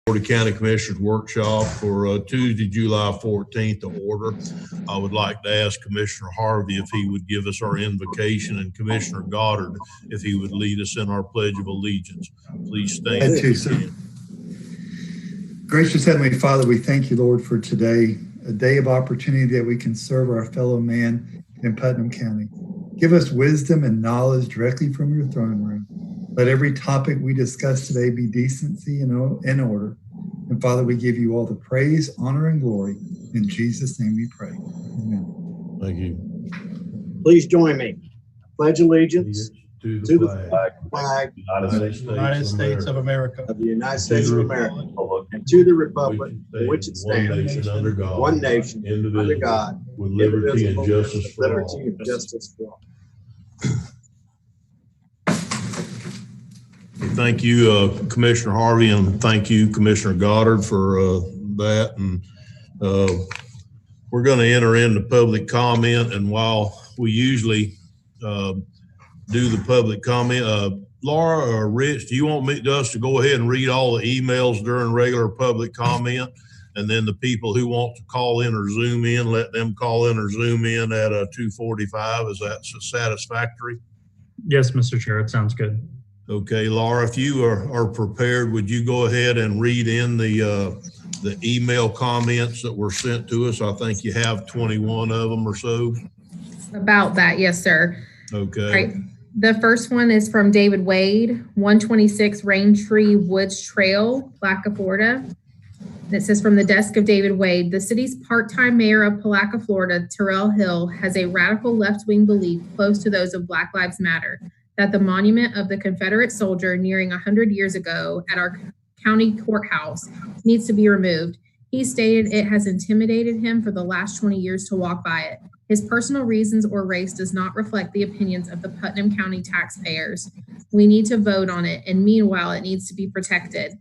Board of County Commissioners workshop for Tuesday, July 14th to order. I would like to ask Commissioner Harvey if he would give us our invocation, and Commissioner Goddard if he would lead us in our Pledge of Allegiance. Please stand. Thank you, sir. Gracious Heavenly Father, we thank you, Lord, for today, a day of opportunity that we can serve our fellow man in Putnam County. Give us wisdom and knowledge directly from your throne room. Let every topic we discuss today be decency and in order. And Father, we give you all the praise, honor, and glory. In Jesus' name we pray. Amen. Thank you. Please join me. Pledge allegiance To the flag United States of America. of the United States of America and to the republic for which it stands, one nation, under God, with liberty and indivisible, justice for all. liberty and justice for all. Thank you, Commissioner Harvey, and thank you, Commissioner Goddard, for that. And we're going to enter into public comment. And while we usually do the public comment, Laura or Rich, do you want us to go ahead and read all the emails during regular public comment? And then the people who want to call in or Zoom in, let them call in or Zoom in at 2:45. Is that satisfactory? Yes, Mr. Chair, it sounds good. Okay, Laura, if you are prepared, would you go ahead and read in the email comments that were sent to us? I think you have 21 of them or so. About that, yes, sir. Okay. All right. The first one is from David Wade, 126 Rain Tree Woods Trail, Palaca, Florida. And it says, from the desk of David Wade, the city's part-time mayor of Palaca, Florida, Terrell Hill, has a radical left-wing belief close to those of Black Lives Matter, that the monument of the Confederate soldier nearing 100 years ago at our county courthouse needs to be removed. He stated it has intimidated him for the last 20 years to walk by it. His personal reasons or race does not reflect the opinions of the Putnam County taxpayers. We need to vote on it, and meanwhile, it needs to be protected.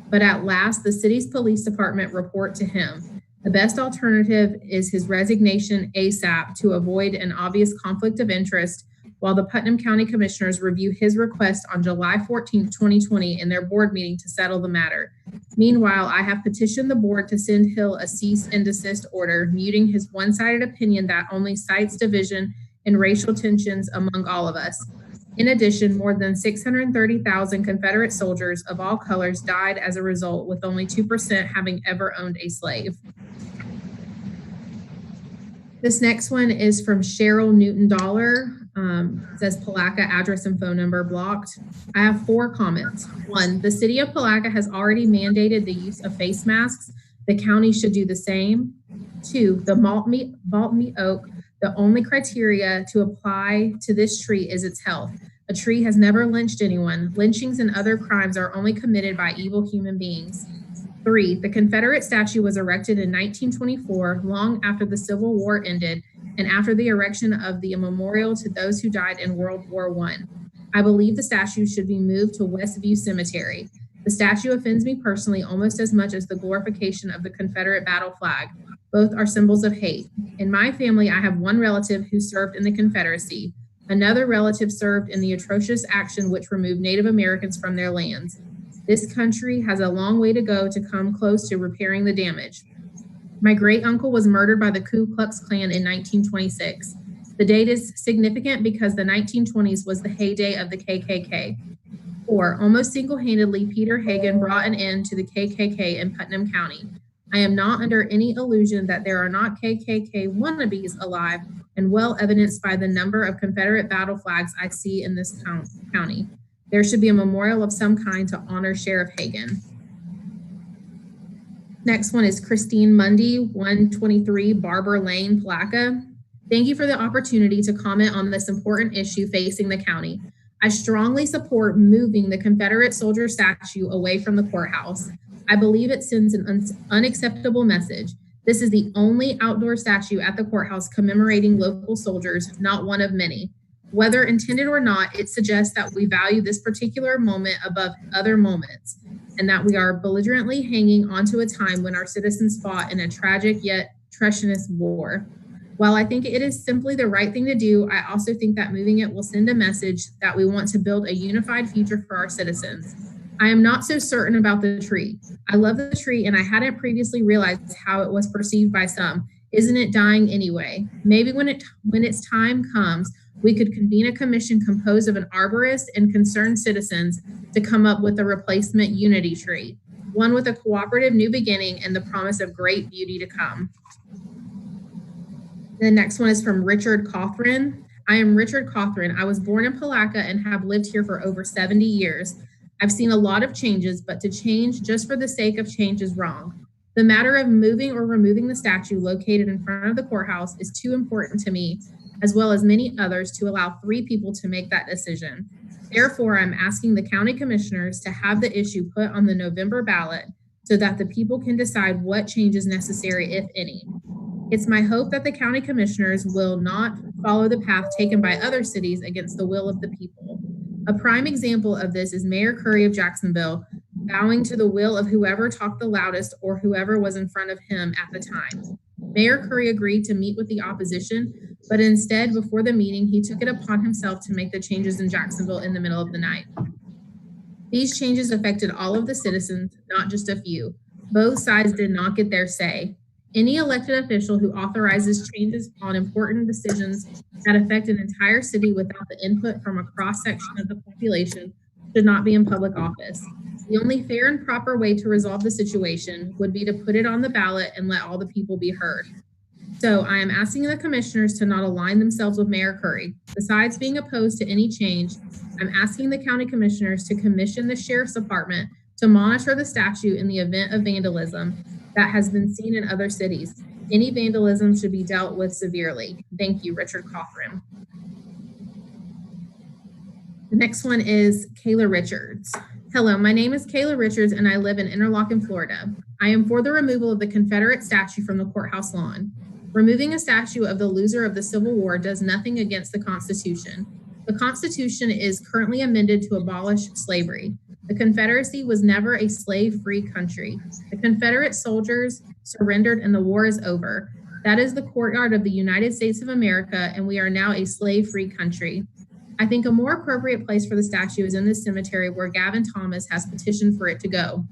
But at last, the city's police department report to him. The best alternative is his resignation ASAP to avoid an obvious conflict of interest, while the Putnam County Commissioners review his request on July 14, 2020 in their board meeting to settle the matter. Meanwhile, I have petitioned the board to send Hill a cease and desist order, muting his one-sided opinion that only cites division and racial tensions among all of us. In addition, more than 630,000 Confederate soldiers of all colors died as a result, with only 2% having ever owned a slave. This next one is from Cheryl Newton Dollar. It says Palaca address and phone number blocked. I have 4 comments. 1, the city of Palaca has already mandated the use of face masks. The county should do the same. 2, the malt meat oak, the only criteria to apply to this tree is its health. A tree has never lynched anyone. Lynchings and other crimes are only committed by evil human beings. 3, the Confederate statue was erected in 1924, long after the Civil War ended, and after the erection of the memorial to those who died in World War I. I believe the statue should be moved to Westview Cemetery. The statue offends me personally almost as much as the glorification of the Confederate battle flag. Both are symbols of hate. In my family, I have one relative who served in the Confederacy. Another relative served in the atrocious action which removed Native Americans from their lands. This country has a long way to go to come close to repairing the damage. My great uncle was murdered by the Ku Klux Klan in 1926. The date is significant because the 1920s was the heyday of the KKK. 4, almost single-handedly, Peter Hagen brought an end to the KKK in Putnam County. I am not under any illusion that there are not KKK wannabes alive, and well evidenced by the number of Confederate battle flags I see in this county. There should be a memorial of some kind to honor Sheriff Hagen. Next one is Christine Mundy, 123 Barber Lane, Palaca. Thank you for the opportunity to comment on this important issue facing the county. I strongly support moving the Confederate soldier statue away from the courthouse. I believe it sends an unacceptable message. This is the only outdoor statue at the courthouse commemorating local soldiers, not one of many. Whether intended or not, it suggests that we value this particular moment above other moments, and that we are belligerently hanging onto a time when our citizens fought in a tragic yet treacherous war. While I think it is simply the right thing to do, I also think that moving it will send a message that we want to build a unified future for our citizens. I am not so certain about the tree. I love the tree and I hadn't previously realized how it was perceived by some. Isn't it dying anyway? Maybe when its time comes, we could convene a commission composed of an arborist and concerned citizens to come up with a replacement unity tree, one with a cooperative new beginning and the promise of great beauty to come. The next one is from Richard Cothran. I am Richard Cothran. I was born in Palatka and have lived here for over 70 years. I've seen a lot of changes, but to change just for the sake of change is wrong. The matter of moving or removing the statue located in front of the courthouse is too important to me, as well as many others, to allow 3 people to make that decision. Therefore, I'm asking the county commissioners to have the issue put on the November ballot so that the people can decide what change is necessary, if any. It's my hope that the county commissioners will not follow the path taken by other cities against the will of the people. A prime example of this is Mayor Curry of Jacksonville bowing to the will of whoever talked the loudest or whoever was in front of him at the time. Mayor Curry agreed to meet with the opposition, but instead, before the meeting, he took it upon himself to make the changes in Jacksonville in the middle of the night. These changes affected all of the citizens, not just a few. Both sides did not get their say. Any elected official who authorizes changes on important decisions that affect an entire city without the input from a cross-section of the population should not be in public office. The only fair and proper way to resolve the situation would be to put it on the ballot and let all the people be heard. So I am asking the commissioners to not align themselves with Mayor Curry. Besides being opposed to any change, I'm asking the county commissioners to commission the sheriff's department to monitor the statue in the event of vandalism that has been seen in other cities. Any vandalism should be dealt with severely. Thank you, Richard Cothran. The next one is Kayla Richards. Hello, my name is Kayla Richards and I live in Interlachen, Florida. I am for the removal of the Confederate statue from the courthouse lawn. Removing a statue of the loser of the Civil War does nothing against the Constitution. The Constitution is currently amended to abolish slavery. The Confederacy was never a slave-free country. The Confederate soldiers surrendered and the war is over. That is the courtyard of the United States of America, and we are now a slave-free country. I think a more appropriate place for the statue is in the cemetery where Gavin Thomas has petitioned for it to go.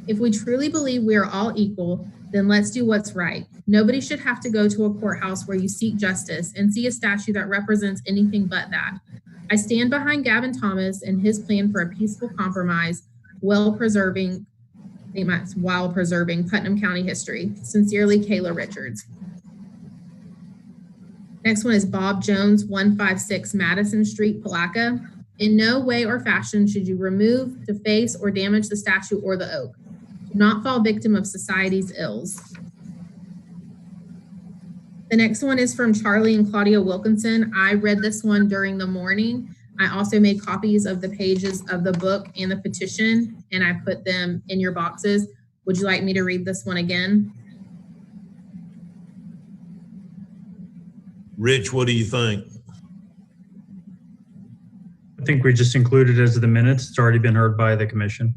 If we truly believe we are all equal, then let's do what's right. Nobody should have to go to a courthouse where you seek justice and see a statue that represents anything but that. I stand behind Gavin Thomas and his plan for a peaceful compromise while preserving Putnam County history. Sincerely, Kayla Richards. Next one is Bob Jones, 156 Madison Street, Palatka. In no way or fashion should you remove, deface, or damage the statue or the oak. Do not fall victim of society's ills. The next one is from Charlie and Claudia Wilkinson. I read this one during the morning. I also made copies of the pages of the book and the petition, and I put them in your boxes. Would you like me to read this one again? Rich, what do you think? I think we just included it as the minutes. It's already been heard by the commission.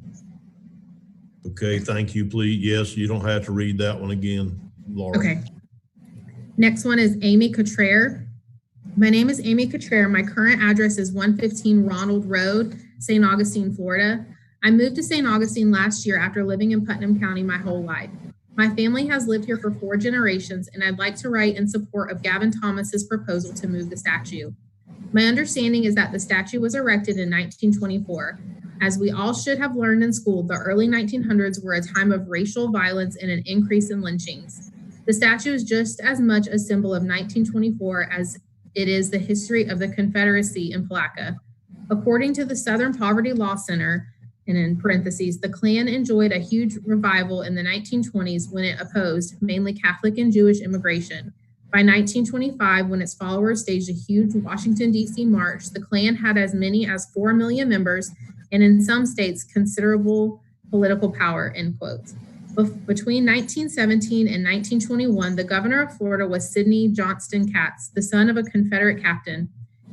Okay, thank you, please. Yes, you don't have to read that one again, Laura. Okay. Next one is Amy Cottrere. My name is Amy Cottrere. My current address is 115 Ronald Road, St. Augustine, Florida. I moved to St. Augustine last year after living in Putnam County my whole life. My family has lived here for 4 generations, and I'd like to write in support of Gavin Thomas's proposal to move the statue. My understanding is that the statue was erected in 1924. As we all should have learned in school, the early 1900s were a time of racial violence and an increase in lynchings. The statue is just as much a symbol of 1924 as it is the history of the Confederacy in Palatka. According to the Southern Poverty Law Center, and in parentheses, the Klan enjoyed a huge revival in the 1920s when it opposed mainly Catholic and Jewish immigration. By 1925, when its followers staged a huge Washington, D.C. march, the Klan had as many as 4 million members and in some states considerable political power, end quote. Between 1917 and 1921, the governor of Florida was Sidney Johnston Katz, the son of a Confederate captain.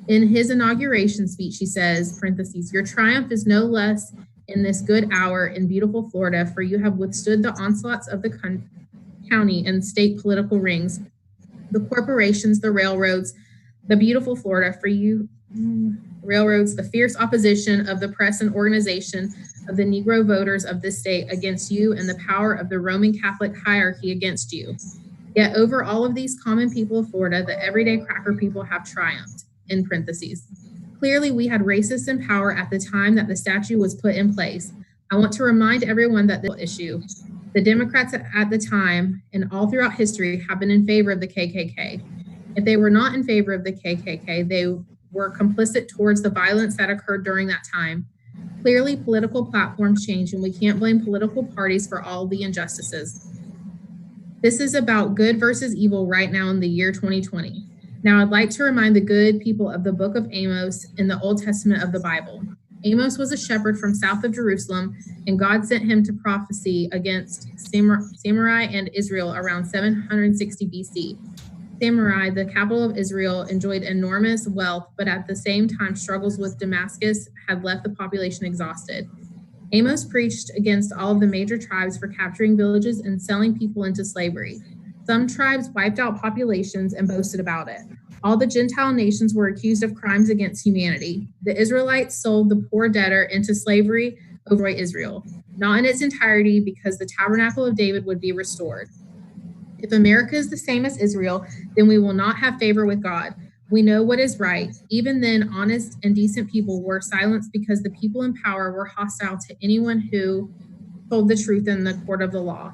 In his inauguration speech, he says, parentheses, "Your triumph is no less in this good hour in beautiful Florida, for you have withstood the onslaughts of the county and state political rings, the corporations, the railroads, the beautiful Florida, for you railroads, the fierce opposition of the press and organization of the Negro voters of this state against you, and the power of the Roman Catholic hierarchy against you. Yet over all of these common people of Florida, the everyday cracker people have triumphed, in parentheses. Clearly, we had racists in power at the time that the statue was put in place. I want to remind everyone that this issue, the Democrats at the time and all throughout history have been in favor of the KKK. If they were not in favor of the KKK, they were complicit towards the violence that occurred during that time. Clearly, political platforms change, and we can't blame political parties for all the injustices. This is about good versus evil right now in the year 2020. Now, I'd like to remind the good people of the book of Amos in the Old Testament of the Bible. Amos was a shepherd from south of Jerusalem, and God sent him to prophesy against Samurai and Israel around 760 BC. Samurai, the capital of Israel, enjoyed enormous wealth, but at the same time, struggles with Damascus had left the population exhausted. Amos preached against all of the major tribes for capturing villages and selling people into slavery. Some tribes wiped out populations and boasted about it. All the Gentile nations were accused of crimes against humanity. The Israelites sold the poor debtor into slavery over Israel, not in its entirety, because the tabernacle of David would be restored. If America is the same as Israel, then we will not have favor with God. We know what is right. Even then, honest and decent people were silenced because the people in power were hostile to anyone who told the truth in the court of the law.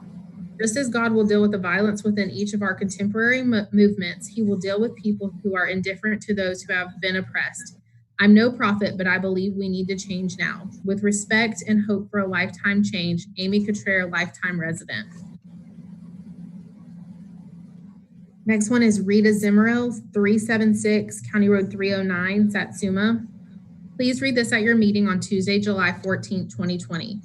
Just as God will deal with the violence within each of our contemporary movements, he will deal with people who are indifferent to those who have been oppressed. I'm no prophet, but I believe we need to change now. With respect and hope for a lifetime change, Amy Cottrell, lifetime resident. Next one is Rita Zimmerl, 376 County Road 309, Satsuma. Please read this at your meeting on Tuesday, July 14, 2020.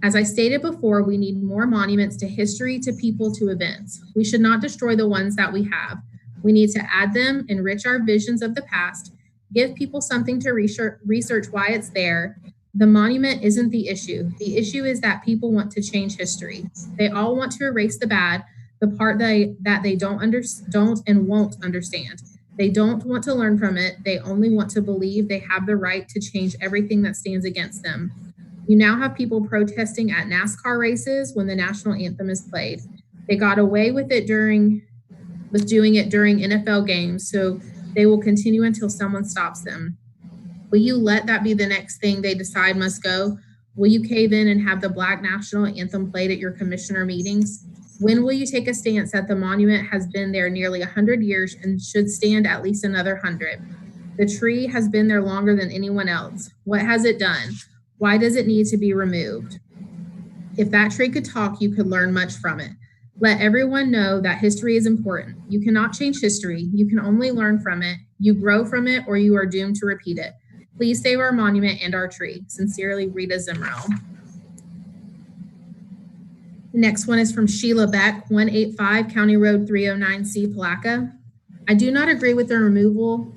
As I stated before, we need more monuments to history, to people, to events. We should not destroy the ones that we have. We need to add them, enrich our visions of the past, give people something to research why it's there. The monument isn't the issue. The issue is that people want to change history. They all want to erase the bad, the part that they don't and won't understand. They don't want to learn from it. They only want to believe they have the right to change everything that stands against them. You now have people protesting at NASCAR races when the national anthem is played. They got away with doing it during NFL games, so they will continue until someone stops them. Will you let that be the next thing they decide must go? Will you cave in and have the Black national anthem played at your commissioner meetings? When will you take a stance that the monument has been there nearly 100 years and should stand at least another 100? The tree has been there longer than anyone else. What has it done? Why does it need to be removed? If that tree could talk, you could learn much from it. Let everyone know that history is important. You cannot change history. You can only learn from it. You grow from it, or you are doomed to repeat it. Please save our monument and our tree. Sincerely, Rita Zimmerl. The next one is from Sheila Beck, 185 County Road 309C, Palaca. I do not agree with the removal.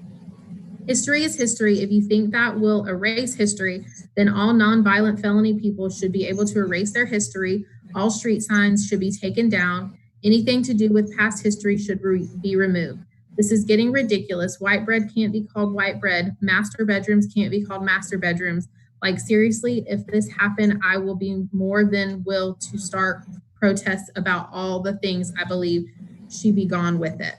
History is history. If you think that will erase history, then all nonviolent felony people should be able to erase their history. All street signs should be taken down. Anything to do with past history should be removed. This is getting ridiculous. White bread can't be called white bread. Master bedrooms can't be called master bedrooms. Like, seriously, if this happened, I will be more than willing to start protests about all the things I believe should be gone with it.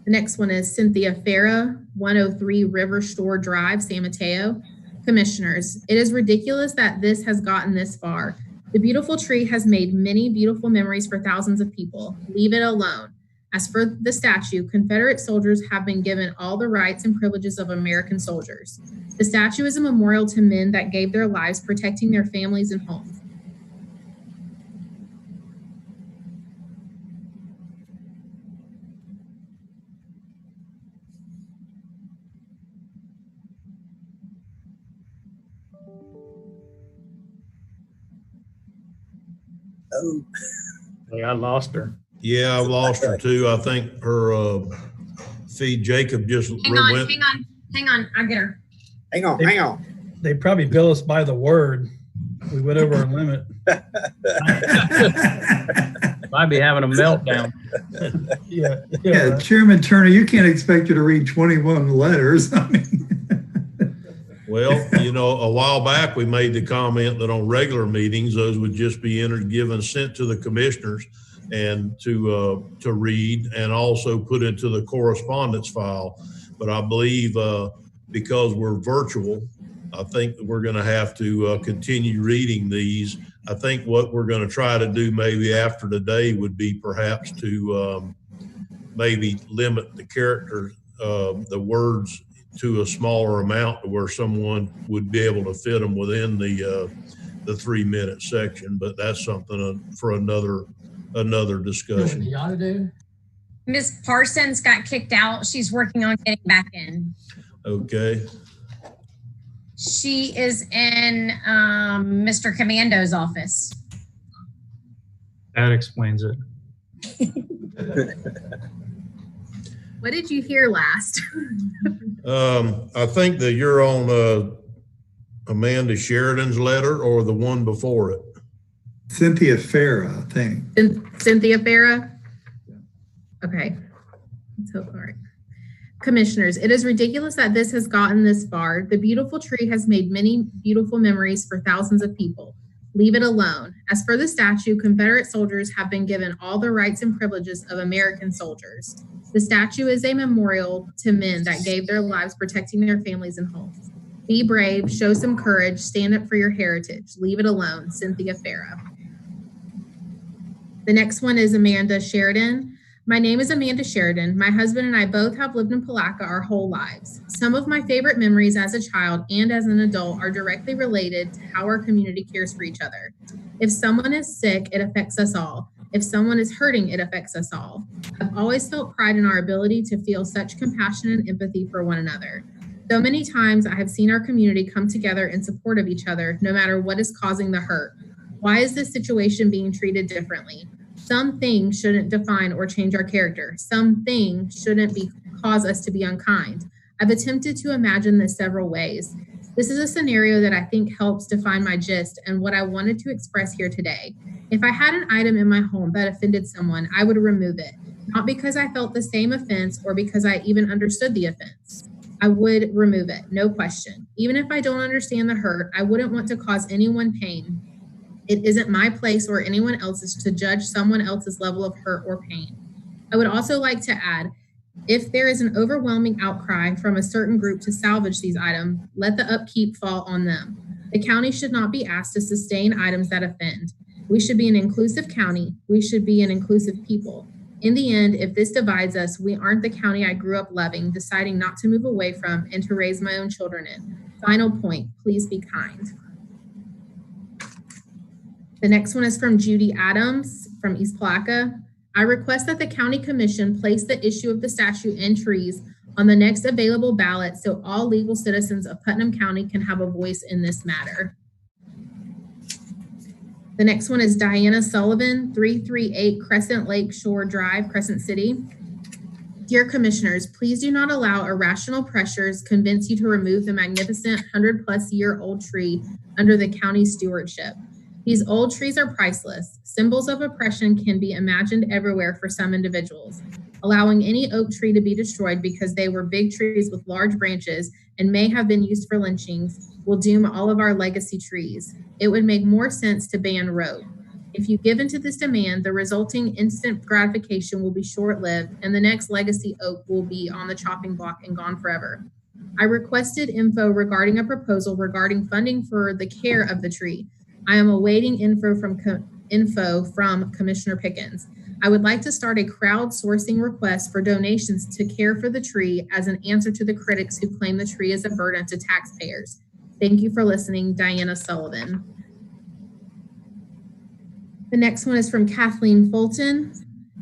The next one is Cynthia Farah, 103 River Shore Drive, San Mateo. Commissioners, it is ridiculous that this has gotten this far. The beautiful tree has made many beautiful memories for thousands of people. Leave it alone. As for the statue, Confederate soldiers have been given all the rights and privileges of American soldiers. The statue is a memorial to men that gave their lives protecting their families and homes. Oh, Hey, I lost her. Yeah, I've lost her too. I think her feed Jacob just Hang on. I get her. hang on. They probably bill us by the word. We went over our limit. Might be having a meltdown. Yeah, Chairman Turner, you can't expect you to read 21 letters. I mean, Well, you know, a while back, we made the comment that on regular meetings, those would just be entered, given, sent to the commissioners and to read, and also put into the correspondence file. But I believe because we're virtual, I think that we're going to have to continue reading these. I think what we're going to try to do maybe after today would be perhaps to maybe limit the character, the words, to a smaller amount, to where someone would be able to fit them within the 3-minute section. But that's something for another discussion. You ought to do. Ms. Parsons got kicked out. She's working on getting back in. Okay. She is in Mr. Commando's office. That explains it. What did you hear last? I think that you're on Amanda Sheridan's letter, or the one before it. Cynthia Farah, I think. Cynthia Farah? Okay. Let's hope. All right. Commissioners, it is ridiculous that this has gotten this far. The beautiful tree has made many beautiful memories for thousands of people. Leave it alone. As for the statue, Confederate soldiers have been given all the rights and privileges of American soldiers. The statue is a memorial to men that gave their lives protecting their families and homes. Be brave, show some courage, stand up for your heritage. Leave it alone. Cynthia Farah. The next one is Amanda Sheridan. My name is Amanda Sheridan. My husband and I both have lived in Palatka our whole lives. Some of my favorite memories as a child and as an adult are directly related to how our community cares for each other. If someone is sick, it affects us all. If someone is hurting, it affects us all. I've always felt pride in our ability to feel such compassion and empathy for one another. So many times I have seen our community come together in support of each other, no matter what is causing the hurt. Why is this situation being treated differently? Some things shouldn't define or change our character. Some things shouldn't cause us to be unkind. I've attempted to imagine this several ways. This is a scenario that I think helps define my gist and what I wanted to express here today. If I had an item in my home that offended someone, I would remove it, not because I felt the same offense or because I even understood the offense. I would remove it, no question. Even if I don't understand the hurt, I wouldn't want to cause anyone pain. It isn't my place or anyone else's to judge someone else's level of hurt or pain. I would also like to add, if there is an overwhelming outcry from a certain group to salvage these items, let the upkeep fall on them. The county should not be asked to sustain items that offend. We should be an inclusive county. We should be an inclusive people. In the end, if this divides us, we aren't the county I grew up loving, deciding not to move away from and to raise my own children in. Final point, please be kind. The next one is from Judy Adams from East Palatka. I request that the county commission place the issue of the statue and trees on the next available ballot so all legal citizens of Putnam County can have a voice in this matter. The next one is Diana Sullivan, 338 Crescent Lake Shore Drive, Crescent City. Dear commissioners, please do not allow irrational pressures convince you to remove the magnificent 100-plus-year-old tree under the county's stewardship. These old trees are priceless. Symbols of oppression can be imagined everywhere for some individuals. Allowing any oak tree to be destroyed because they were big trees with large branches and may have been used for lynchings will doom all of our legacy trees. It would make more sense to ban rope. If you give into this demand, the resulting instant gratification will be short-lived and the next legacy oak will be on the chopping block and gone forever. I requested info regarding a proposal regarding funding for the care of the tree. I am awaiting info from Commissioner Pickens. I would like to start a crowdsourcing request for donations to care for the tree as an answer to the critics who claim the tree is a burden to taxpayers. Thank you for listening, Diana Sullivan. The next one is from Kathleen Fulton.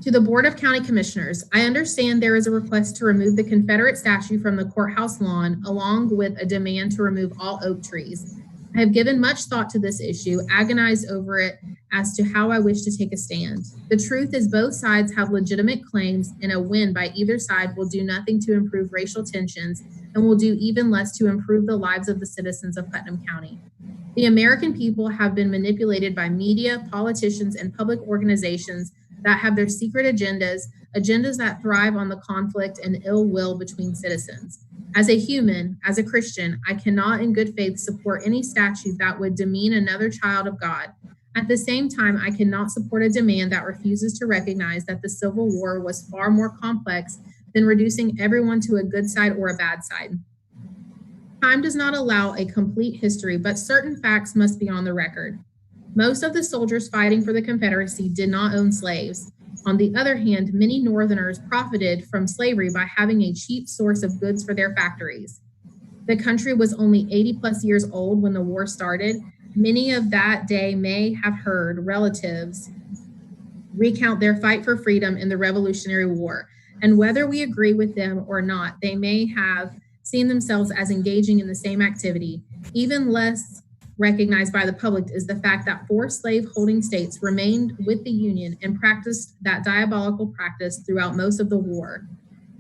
To the Board of County Commissioners, I understand there is a request to remove the Confederate statue from the courthouse lawn, along with a demand to remove all oak trees. I have given much thought to this issue, agonized over it as to how I wish to take a stand. The truth is both sides have legitimate claims, and a win by either side will do nothing to improve racial tensions and will do even less to improve the lives of the citizens of Putnam County. The American people have been manipulated by media, politicians, and public organizations that have their secret agendas that thrive on the conflict and ill will between citizens. As a human, as a Christian, I cannot in good faith support any statute that would demean another child of God. At the same time, I cannot support a demand that refuses to recognize that the Civil War was far more complex than reducing everyone to a good side or a bad side. Time does not allow a complete history, but certain facts must be on the record. Most of the soldiers fighting for the Confederacy did not own slaves. On the other hand, many Northerners profited from slavery by having a cheap source of goods for their factories. The country was only 80 plus years old when the war started. Many of that day may have heard relatives recount their fight for freedom in the Revolutionary War. And whether we agree with them or not, they may have seen themselves as engaging in the same activity. Even less recognized by the public is the fact that 4 slave-holding states remained with the Union and practiced that diabolical practice throughout most of the war.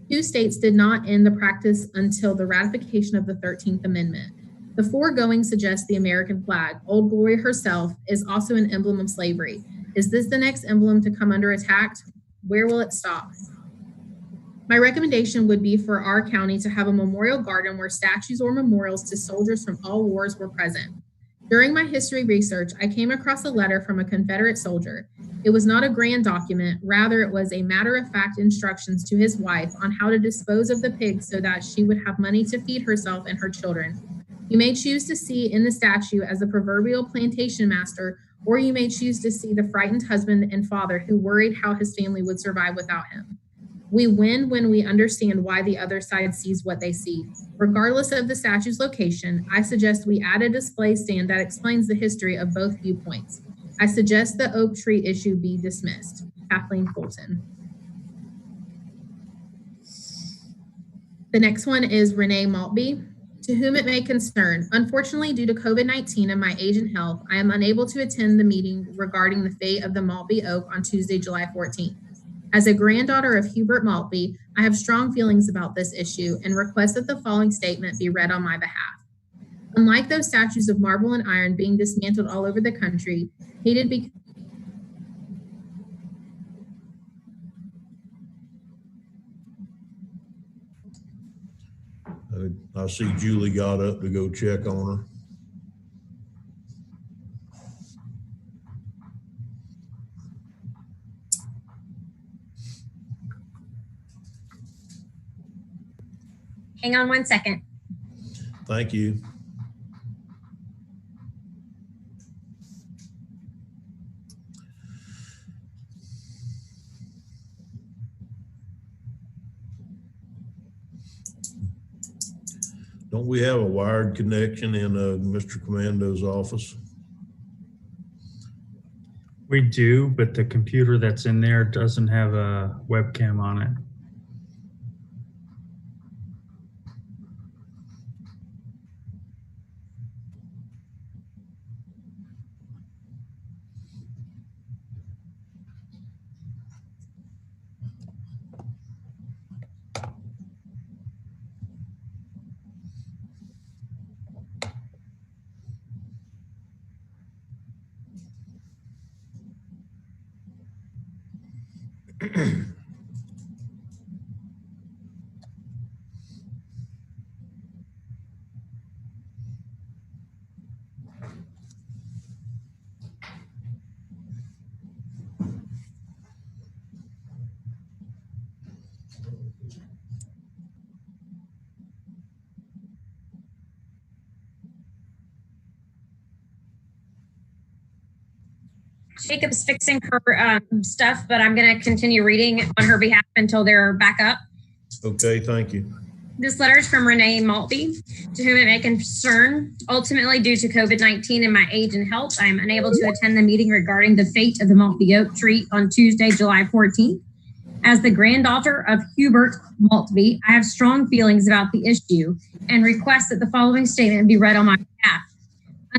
2 states did not end the practice until the ratification of the 13th Amendment. The foregoing suggests the American flag, Old Glory herself, is also an emblem of slavery. Is this the next emblem to come under attack? Where will it stop? My recommendation would be for our county to have a memorial garden where statues or memorials to soldiers from all wars were present. During my history research, I came across a letter from a Confederate soldier. It was not a grand document, rather it was a matter-of-fact instructions to his wife on how to dispose of the pigs so that she would have money to feed herself and her children. You may choose to see in the statue as the proverbial plantation master, or you may choose to see the frightened husband and father who worried how his family would survive without him. We win when we understand why the other side sees what they see. Regardless of the statue's location, I suggest we add a display stand that explains the history of both viewpoints. I suggest the oak tree issue be dismissed. Kathleen Fulton. The next one is Renee Maltby. To whom it may concern, unfortunately, due to COVID-19 and my age and health, I am unable to attend the meeting regarding the fate of the Maltby Oak on Tuesday, July 14th. As a granddaughter of Hubert Maltby, I have strong feelings about this issue and request that the following statement be read on my behalf. Unlike those statues of marble and iron being dismantled all over the country, hated because I see Julie got up to go check on her. Hang on 1 second. Thank you. Don't we have a wired connection in Mr. Commando's office? We do, but the computer that's in there doesn't have a webcam on it. Jacob's fixing her stuff, but I'm going to continue reading on her behalf until they're back up. Okay, thank you. This letter is from Renee Maltby, to whom it may concern. Ultimately, due to COVID-19 and my age and health, I am unable to attend the meeting regarding the fate of the Maltby oak tree on Tuesday, July 14th. As the granddaughter of Hubert Maltby, I have strong feelings about the issue and request that the following statement be read on my behalf.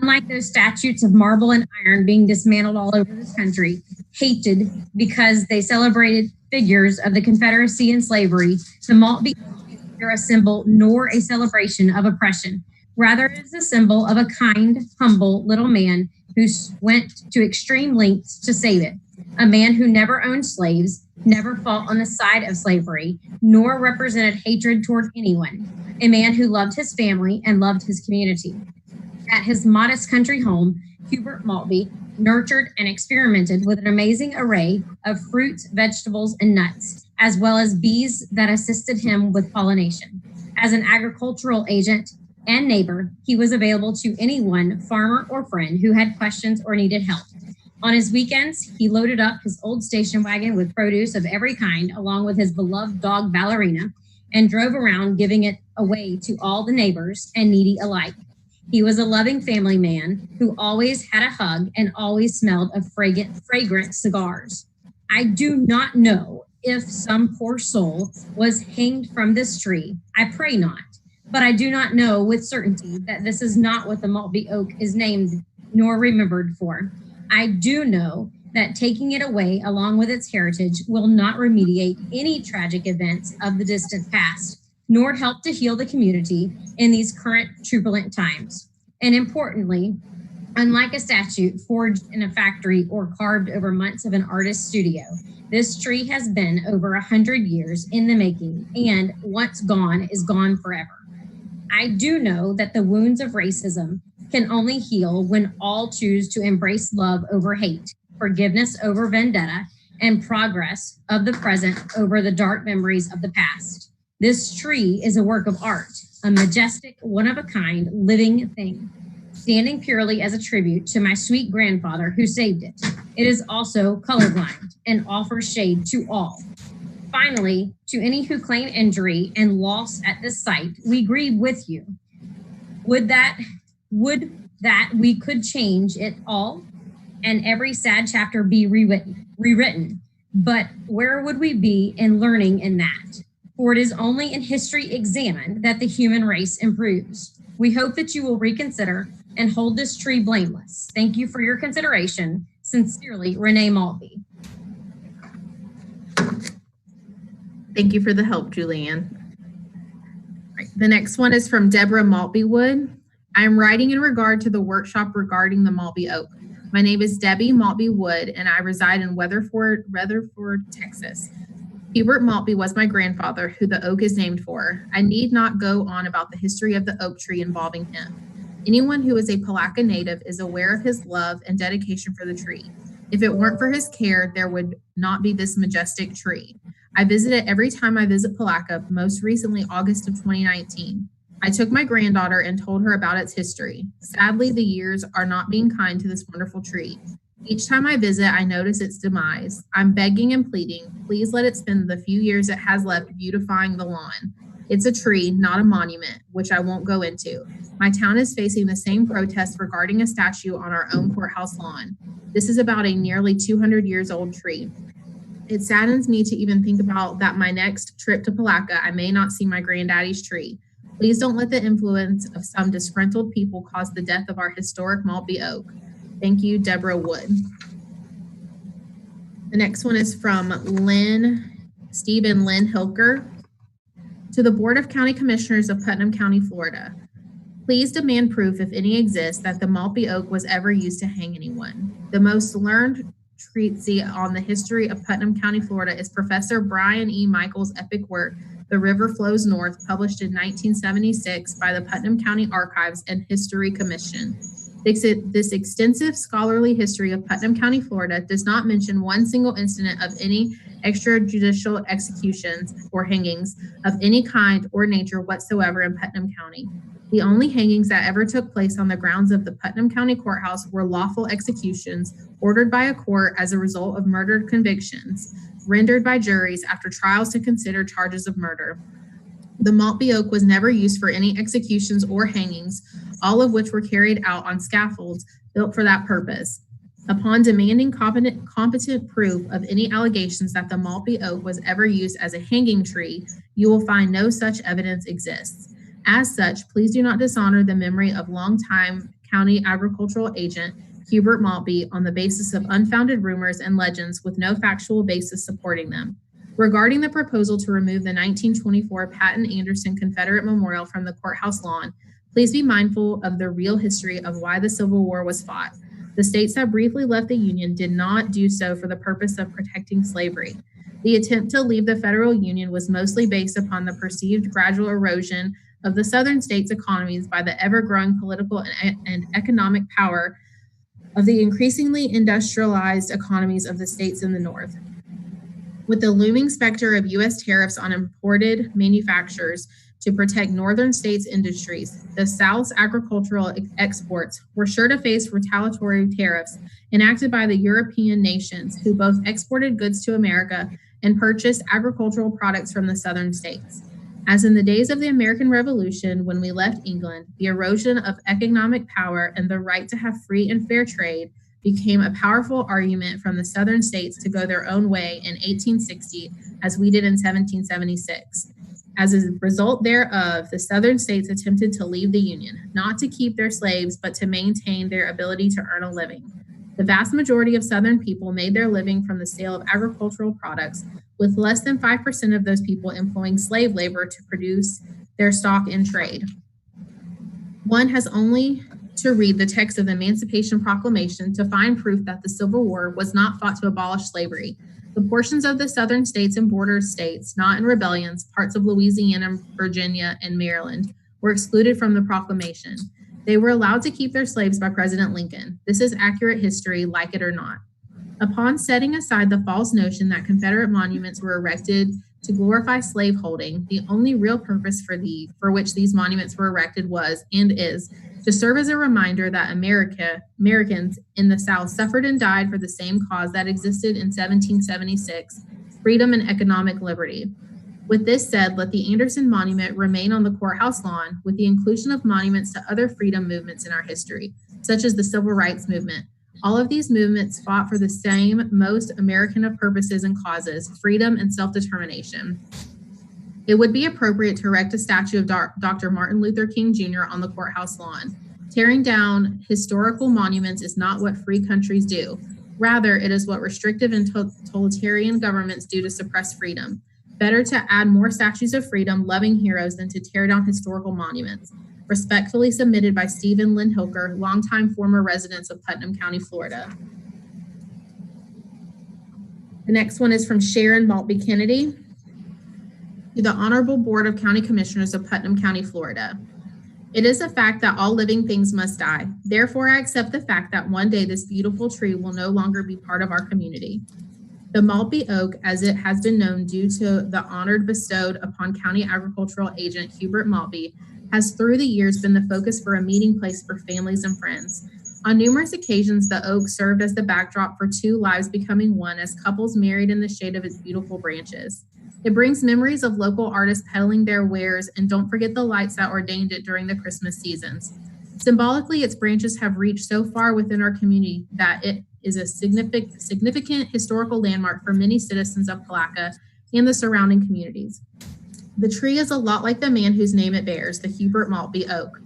Unlike those statues of marble and iron being dismantled all over this country, hated because they celebrated figures of the Confederacy and slavery, the Maltby is neither a symbol nor a celebration of oppression. Rather, it is a symbol of a kind, humble little man who went to extreme lengths to save it. a man who never owned slaves, never fought on the side of slavery, nor represented hatred toward anyone, a man who loved his family and loved his community. At his modest country home, Hubert Maltby nurtured and experimented with an amazing array of fruits, vegetables, and nuts, as well as bees that assisted him with pollination. As an agricultural agent and neighbor, he was available to anyone, farmer or friend, who had questions or needed help. On his weekends, he loaded up his old station wagon with produce of every kind, along with his beloved dog Ballerina, and drove around giving it away to all the neighbors and needy alike. He was a loving family man who always had a hug and always smelled of fragrant cigars. I do not know if some poor soul was hanged from this tree. I pray not, but I do not know with certainty that this is not what the Maltby oak is named nor remembered for. I do know that taking it away along with its heritage will not remediate any tragic events of the distant past, nor help to heal the community in these current turbulent times. And importantly, unlike a statue forged in a factory or carved over months of an artist's studio, this tree has been over 100 years in the making, and once gone is gone forever. I do know that the wounds of racism can only heal when all choose to embrace love over hate, forgiveness over vendetta, and progress of the present over the dark memories of the past. This tree is a work of art, a majestic, one-of-a-kind living thing, standing purely as a tribute to my sweet grandfather who saved it. It is also colorblind and offers shade to all. Finally, to any who claim injury and loss at this site, we grieve with you. Would that we could change it all and every sad chapter be rewritten. But where would we be in learning in that? For it is only in history examined that the human race improves. We hope that you will reconsider and hold this tree blameless. Thank you for your consideration. Sincerely, Renee Maltby. Thank you for the help, Julianne. Right. The next one is from Deborah Maltby Wood. I am writing in regard to the workshop regarding the Maltby oak. My name is Debbie Maltby Wood, and I reside in Rutherford, Texas. Hubert Maltby was my grandfather, who the oak is named for. I need not go on about the history of the oak tree involving him. Anyone who is a Palaca native is aware of his love and dedication for the tree. If it weren't for his care, there would not be this majestic tree. I visit it every time I visit Palaca, most recently August of 2019. I took my granddaughter and told her about its history. Sadly, the years are not being kind to this wonderful tree. Each time I visit, I notice its demise. I'm begging and pleading, please let it spend the few years it has left beautifying the lawn. It's a tree, not a monument, which I won't go into. My town is facing the same protest regarding a statue on our own courthouse lawn. This is about a nearly 200 years old tree. It saddens me to even think about that my next trip to Palaca, I may not see my granddaddy's tree. Please don't let the influence of some disgruntled people cause the death of our historic Maltby oak. Thank you, Deborah Wood. The next one is from Steve and Lynn Hilker. To the Board of County Commissioners of Putnam County, Florida. Please demand proof, if any exists, that the Maltby oak was ever used to hang anyone. The most learned treatise on the history of Putnam County, Florida is Professor Brian E. Michael's epic work, The River Flows North, published in 1976 by the Putnam County Archives and History Commission. This extensive scholarly history of Putnam County, Florida does not mention one single incident of any extrajudicial executions or hangings of any kind or nature whatsoever in Putnam County. The only hangings that ever took place on the grounds of the Putnam County Courthouse were lawful executions ordered by a court as a result of murder convictions, rendered by juries after trials to consider charges of murder. The Maltby oak was never used for any executions or hangings, all of which were carried out on scaffolds built for that purpose. Upon demanding competent proof of any allegations that the Maltby oak was ever used as a hanging tree, you will find no such evidence exists. As such, please do not dishonor the memory of longtime county agricultural agent Hubert Maltby on the basis of unfounded rumors and legends with no factual basis supporting them. Regarding the proposal to remove the 1924 Patton Anderson Confederate Memorial from the courthouse lawn, please be mindful of the real history of why the Civil War was fought. The states that briefly left the Union did not do so for the purpose of protecting slavery. The attempt to leave the federal union was mostly based upon the perceived gradual erosion of the southern states' economies by the ever-growing political and economic power of the increasingly industrialized economies of the states in the North. With the looming specter of U.S. tariffs on imported manufacturers to protect northern states' industries, the South's agricultural exports were sure to face retaliatory tariffs enacted by the European nations who both exported goods to America and purchased agricultural products from the southern states. As in the days of the American Revolution, when we left England, the erosion of economic power and the right to have free and fair trade became a powerful argument from the southern states to go their own way in 1860, as we did in 1776. As a result thereof, the southern states attempted to leave the Union, not to keep their slaves, but to maintain their ability to earn a living. The vast majority of southern people made their living from the sale of agricultural products, with less than 5% of those people employing slave labor to produce their stock in trade. One has only to read the text of the Emancipation Proclamation to find proof that the Civil War was not fought to abolish slavery. The portions of the southern states and border states not in rebellions, parts of Louisiana, Virginia, and Maryland, were excluded from the proclamation. They were allowed to keep their slaves by President Lincoln. This is accurate history, like it or not. Upon setting aside the false notion that Confederate monuments were erected to glorify slaveholding, the only real purpose for which these monuments were erected was, and is, to serve as a reminder that Americans in the South suffered and died for the same cause that existed in 1776, freedom and economic liberty. With this said, let the Anderson Monument remain on the courthouse lawn with the inclusion of monuments to other freedom movements in our history, such as the Civil Rights Movement. All of these movements fought for the same most American of purposes and causes, freedom and self-determination. It would be appropriate to erect a statue of Dr. Martin Luther King Jr. on the courthouse lawn. Tearing down historical monuments is not what free countries do. Rather, it is what restrictive and totalitarian governments do to suppress freedom. Better to add more statues of freedom, loving heroes, than to tear down historical monuments. Respectfully submitted by Stephen Lynn Hilker, longtime former residents of Putnam County, Florida. The next one is from Sharon Maltby Kennedy. To the Honorable Board of County Commissioners of Putnam County, Florida. It is a fact that all living things must die. Therefore, I accept the fact that one day this beautiful tree will no longer be part of our community. The Maltby oak, as it has been known due to the honor bestowed upon County Agricultural Agent Hubert Maltby, has through the years been the focus for a meeting place for families and friends. On numerous occasions, the oak served as the backdrop for two lives becoming one as couples married in the shade of its beautiful branches. It brings memories of local artists peddling their wares, and don't forget the lights that ordained it during the Christmas seasons. Symbolically, its branches have reached so far within our community that it is a significant historical landmark for many citizens of Palaca and the surrounding communities. The tree is a lot like the man whose name it bears, the Hubert Maltby oak.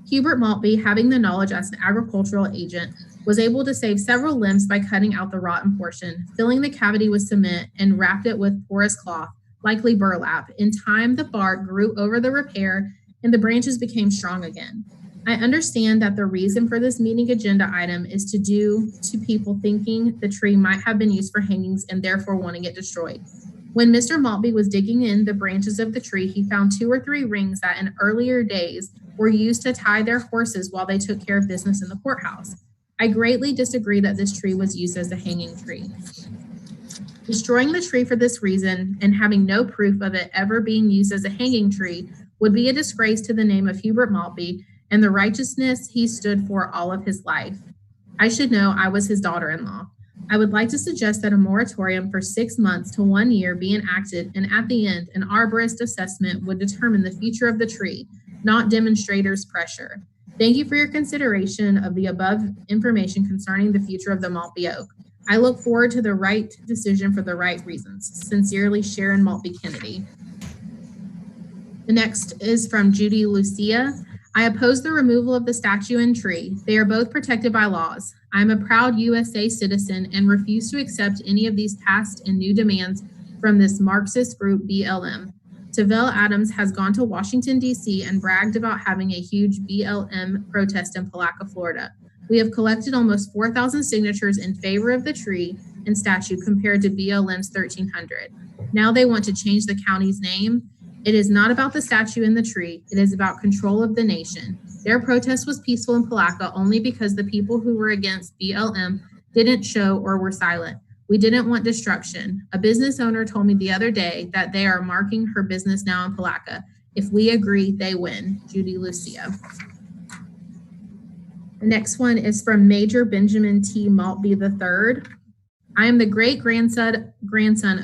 Hubert Maltby, having the knowledge as an agricultural agent, was able to save several limbs by cutting out the rotten portion, filling the cavity with cement, and wrapped it with porous cloth, likely burlap. In time, the bark grew over the repair, and the branches became strong again. I understand that the reason for this meeting agenda item is to do to people thinking the tree might have been used for hangings and therefore wanting it destroyed. When Mr. Maltby was digging in the branches of the tree, he found 2 or 3 rings that in earlier days were used to tie their horses while they took care of business in the courthouse. I greatly disagree that this tree was used as a hanging tree. Destroying the tree for this reason and having no proof of it ever being used as a hanging tree would be a disgrace to the name of Hubert Maltby and the righteousness he stood for all of his life. I should know I was his daughter-in-law. I would like to suggest that a moratorium for 6 months to 1 year be enacted, and at the end, an arborist assessment would determine the future of the tree, not demonstrators' pressure. Thank you for your consideration of the above information concerning the future of the Maltby oak. I look forward to the right decision for the right reasons. Sincerely, Sharon Maltby Kennedy. The next is from Judy Lucia. I oppose the removal of the statue and tree. They are both protected by laws. I am a proud USA citizen and refuse to accept any of these past and new demands from this Marxist group BLM. Tavell Adams has gone to Washington, D.C. and bragged about having a huge BLM protest in Palaca, Florida. We have collected almost 4,000 signatures in favor of the tree and statue compared to BLM's 1,300. Now they want to change the county's name. It is not about the statue and the tree. It is about control of the nation. Their protest was peaceful in Palaca only because the people who were against BLM didn't show or were silent. We didn't want destruction. A business owner told me the other day that they are marking her business now in Palaca. If we agree, they win. Judy Lucia. The next one is from Major Benjamin T. Maltby III. I am the great-grandson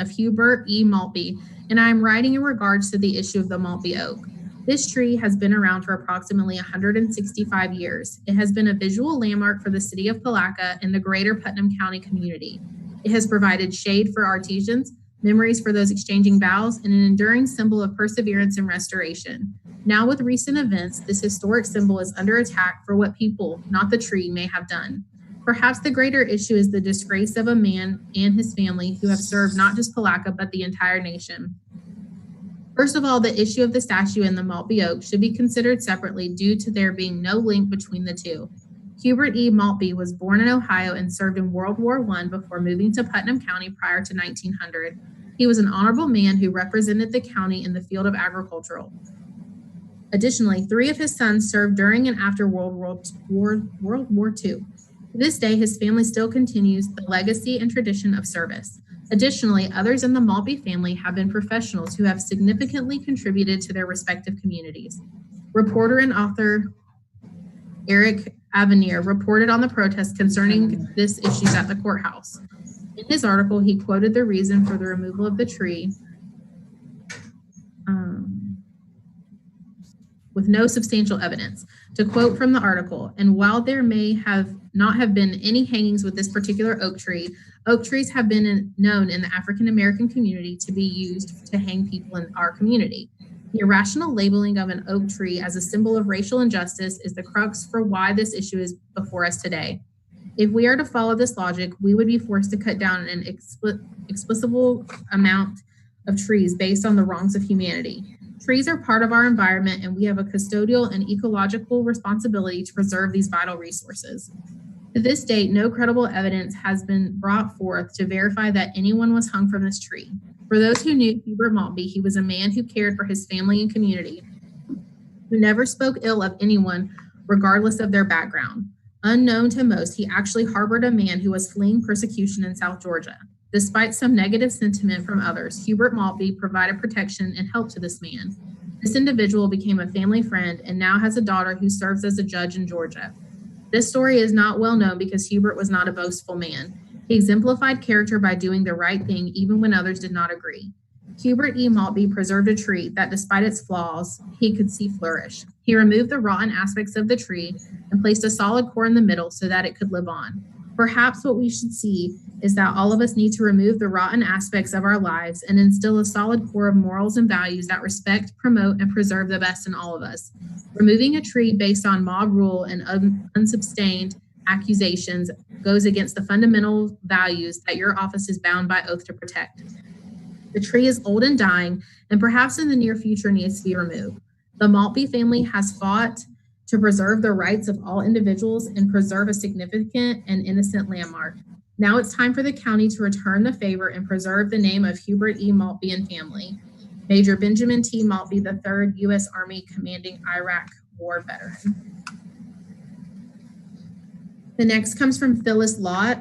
of Hubert E. Maltby, and I am writing in regards to the issue of the Maltby oak. This tree has been around for approximately 165 years. It has been a visual landmark for the city of Palaca and the greater Putnam County community. It has provided shade for artisans, memories for those exchanging vows, and an enduring symbol of perseverance and restoration. Now with recent events, this historic symbol is under attack for what people, not the tree, may have done. Perhaps the greater issue is the disgrace of a man and his family who have served not just Palaca, but the entire nation. First of all, the issue of the statue and the Maltby oak should be considered separately due to there being no link between the two. Hubert E. Maltby was born in Ohio and served in World War I before moving to Putnam County prior to 1900. He was an honorable man who represented the county in the field of agricultural. Additionally, 3 of his sons served during and after World War II. To this day, his family still continues the legacy and tradition of service. Additionally, others in the Maltby family have been professionals who have significantly contributed to their respective communities. Reporter and author Eric Avenir reported on the protests concerning this issues at the courthouse. In his article, he quoted the reason for the removal of the tree with no substantial evidence. To quote from the article, and while there may not have been any hangings with this particular oak trees have been known in the African American community to be used to hang people in our community. The irrational labeling of an oak tree as a symbol of racial injustice is the crux for why this issue is before us today. If we are to follow this logic, we would be forced to cut down an explicable amount of trees based on the wrongs of humanity. Trees are part of our environment, and we have a custodial and ecological responsibility to preserve these vital resources. To this date, no credible evidence has been brought forth to verify that anyone was hung from this tree. For those who knew Hubert Maltby, he was a man who cared for his family and community, who never spoke ill of anyone, regardless of their background. Unknown to most, he actually harbored a man who was fleeing persecution in South Georgia. Despite some negative sentiment from others, Hubert Maltby provided protection and help to this man. This individual became a family friend and now has a daughter who serves as a judge in Georgia. This story is not well known because Hubert was not a boastful man. He exemplified character by doing the right thing even when others did not agree. Hubert E. Maltby preserved a tree that, despite its flaws, he could see flourish. He removed the rotten aspects of the tree and placed a solid core in the middle so that it could live on. Perhaps what we should see is that all of us need to remove the rotten aspects of our lives and instill a solid core of morals and values that respect, promote, and preserve the best in all of us. Removing a tree based on mob rule and unsubstantiated accusations goes against the fundamental values that your office is bound by oath to protect. The tree is old and dying, and perhaps in the near future needs to be removed. The Maltby family has fought to preserve the rights of all individuals and preserve a significant and innocent landmark. Now it's time for the county to return the favor and preserve the name of Hubert E. Maltby and family. Major Benjamin T. Maltby III, U.S. Army Commanding Iraq War Veteran. The next comes from Phyllis Lott.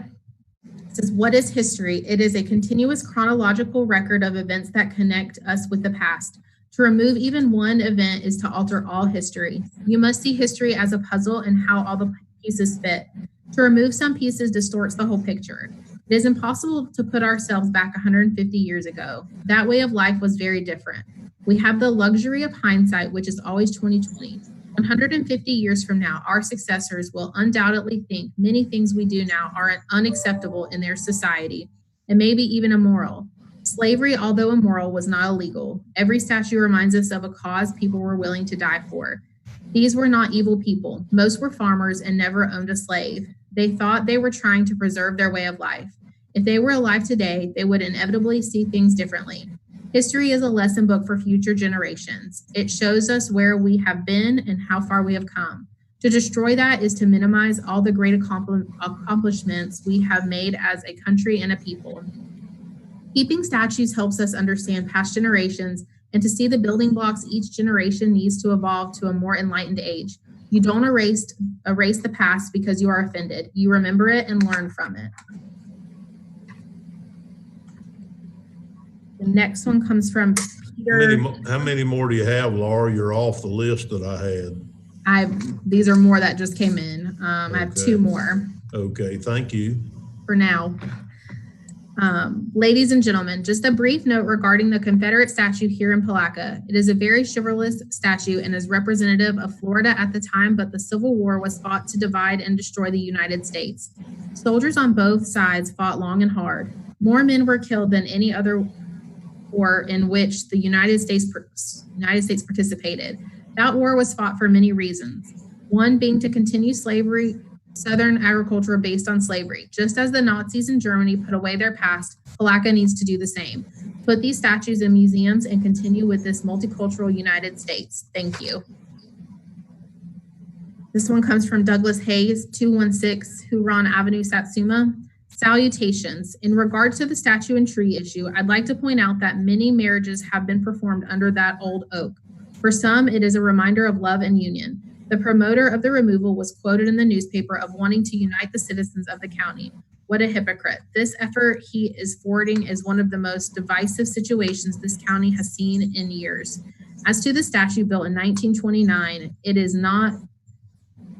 It says, what is history? It is a continuous chronological record of events that connect us with the past. To remove even one event is to alter all history. You must see history as a puzzle and how all the pieces fit. To remove some pieces distorts the whole picture. It is impossible to put ourselves back 150 years ago. That way of life was very different. We have the luxury of hindsight, which is always 2020. 150 years from now, our successors will undoubtedly think many things we do now are unacceptable in their society and maybe even immoral. Slavery, although immoral, was not illegal. Every statue reminds us of a cause people were willing to die for. These were not evil people. Most were farmers and never owned a slave. They thought they were trying to preserve their way of life. If they were alive today, they would inevitably see things differently. History is a lesson book for future generations. It shows us where we have been and how far we have come. To destroy that is to minimize all the great accomplishments we have made as a country and a people. Keeping statues helps us understand past generations and to see the building blocks each generation needs to evolve to a more enlightened age. You don't erase the past because you are offended. You remember it and learn from it. The next one comes from Peter. How many more do you have, Laura? You're off the list that I had. These are more that just came in. I have 2 more. Okay, thank you. For now. Ladies and gentlemen, just a brief note regarding the Confederate statue here in Palatka. It is a very chivalrous statue and is representative of Florida at the time, but the Civil War was fought to divide and destroy the United States. Soldiers on both sides fought long and hard. More men were killed than any other war in which the United States participated. That war was fought for many reasons. One being to continue slavery, Southern agriculture based on slavery. Just as the Nazis in Germany put away their past, Palatka needs to do the same. Put these statues in museums and continue with this multicultural United States. Thank you. This one comes from Douglas Hayes, 216 Huron Avenue, Satsuma. Salutations. In regards to the statue and tree issue, I'd like to point out that many marriages have been performed under that old oak. For some, it is a reminder of love and union. The promoter of the removal was quoted in the newspaper of wanting to unite the citizens of the county. What a hypocrite. This effort he is forwarding is one of the most divisive situations this county has seen in years. As to the statue built in 1929, it is not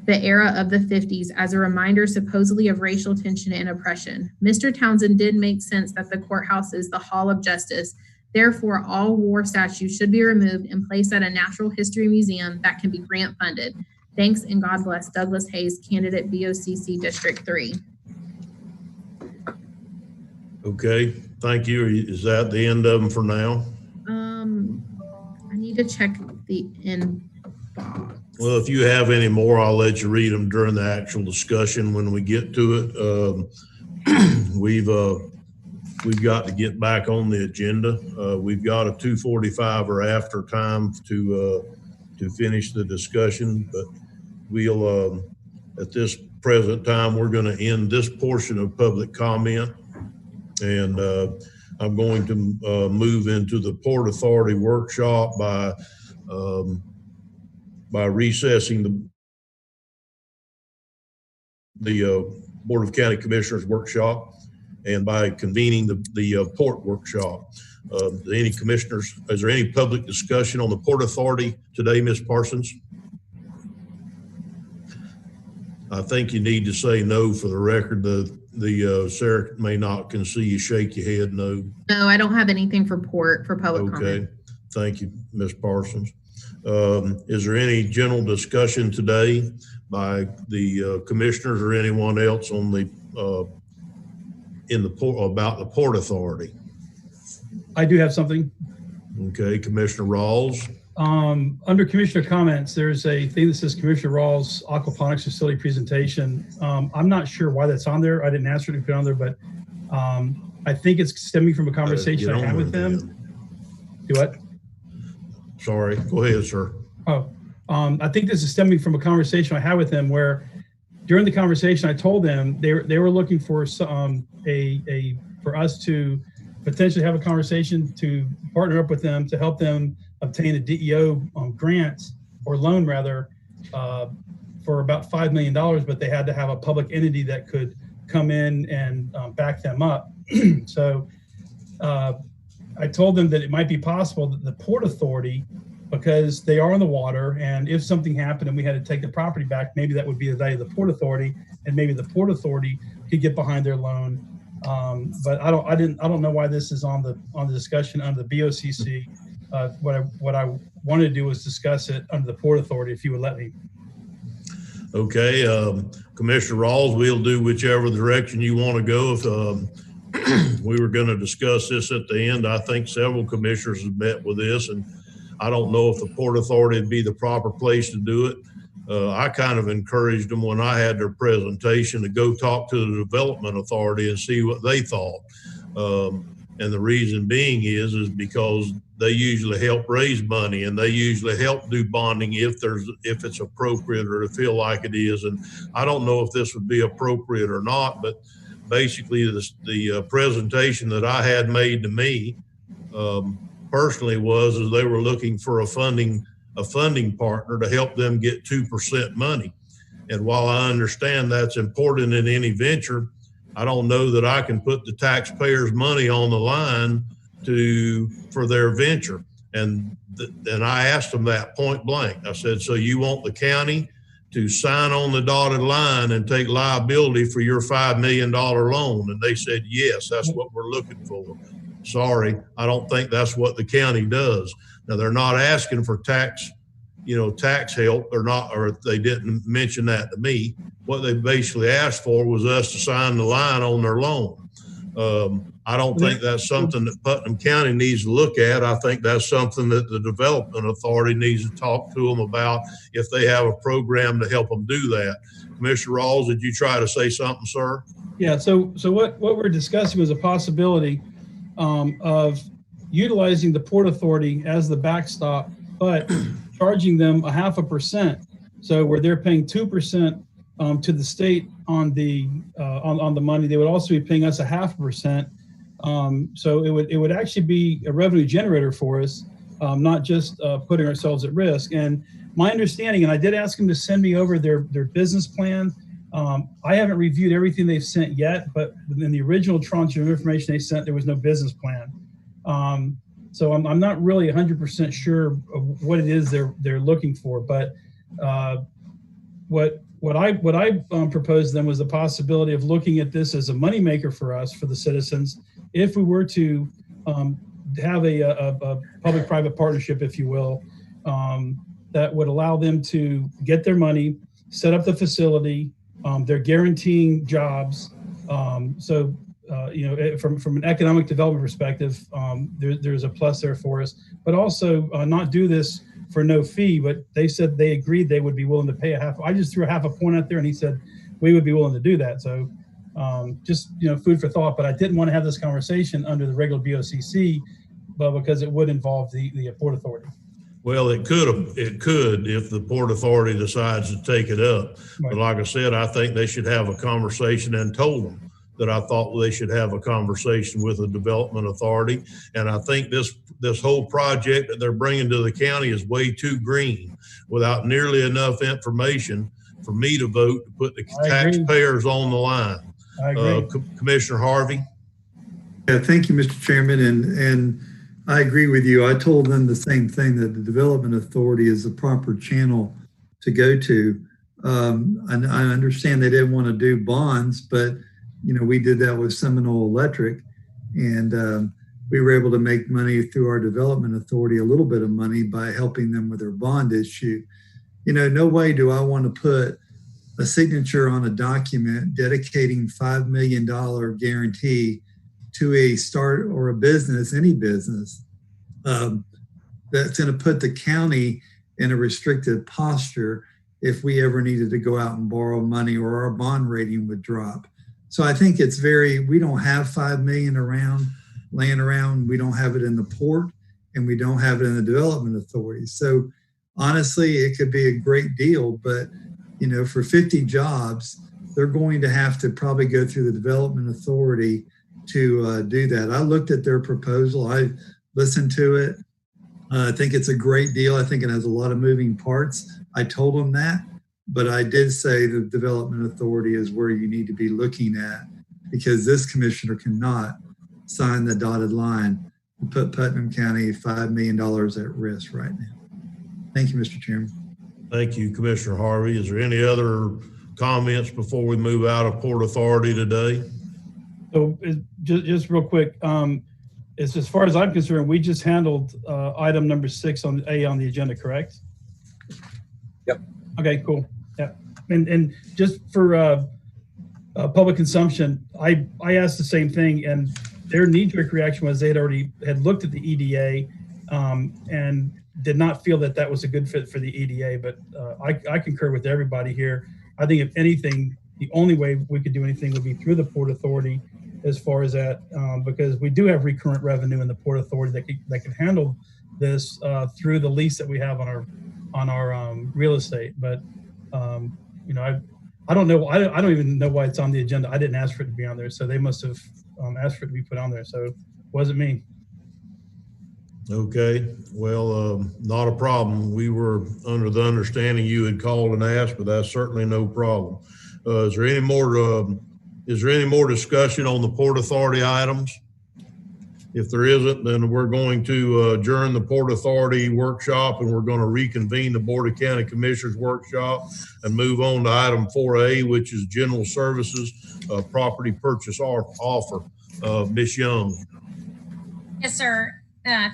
the era of the 50s as a reminder supposedly of racial tension and oppression. Mr. Townsend did make sense that the courthouse is the hall of justice. Therefore, all war statues should be removed and placed at a natural history museum that can be grant funded. Thanks and God bless. Douglas Hayes, candidate BOCC District 3. Okay, thank you. Is that the end of them for now? I need to check the inbox. Well, if you have any more, I'll let you read them during the actual discussion when we get to it. We've got to get back on the agenda. We've got a 2:45 or after time to finish the discussion, but we'll at this present time we're going to end this portion of public comment, and I'm going to move into the Port Authority workshop by recessing the Board of County Commissioners workshop and by convening the port workshop. Any commissioners, is there any public discussion on the Port Authority today, Ms. Parsons? I think you need to say no for the record. Sarah may not can see you shake your head no. No, I don't have anything for public comment. Okay, thank you, Ms. Parsons. Is there any general discussion today by the commissioners or anyone else on the about the Port Authority? I do have something. Okay, Commissioner Rawls. Under Commissioner comments, there's a thing that says Commissioner Rawls aquaponics facility presentation. I'm not sure why that's on there. I didn't ask her to put it on there, but I think it's stemming from a conversation I had with them. Do what? Sorry, go ahead, sir. Oh, I think this is stemming from a conversation I had with them where during the conversation I told them they were looking for for us to potentially have a conversation to partner up with them to help them obtain a DEO grant or loan rather for about $5 million, but they had to have a public entity that could come in and back them up. So I told them that it might be possible that the Port Authority, because they are on the water, and if something happened and we had to take the property back, maybe that would be the value of the Port Authority, and maybe the Port Authority could get behind their loan. But I don't know why this is on the discussion under the BOCC. What I wanted to do was discuss it under the Port Authority, if you would let me. Okay, Commissioner Rawls, we'll do whichever direction you want to go. If we were going to discuss this at the end, I think several commissioners have met with this, and I don't know if the Port Authority would be the proper place to do it. I kind of encouraged them when I had their presentation to go talk to the Development Authority and see what they thought. And the reason being is because they usually help raise money, and they usually help do bonding if it's appropriate or to feel like it is. And I don't know if this would be appropriate or not, but basically the presentation that I had made to me personally was they were looking for a funding partner to help them get 2% money. And while I understand that's important in any venture, I don't know that I can put the taxpayers' money on the line for their venture. And I asked them that point blank. I said, so you want the county to sign on the dotted line and take liability for your $5 million loan? And they said, yes, that's what we're looking for. Sorry, I don't think that's what the county does. Now, they're not asking for tax help or they didn't mention that to me. What they basically asked for was us to sign the line on their loan. I don't think that's something that Putnam County needs to look at. I think that's something that the Development Authority needs to talk to them about if they have a program to help them do that. Commissioner Rawls, did you try to say something, sir? Yeah, so what we're discussing was a possibility of utilizing the Port Authority as the backstop, but charging them 0.5%. So where they're paying 2% to the state on the money, they would also be paying us 0.5%. So it would actually be a revenue generator for us, not just putting ourselves at risk. And my understanding, and I did ask them to send me over their business plan. I haven't reviewed everything they've sent yet, but in the original tranche of information they sent, there was no business plan. So I'm not really 100% sure of what it is they're looking for. But what I proposed them was the possibility of looking at this as a moneymaker for us, for the citizens, if we were to have a public-private partnership, if you will, that would allow them to get their money, set up the facility. They're guaranteeing jobs. From an economic development perspective, there's a plus there for us, but also not do this for no fee. But they said they agreed they would be willing to pay I just threw 0.5 point out there, and he said we would be willing to do that. So just food for thought. But I didn't want to have this conversation under the regular BOCC, but because it would involve the Port Authority. Well, it could if the Port Authority decides to take it up. Right. But like I said, I think they should have a conversation, and told them that I thought they should have a conversation with the Development Authority. And I think this whole project that they're bringing to the county is way too green, without nearly enough information for me to vote to put the taxpayers on the line. I agree. Commissioner Harvey? Yeah, thank you, Mr. Chairman. And I agree with you. I told them the same thing, that the Development Authority is the proper channel to go to. And I understand they didn't want to do bonds, but we did that with Seminole Electric, and we were able to make money through our Development Authority, a little bit of money, by helping them with their bond issue. No way do I want to put a signature on a document dedicating $5 million guarantee to a start or a business, any business, that's going to put the county in a restricted posture if we ever needed to go out and borrow money, or our bond rating would drop. So I think we don't have $5 million laying around. We don't have it in the port, and we don't have it in the Development Authority. So honestly, it could be a great deal, but for 50 jobs, they're going to have to probably go through the Development Authority to do that. I looked at their proposal. I listened to it. I think it's a great deal. I think it has a lot of moving parts. I told them that. But I did say the Development Authority is where you need to be looking at, because this commissioner cannot sign the dotted line and put Putnam County $5 million at risk right now. Thank you, Mr. Chairman. Thank you, Commissioner Harvey. Is there any other comments before we move out of Port Authority today? So just real quick, as far as I'm concerned, we just handled item number 6 on the agenda, correct? Yep. Okay, cool. Yeah, and just for public consumption, I asked the same thing, and their knee-jerk reaction was they had looked at the EDA and did not feel that was a good fit for the EDA. But I concur with everybody here. I think if anything, the only way we could do anything would be through the Port Authority, as far as that, because we do have recurrent revenue in the Port Authority that can handle this through the lease that we have on our real estate. But you know, I don't know. I don't even know why it's on the agenda. I didn't ask for it to be on there, so they must have asked for it to be put on there. So it wasn't me. Okay, well, not a problem. We were under the understanding you had called and asked, but that's certainly no problem. Is there any more discussion on the Port Authority items? If there isn't, then we're going to adjourn the Port Authority workshop, and we're going to reconvene the Board of County Commissioners workshop and move on to item 4A, which is general services, property purchase offer. Ms. Young. Yes, sir.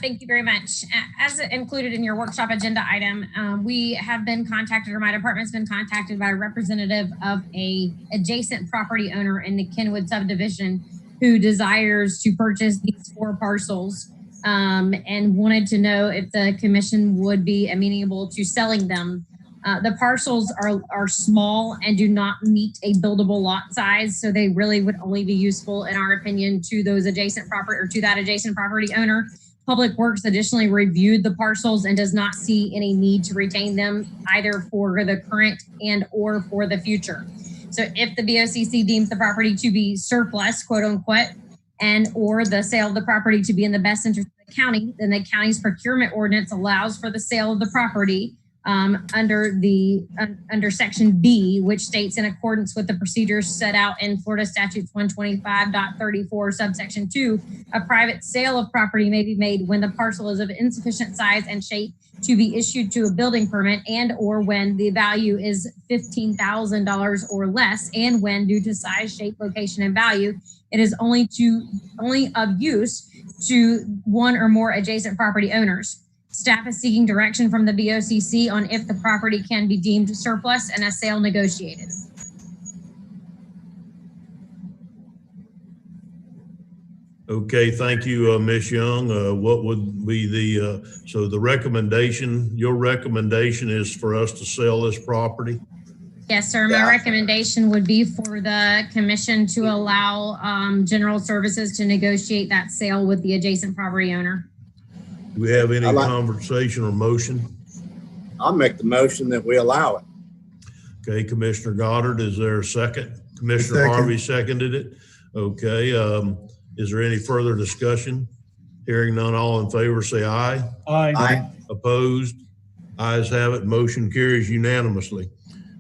Thank you very much. As included in your workshop agenda item, we have been contacted, or my department's been contacted by a representative of a adjacent property owner in the Kenwood subdivision who desires to purchase these 4 parcels and wanted to know if the commission would be amenable to selling them. The parcels are small and do not meet a buildable lot size, so they really would only be useful, in our opinion, to those adjacent property, or to that adjacent property owner. Public Works additionally reviewed the parcels and does not see any need to retain them either for the current and or for the future. So if the BOCC deems the property to be surplus, quote unquote, and or the sale of the property to be in the best interest of the county, then the county's procurement ordinance allows for the sale of the property under section B, which states, in accordance with the procedures set out in Florida Statutes 125.34 subsection 2, a private sale of property may be made when the parcel is of insufficient size and shape to be issued to a building permit, and or when the value is $15,000 or less, and when, due to size, shape, location, and value, it is only of use to one or more adjacent property owners. Staff is seeking direction from the BOCC on if the property can be deemed surplus and a sale negotiated. Okay, thank you, Ms. Young. What would be so the recommendation, your recommendation is for us to sell this property? Yes, sir. My recommendation would be for the commission to allow general services to negotiate that sale with the adjacent property owner. Do we have any conversation or motion? I'll make the motion that we allow it. Okay, Commissioner Goddard, is there a second? Commissioner Harvey seconded it. Okay, is there any further discussion? Hearing none, all in favor say aye. Aye. Opposed? Ayes have it. Motion carries unanimously.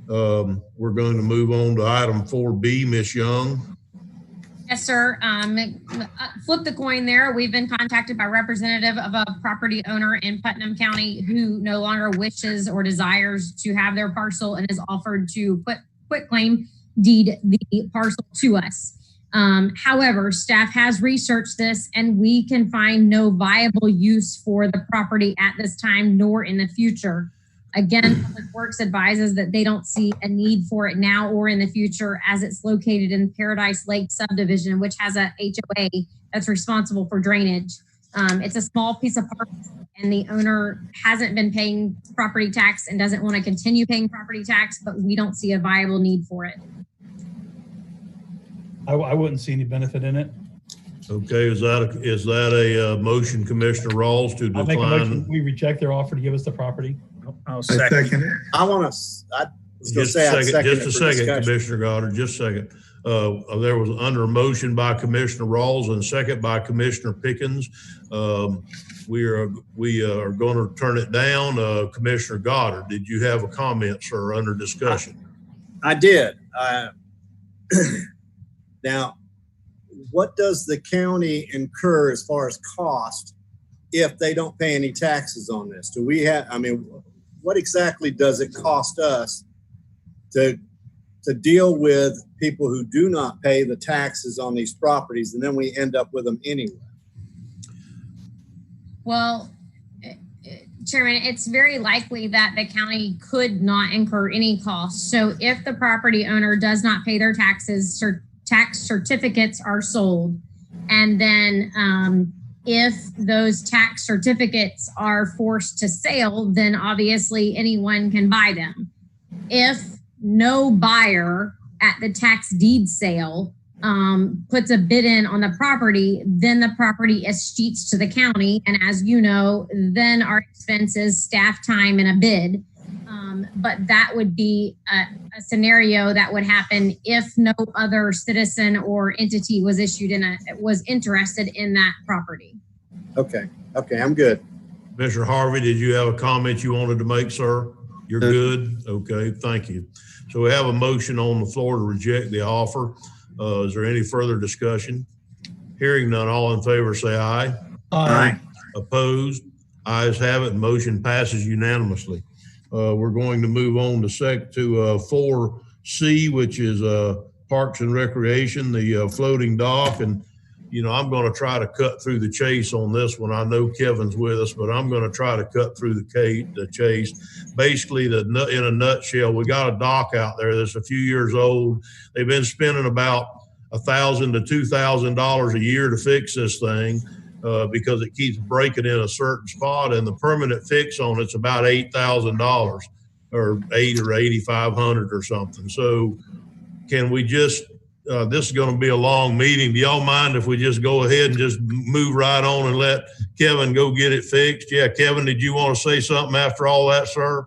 We're going to move on to item 4B, Ms. Young. Yes, sir. Flip the coin there. We've been contacted by a representative of a property owner in Putnam County who no longer wishes or desires to have their parcel and has offered to quitclaim deed the parcel to us. However, staff has researched this and we can find no viable use for the property at this time nor in the future. Again, Public Works advises that they don't see a need for it now or in the future, as it's located in Paradise Lake subdivision, which has a HOA that's responsible for drainage. It's a small piece of property and the owner hasn't been paying property tax and doesn't want to continue paying property tax, but we don't see a viable need for it. I wouldn't see any benefit in it. Okay, is that a motion, Commissioner Rawls, to I'll make a motion. decline? We reject their offer to give us the property. I'll second it. I want to, I was going to Just say I'd a second second, it for discussion. Commissioner Goddard, just a second. There was under a motion by Commissioner Rawls and second by Commissioner Pickens. We are going to turn it down. Commissioner Goddard, did you have a comment, sir, under discussion? I did. Now, what does the county incur as far as cost if they don't pay any taxes on this? Do we have, I mean, what exactly does it cost us to deal with people who do not pay the taxes on these properties, and then we end up with them anyway? Well, Chairman, it's very likely that the county could not incur any costs. So if the property owner does not pay their taxes, tax certificates are sold. And then if those tax certificates are forced to sale, then obviously anyone can buy them. If no buyer at the tax deed sale puts a bid in on the property, then the property escheats to the county. And as you know, then our expenses, staff time, and a bid. But that would be a scenario that would happen if no other citizen or entity was was interested in that property. Okay, I'm good. Mr. Harvey, did you have a comment you wanted to make, sir? You're good? Okay, thank you. So we have a motion on the floor to reject the offer. Is there any further discussion? Hearing none, all in favor say aye. Aye. Opposed? Ayes have it. Motion passes unanimously. We're going to move on to 4C, which is Parks and Recreation, the floating dock. And, you know, I'm going to try to cut through the chase on this one. I know Kevin's with us, but I'm going to try to cut through the chase. Basically, in a nutshell, we got a dock out there that's a few years old. They've been spending about $1,000 to $2,000 a year to fix this thing. Because it keeps breaking in a certain spot, and the permanent fix on it's about $8,000 or $8,500 or something. So can we just, this is going to be a long meeting. Do y'all mind if we just go ahead and just move right on and let Kevin go get it fixed? Yeah, Kevin, did you want to say something after all that, sir?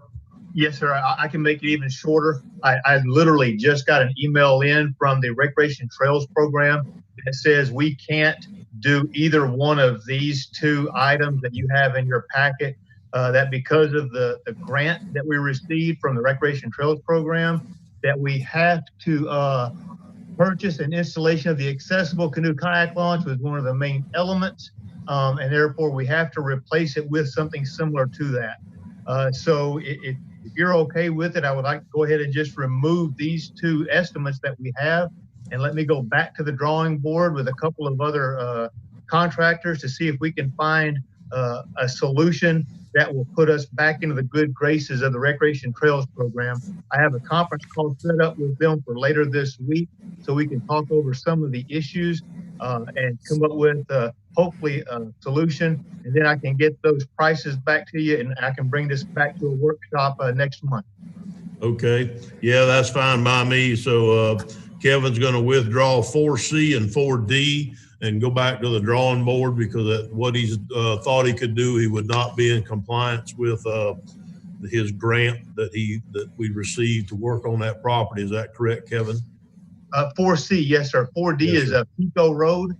Yes, sir. I can make it even shorter. I literally just got an email in from the Recreation Trails program that says we can't do either one of these two items that you have in your packet, that because of the grant that we received from the Recreation Trails program, that we have to purchase an installation of the accessible canoe kayak launch was one of the main elements, and therefore we have to replace it with something similar to that. So if you're okay with it, I would like to go ahead and just remove these two estimates that we have, and let me go back to the drawing board with a couple of other contractors to see if we can find a solution that will put us back into the good graces of the Recreation Trails program. I have a conference call set up with them for later this week so we can talk over some of the issues and come up with hopefully a solution. And then I can get those prices back to you, and I can bring this back to a workshop next month. Okay. Yeah, that's fine by me. So Kevin's going to withdraw 4C and 4D and go back to the drawing board because what he's thought he could do, he would not be in compliance with his grant that we received to work on that property. Is that correct, Kevin? 4C, yes, sir. 4D yes, is a Pico Road.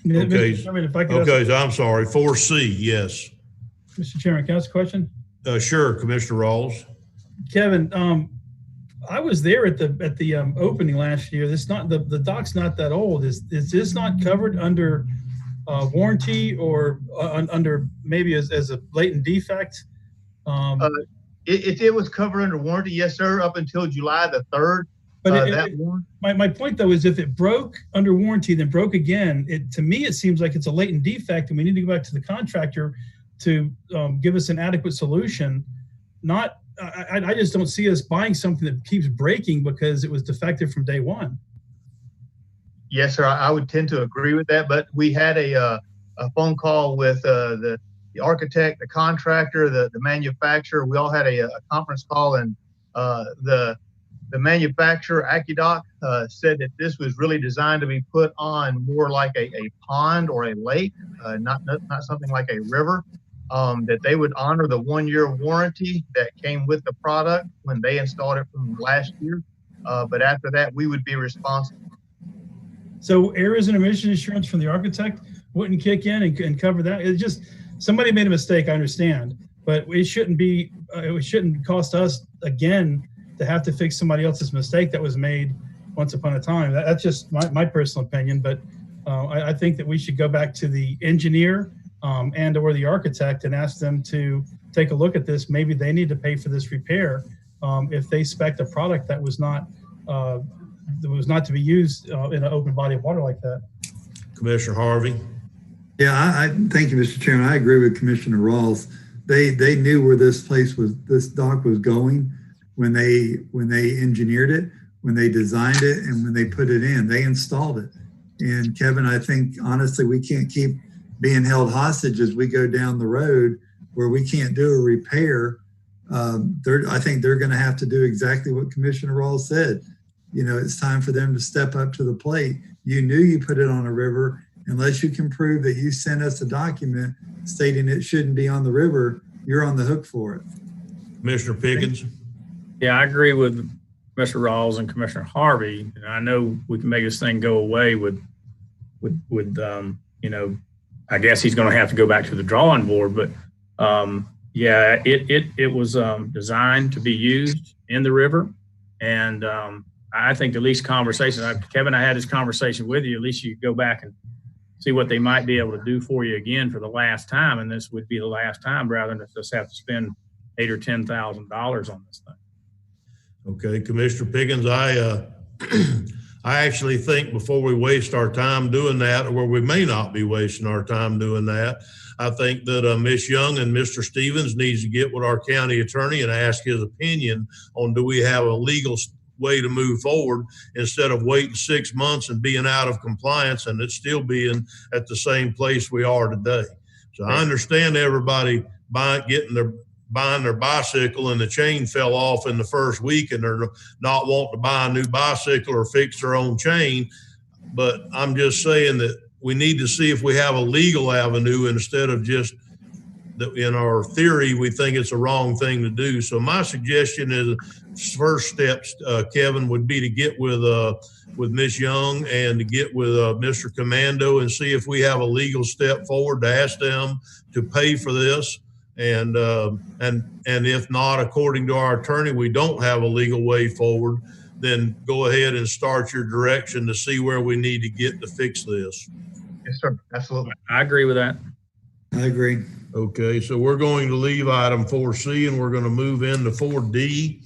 Okay. Chairman, if I could Okay, so I'm sorry. 4C, yes. Mr. Chairman, can I ask a question? Sure, Commissioner Rawls. Kevin, I was there at the opening last year. The dock's not that old. Is this not covered under warranty or under maybe as a blatant defect? It was covered under warranty, yes, sir, up until July the 3rd. But my point though is if it broke under warranty, then broke again, to me it seems like it's a latent defect, and we need to go back to the contractor to give us an adequate solution. I just don't see us buying something that keeps breaking because it was defective from day one. Yes, sir. I would tend to agree with that. But we had a phone call with the architect, the contractor, the manufacturer. We all had a conference call, and the manufacturer, AccuDock, said that this was really designed to be put on more like a pond or a lake, not something like a river. That they would honor the 1-year warranty that came with the product when they installed it from last year. But after that, we would be responsible. So errors and omission insurance from the architect wouldn't kick in and cover that? It's just, somebody made a mistake, I understand, but it shouldn't cost us again to have to fix somebody else's mistake that was made once upon a time. That's just my personal opinion, but I think that we should go back to the engineer and or the architect and ask them to take a look at this. Maybe they need to pay for this repair if they spec'd a product that was not to be used in an open body of water like that. Commissioner Harvey. Yeah, I thank you, Mr. Chairman. I agree with Commissioner Rawls. They knew where this dock was going when they engineered it, when they designed it, and when they put it in. They installed it. And Kevin, I think honestly we can't keep being held hostage as we go down the road where we can't do a repair. I think they're going to have to do exactly what Commissioner Rawls said. it's time for them to step up to the plate. You knew you put it on a river. Unless you can prove that you sent us a document stating it shouldn't be on the river, you're on the hook for it. Commissioner Pickens? Yeah, I agree with Mr. Rawls and Commissioner Harvey. I know we can make this thing go away with I guess he's going to have to go back to the drawing board, but yeah, it was designed to be used in the river. And I think the least conversation, Kevin, I had this conversation with you, at least you could go back and see what they might be able to do for you again for the last time. And this would be the last time rather than just have to spend $8,000 or $10,000 on this thing. Okay, Commissioner Pickens, I actually think before we waste our time doing that, or we may not be wasting our time doing that, I think that Ms. Young and Mr. Stevens needs to get with our county attorney and ask his opinion on, do we have a legal way to move forward instead of waiting 6 months and being out of compliance and it still being at the same place we are today. So I understand everybody buying their bicycle and the chain fell off in the first week and they're not wanting to buy a new bicycle or fix their own chain. But I'm just saying that we need to see if we have a legal avenue instead of just that in our theory, we think it's a wrong thing to do. So my suggestion is first steps, Kevin, would be to get with Ms. Young and to get with Mr. Commando and see if we have a legal step forward to ask them to pay for this. And if not, according to our attorney, we don't have a legal way forward, then go ahead and start your direction to see where we need to get to fix this. Yes, sir. Absolutely. I agree with that. I agree. Okay, so we're going to leave item 4C and we're going to move into 4D,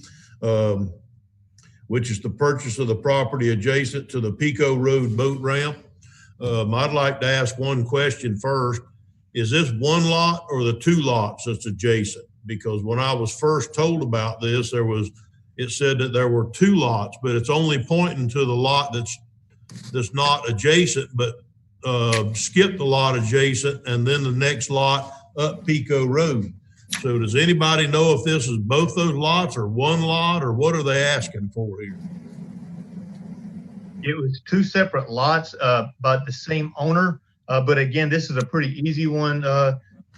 which is the purchase of the property adjacent to the Pico Road boat ramp. I'd like to ask one question first. Is this one lot or the two lots that's adjacent? Because when I was first told about this, it said that there were two lots, but it's only pointing to the lot that's not adjacent, but skip the lot adjacent and then the next lot up Pico Road. So does anybody know if this is both those lots or one lot, or what are they asking for here? It was two separate lots, but the same owner. But again, this is a pretty easy one,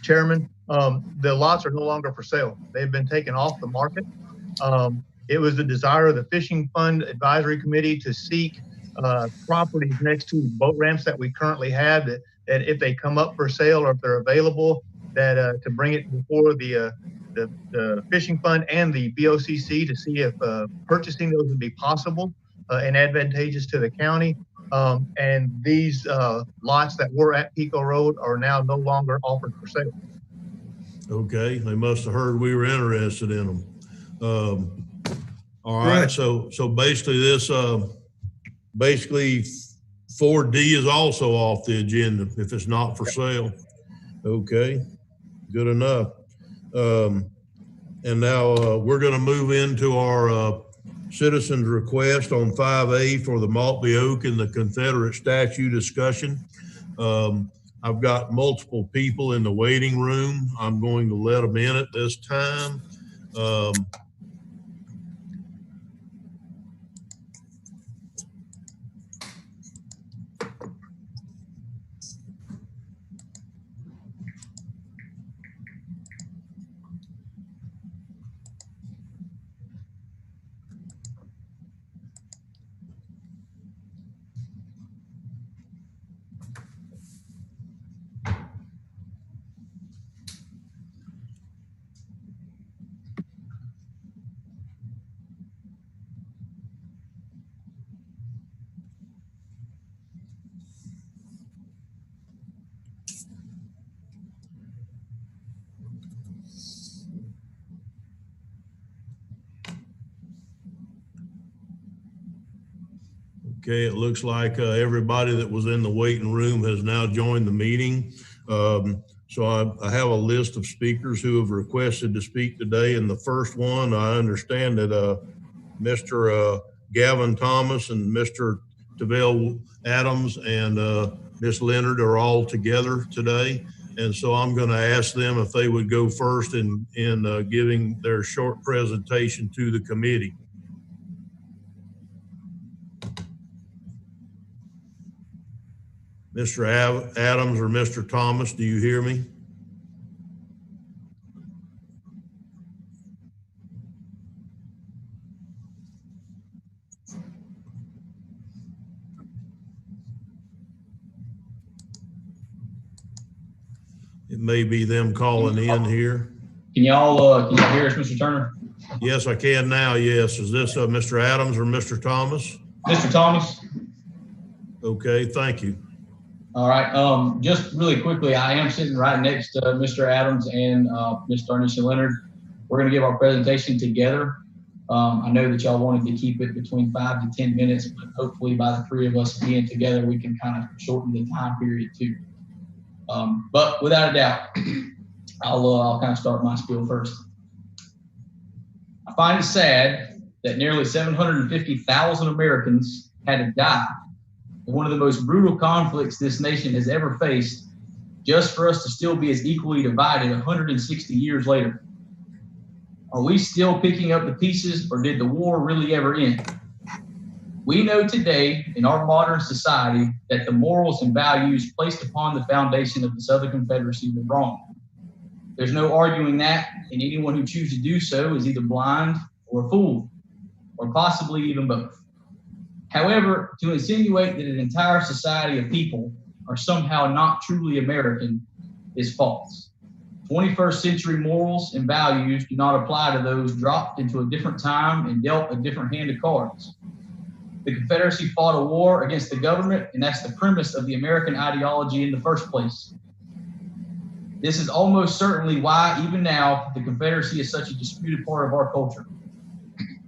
Chairman. The lots are no longer for sale. They've been taken off the market. It was the desire of the Fishing Fund Advisory Committee to seek properties next to boat ramps that we currently have that if they come up for sale or if they're available, that to bring it before the Fishing Fund and the BOCC to see if purchasing those would be possible and advantageous to the county. And these lots that were at Pico Road are now no longer offered for sale. Okay, they must have heard we were interested in them. All right, so basically this, basically 4D is also off the agenda if it's not for sale. Okay, good enough. And now we're going to move into our citizens request on 5A for the Maltby Oak and the Confederate statue discussion. I've got multiple people in the waiting room. I'm going to let them in at this time. Okay, it looks like everybody that was in the waiting room has now joined the meeting. So I have a list of speakers who have requested to speak today. And the first one, I understand that Mr. Gavin Thomas and Mr. Tavell Adams and Ms. Leonard are all together today. And so I'm going to ask them if they would go first in giving their short presentation to the committee. Mr. Adams or Mr. Thomas, do you hear me? It may be them calling in here. Can y'all hear us, Mr. Turner? Yes, I can now. Yes. Is this Mr. Adams or Mr. Thomas? Mr. Thomas? Okay, thank you. All right. Just really quickly, I am sitting right next to Mr. Adams and Ms. Darnisha Leonard. We're going to give our presentation together. I know that y'all wanted to keep it between 5 to 10 minutes, but hopefully by the three of us being together, we can kind of shorten the time period too. But without a doubt, I'll kind of start my spiel first. I find it sad that nearly 750,000 Americans had to die in one of the most brutal conflicts this nation has ever faced, just for us to still be as equally divided 160 years later. Are we still picking up the pieces, or did the war really ever end? We know today in our modern society that the morals and values placed upon the foundation of the Southern Confederacy were wrong. There's no arguing that, and anyone who chooses to do so is either blind or a fool, or possibly even both. However, to insinuate that an entire society of people are somehow not truly American is false. 21st century morals and values do not apply to those dropped into a different time and dealt a different hand of cards. The Confederacy fought a war against the government, and that's the premise of the American ideology in the first place. This is almost certainly why, even now, the Confederacy is such a disputed part of our culture.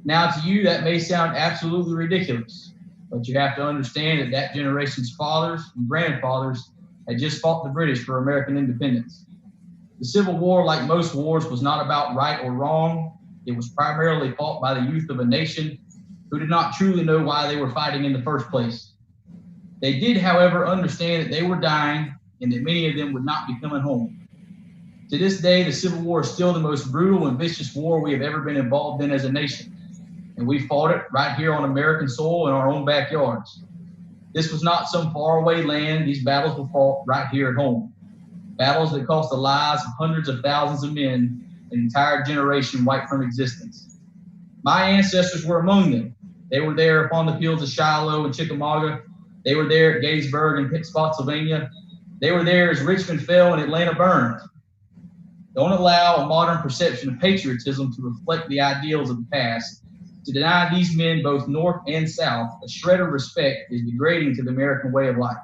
Now, to you, that may sound absolutely ridiculous, but you have to understand that that generation's fathers and grandfathers had just fought the British for American independence. The Civil War, like most wars, was not about right or wrong. It was primarily fought by the youth of a nation who did not truly know why they were fighting in the first place. They did, however, understand that they were dying and that many of them would not be coming home. To this day, the Civil War is still the most brutal and vicious war we have ever been involved in as a nation. And we fought it right here on American soil in our own backyards. This was not some faraway land. These battles were fought right here at home. Battles that cost the lives of hundreds of thousands of men, an entire generation wiped from existence. My ancestors were among them. They were there upon the fields of Shiloh and Chickamauga. They were there at Gettysburg and Spotsylvania. They were there as Richmond fell and Atlanta burned. Don't allow a modern perception of patriotism to reflect the ideals of the past. To deny these men, both North and South, a shred of respect is degrading to the American way of life.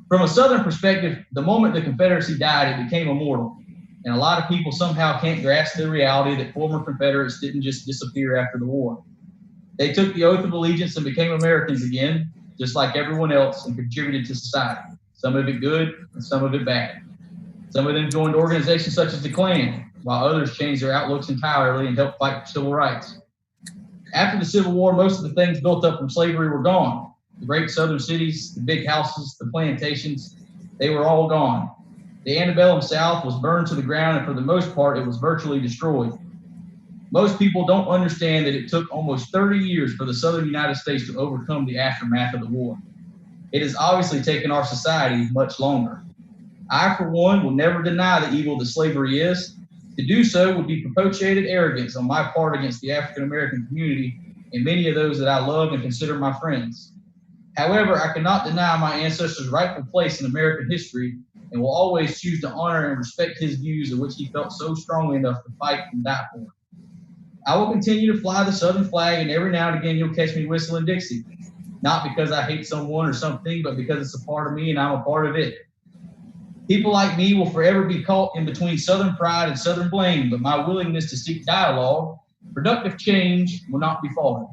From a Southern perspective, the moment the Confederacy died, it became immortal. And a lot of people somehow can't grasp the reality that former Confederates didn't just disappear after the war. They took the oath of allegiance and became Americans again, just like everyone else, and contributed to society. Some of it good and some of it bad. Some of them joined organizations such as the Klan, while others changed their outlooks entirely and helped fight for civil rights. After the Civil War, most of the things built up from slavery were gone. The great southern cities, the big houses, the plantations, they were all gone. The antebellum South was burned to the ground, and for the most part, it was virtually destroyed. Most people don't understand that it took almost 30 years for the southern United States to overcome the aftermath of the war. It has obviously taken our society much longer. I, for one, will never deny the evil that slavery is. To do so would be perpetuated arrogance on my part against the African American community and many of those that I love and consider my friends. However, I cannot deny my ancestors' rightful place in American history and will always choose to honor and respect his views of which he felt so strongly enough to fight and die for. I will continue to fly the Southern flag, and every now and again you'll catch me whistling Dixie. Not because I hate someone or something, but because it's a part of me and I'm a part of it. People like me will forever be caught in between Southern pride and Southern blame, but my willingness to seek dialogue, productive change, will not be faltered.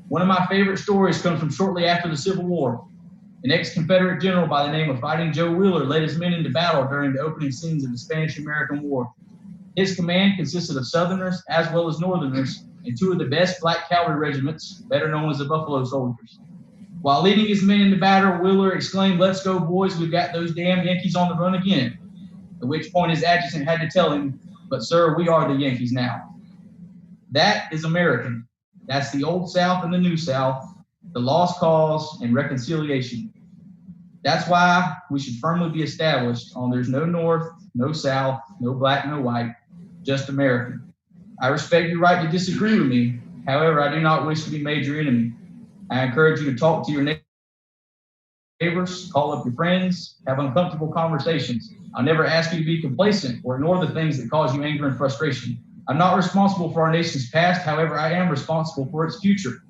One of my favorite stories comes from shortly after the Civil War. An ex-Confederate general by the name of Fighting Joe Wheeler led his men into battle during the opening scenes of the Spanish-American War. His command consisted of Southerners as well as Northerners and two of the best black cavalry regiments, better known as the Buffalo Soldiers. While leading his men into battle, Wheeler exclaimed, "Let's go, boys, we've got those damn Yankees on the run again." At which point his adjutant had to tell him, "But sir, we are the Yankees now." That is American. That's the old South and the new South, the lost cause and reconciliation. That's why we should firmly be established on there's no North, no South, no black, no white, just American. I respect your right to disagree with me. However, I do not wish to be made your enemy. I encourage you to talk to your neighbors, call up your friends, have uncomfortable conversations. I'll never ask you to be complacent or ignore the things that cause you anger and frustration. I'm not responsible for our nation's past. However, I am responsible for its future.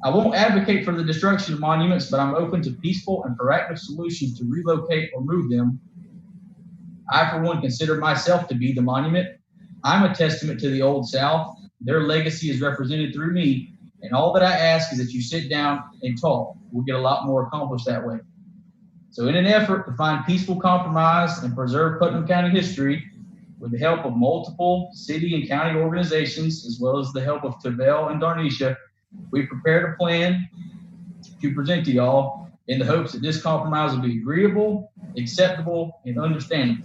I won't advocate for the destruction of monuments, but I'm open to peaceful and proactive solutions to relocate or move them. I, for one, consider myself to be the monument. I'm a testament to the Old South. Their legacy is represented through me, and all that I ask is that you sit down and talk. We'll get a lot more accomplished that way. So in an effort to find peaceful compromise and preserve Putnam County history, with the help of multiple city and county organizations, as well as the help of Tavel and Darnisha, we prepared a plan to present to y'all in the hopes that this compromise will be agreeable, acceptable, and understanding.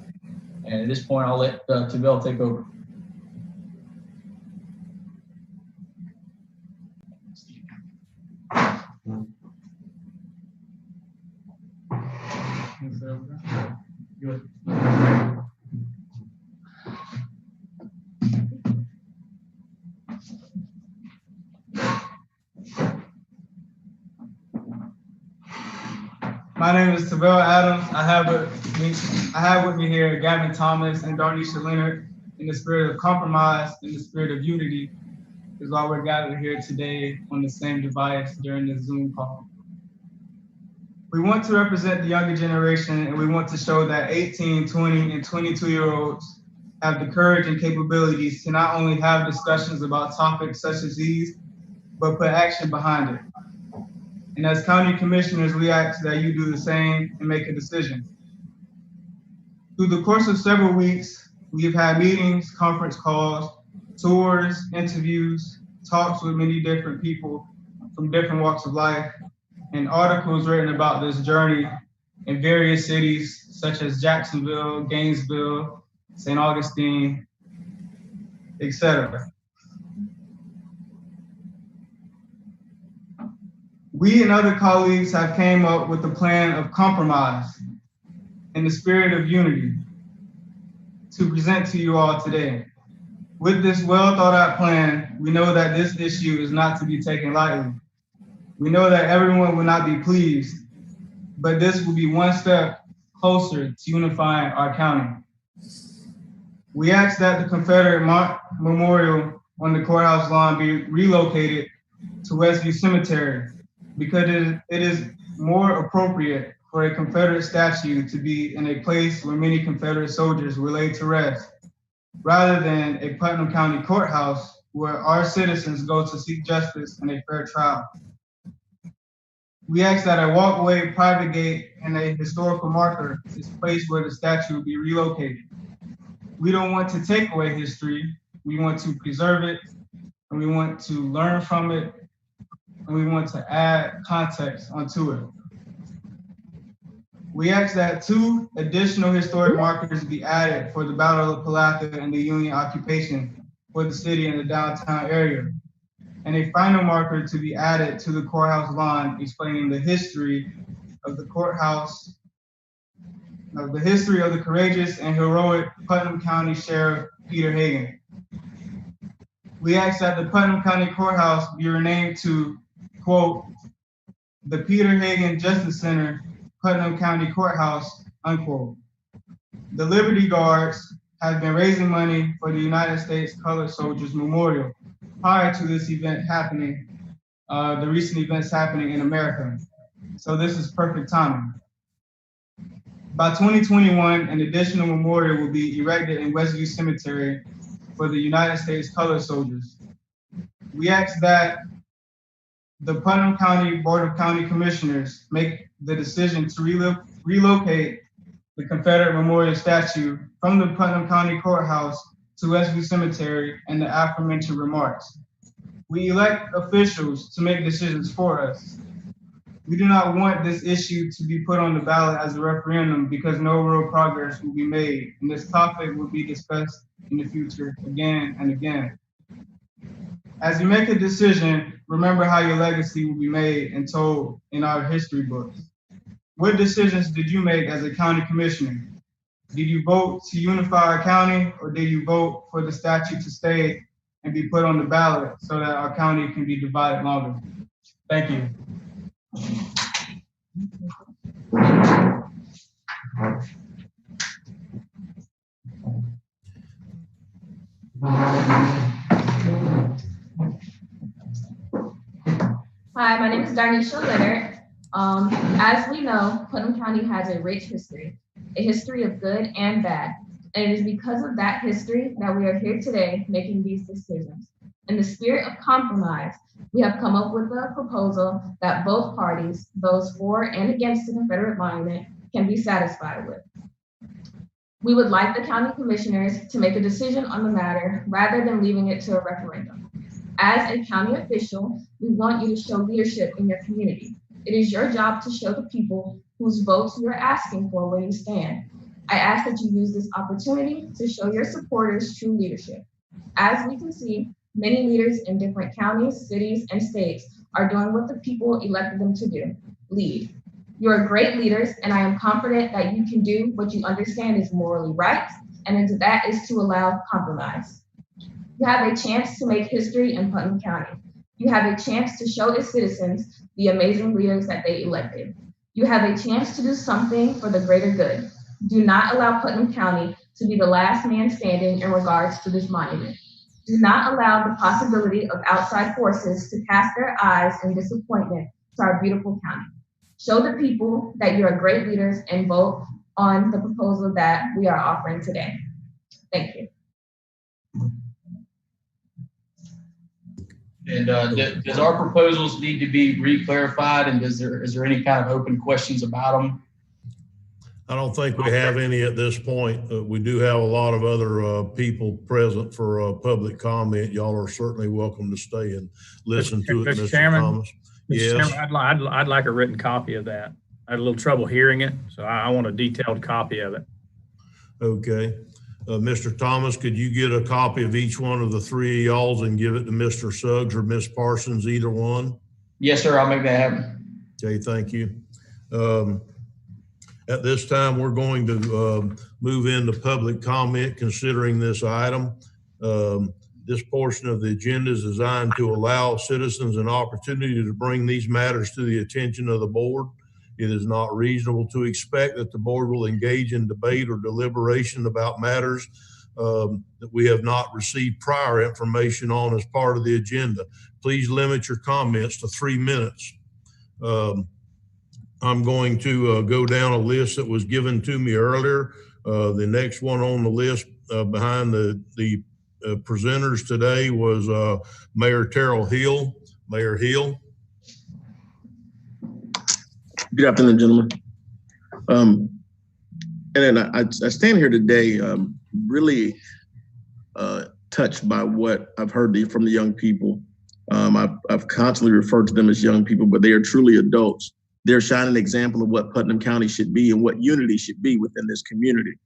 And at this point, I'll let Tavel take over. My name is Tavel Adams. I have with me here Gavin Thomas and Darnisha Leonard. In the spirit of compromise, in the spirit of unity, is why we're gathered here today on the same device during this Zoom call. We want to represent the younger generation, and we want to show that 18, 20, and 22-year-olds have the courage and capabilities to not only have discussions about topics such as these, but put action behind it. And as county commissioners, we ask that you do the same and make a decision. Through the course of several weeks, we've had meetings, conference calls, tours, interviews, talks with many different people from different walks of life, and articles written about this journey in various cities such as Jacksonville, Gainesville, St. Augustine, etc. We and other colleagues have came up with a plan of compromise in the spirit of unity to present to you all today. With this well thought out plan, we know that this issue is not to be taken lightly. We know that everyone will not be pleased, but this will be one step closer to unifying our county. We ask that the Confederate Memorial on the courthouse lawn be relocated to Westview Cemetery, because it is more appropriate for a Confederate statue to be in a place where many Confederate soldiers were laid to rest, rather than a Putnam County courthouse where our citizens go to seek justice and a fair trial. We ask that a walkway, private gate, and a historical marker is placed where the statue will be relocated. We don't want to take away history. We want to preserve it, and we want to learn from it, and we want to add context onto it. We ask that 2 additional historic markers be added for the Battle of Palatka and the Union occupation for the city and the downtown area, and a final marker to be added to the courthouse lawn explaining the history of the courthouse, the history of the courageous and heroic Putnam County Sheriff Peter Hagan. We ask that the Putnam County Courthouse be renamed to, quote, the Peter Hagan Justice Center, Putnam County Courthouse, unquote. The Liberty Guards have been raising money for the United States Colored Soldiers Memorial prior to this event happening, the recent events happening in America. So this is perfect timing. By 2021, an additional memorial will be erected in Westview Cemetery for the United States Colored Soldiers. We ask that the Putnam County Board of County Commissioners make the decision to relocate the Confederate Memorial statue from the Putnam County Courthouse to Westview Cemetery and the aforementioned remarks. We elect officials to make decisions for us. We do not want this issue to be put on the ballot as a referendum because no real progress will be made, and this topic will be discussed in the future again and again. As you make a decision, remember how your legacy will be made and told in our history books. what decisions did you make as a county commissioner? Did you vote to unify our county, or did you vote for the statute to stay and be put on the ballot so that our county can be divided longer? Thank you. Hi, my name is Darnisha Leonard. As we know, Putnam County has a rich history, a history of good and bad. And it is because of that history that we are here today making these decisions. In the spirit of compromise, we have come up with a proposal that both parties, those for and against the Confederate monument, can be satisfied with. We would like the county commissioners to make a decision on the matter rather than leaving it to a referendum. As a county official, we want you to show leadership in your community. It is your job to show the people whose votes you are asking for where you stand. I ask that you use this opportunity to show your supporters true leadership. As we can see, many leaders in different counties, cities, and states are doing what the people elected them to do, lead. You are great leaders, and I am confident that you can do what you understand is morally right, and that is to allow compromise. You have a chance to make history in Putnam County. You have a chance to show its citizens the amazing leaders that they elected. You have a chance to do something for the greater good. Do not allow Putnam County to be the last man standing in regards to this monument. Do not allow the possibility of outside forces to cast their eyes in disappointment to our beautiful county. Show the people that you are great leaders and vote on the proposal that we are offering today. Thank you. And does our proposals need to be re-clarified, and is there any kind of open questions about them? I don't think we have any at this point. We do have a lot of other people present for public comment. Y'all are certainly welcome to stay and listen to it, Mr. Chairman, Thomas. Mr. Yes. Chairman, I'd like a written copy of that. I had a little trouble hearing it, so I want a detailed copy of it. Okay. Mr. Thomas, could you get a copy of each one of the three of y'all's and give it to Mr. Suggs or Ms. Parsons, either one? Yes, sir. I'll make that happen. Okay, thank you. At this time, we're going to move into public comment considering this item. This portion of the agenda is designed to allow citizens an opportunity to bring these matters to the attention of the board. It is not reasonable to expect that the board will engage in debate or deliberation about matters that we have not received prior information on as part of the agenda. Please limit your comments to 3 minutes. I'm going to go down a list that was given to me earlier. The next one on the list behind the presenters today was Mayor Terrell Hill. Mayor Hill. Good afternoon, gentlemen. And I stand here today really touched by what I've heard from the young people. I've constantly referred to them as young people, but they are truly adults. They're a shining example of what Putnam County should be and what unity should be within this community.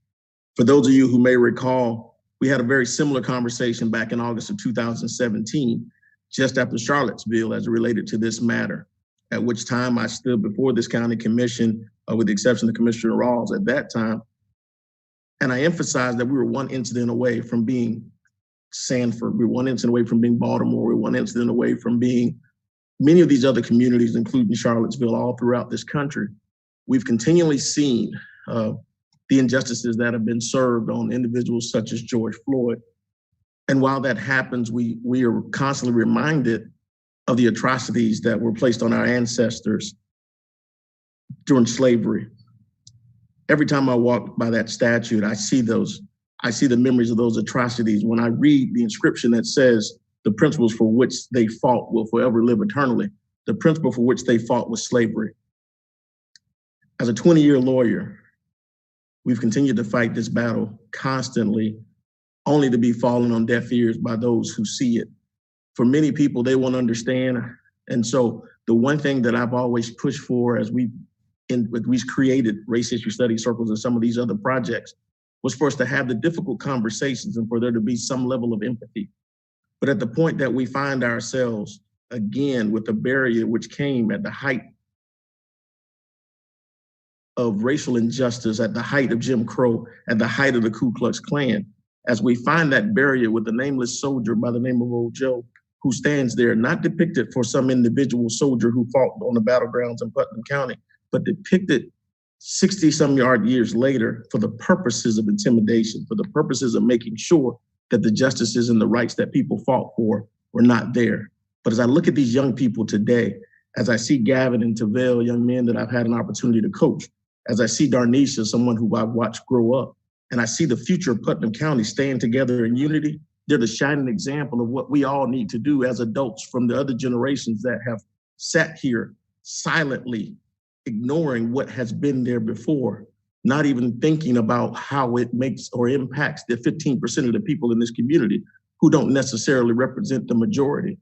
For those of you who may recall, we had a very similar conversation back in August of 2017, just after Charlottesville as it related to this matter, at which time I stood before this county commission, with the exception of Commissioner Rawls at that time. And I emphasized that we were one incident away from being Sanford. We were one incident away from being Baltimore. We were one incident away from being many of these other communities, including Charlottesville, all throughout this country. We've continually seen the injustices that have been served on individuals such as George Floyd. And while that happens, we are constantly reminded of the atrocities that were placed on our ancestors during slavery. Every time I walk by that statue, I see the memories of those atrocities. When I read the inscription that says, the principles for which they fought will forever live eternally, the principle for which they fought was slavery. As a 20-year lawyer, we've continued to fight this battle constantly, only to be fallen on deaf ears by those who see it. For many people, they won't understand. And so the one thing that I've always pushed for as we've created race history study circles and some of these other projects was for us to have the difficult conversations and for there to be some level of empathy. But at the point that we find ourselves again with a barrier which came at the height of racial injustice, at the height of Jim Crow, at the height of the Ku Klux Klan, as we find that barrier with the nameless soldier by the name of Old Joe, who stands there, not depicted for some individual soldier who fought on the battlegrounds in Putnam County, but depicted 60-some years later for the purposes of intimidation, for the purposes of making sure that the justices and the rights that people fought for were not there. But as I look at these young people today, as I see Gavin and Tavell, young men that I've had an opportunity to coach, as I see Darnisha, someone who I've watched grow up, and I see the future of Putnam County staying together in unity, they're the shining example of what we all need to do as adults from the other generations that have sat here silently ignoring what has been there before, not even thinking about how it makes or impacts the 15% of the people in this community who don't necessarily represent the majority.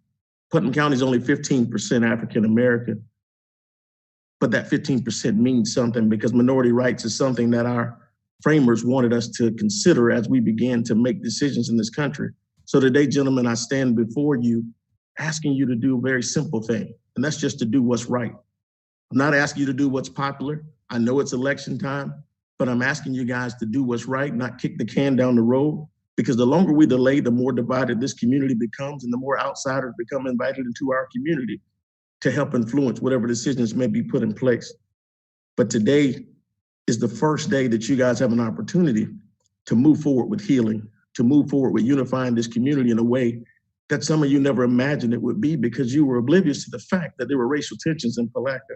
Putnam County is only 15% African American, but that 15% means something because minority rights is something that our framers wanted us to consider as we began to make decisions in this country. So today, gentlemen, I stand before you asking you to do a very simple thing, and that's just to do what's right. I'm not asking you to do what's popular. I know it's election time, but I'm asking you guys to do what's right, not kick the can down the road, because the longer we delay, the more divided this community becomes and the more outsiders become invited into our community to help influence whatever decisions may be put in place. But today is the first day that you guys have an opportunity to move forward with healing, to move forward with unifying this community in a way that some of you never imagined it would be because you were oblivious to the fact that there were racial tensions in Palatka.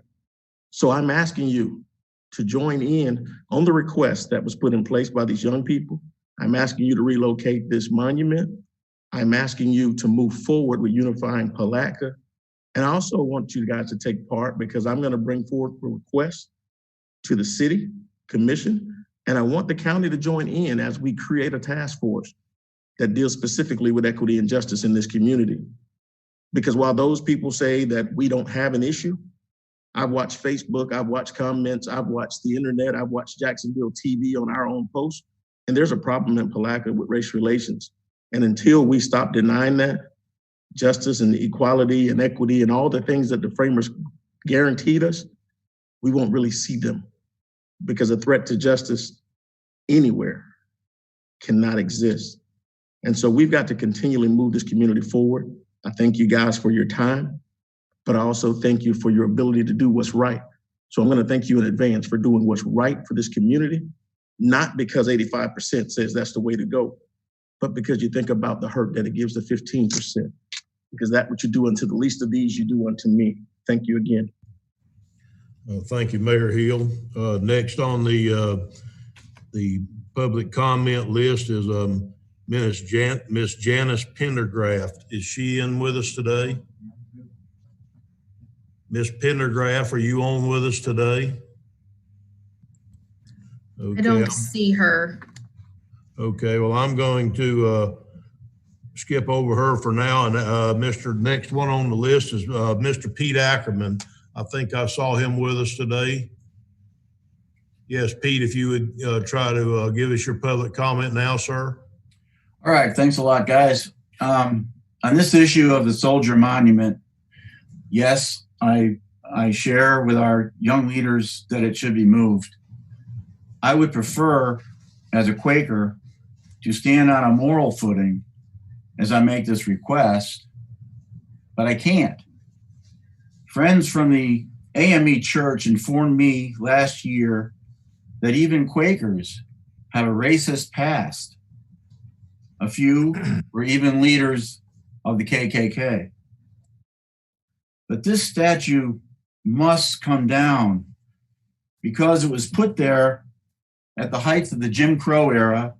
So I'm asking you to join in on the request that was put in place by these young people. I'm asking you to relocate this monument. I'm asking you to move forward with unifying Palatka. And I also want you guys to take part because I'm going to bring forward a request to the city commission, and I want the county to join in as we create a task force that deals specifically with equity and justice in this community. Because while those people say that we don't have an issue, I've watched Facebook, I've watched comments, I've watched the internet, I've watched Jacksonville TV on our own posts, and there's a problem in Palatka with race relations. And until we stop denying that, justice and equality and equity and all the things that the framers guaranteed us, we won't really see them because a threat to justice anywhere cannot exist. And so we've got to continually move this community forward. I thank you guys for your time, but I also thank you for your ability to do what's right. So I'm going to thank you in advance for doing what's right for this community, not because 85% says that's the way to go, but because you think about the hurt that it gives the 15%, because that what you do unto the least of these, you do unto me. Thank you again. Thank you, Mayor Hill. Next on the public comment list is Miss Janice Pendergraft. Is she in with us today? Miss Pendergraft, are you on with us today? Okay. I don't see her. Okay, well, I'm going to skip over her for now. And next one on the list is Mr. Pete Ackerman. I think I saw him with us today. Yes, Pete, if you would try to give us your public comment now, sir. All right, thanks a lot, guys. On this issue of the soldier monument, yes, I share with our young leaders that it should be moved. I would prefer, as a Quaker, to stand on a moral footing as I make this request, but I can't. Friends from the AME Church informed me last year that even Quakers have a racist past. A few were even leaders of the KKK. But this statue must come down because it was put there at the height of the Jim Crow era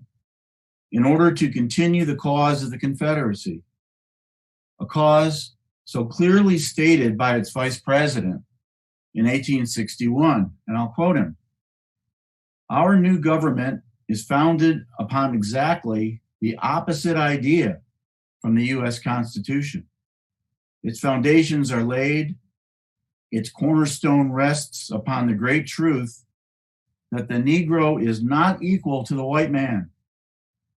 in order to continue the cause of the Confederacy, a cause so clearly stated by its vice president in 1861, and I'll quote him, "Our new government is founded upon exactly the opposite idea from the US Constitution. Its foundations are laid, its cornerstone rests upon the great truth that the Negro is not equal to the white man,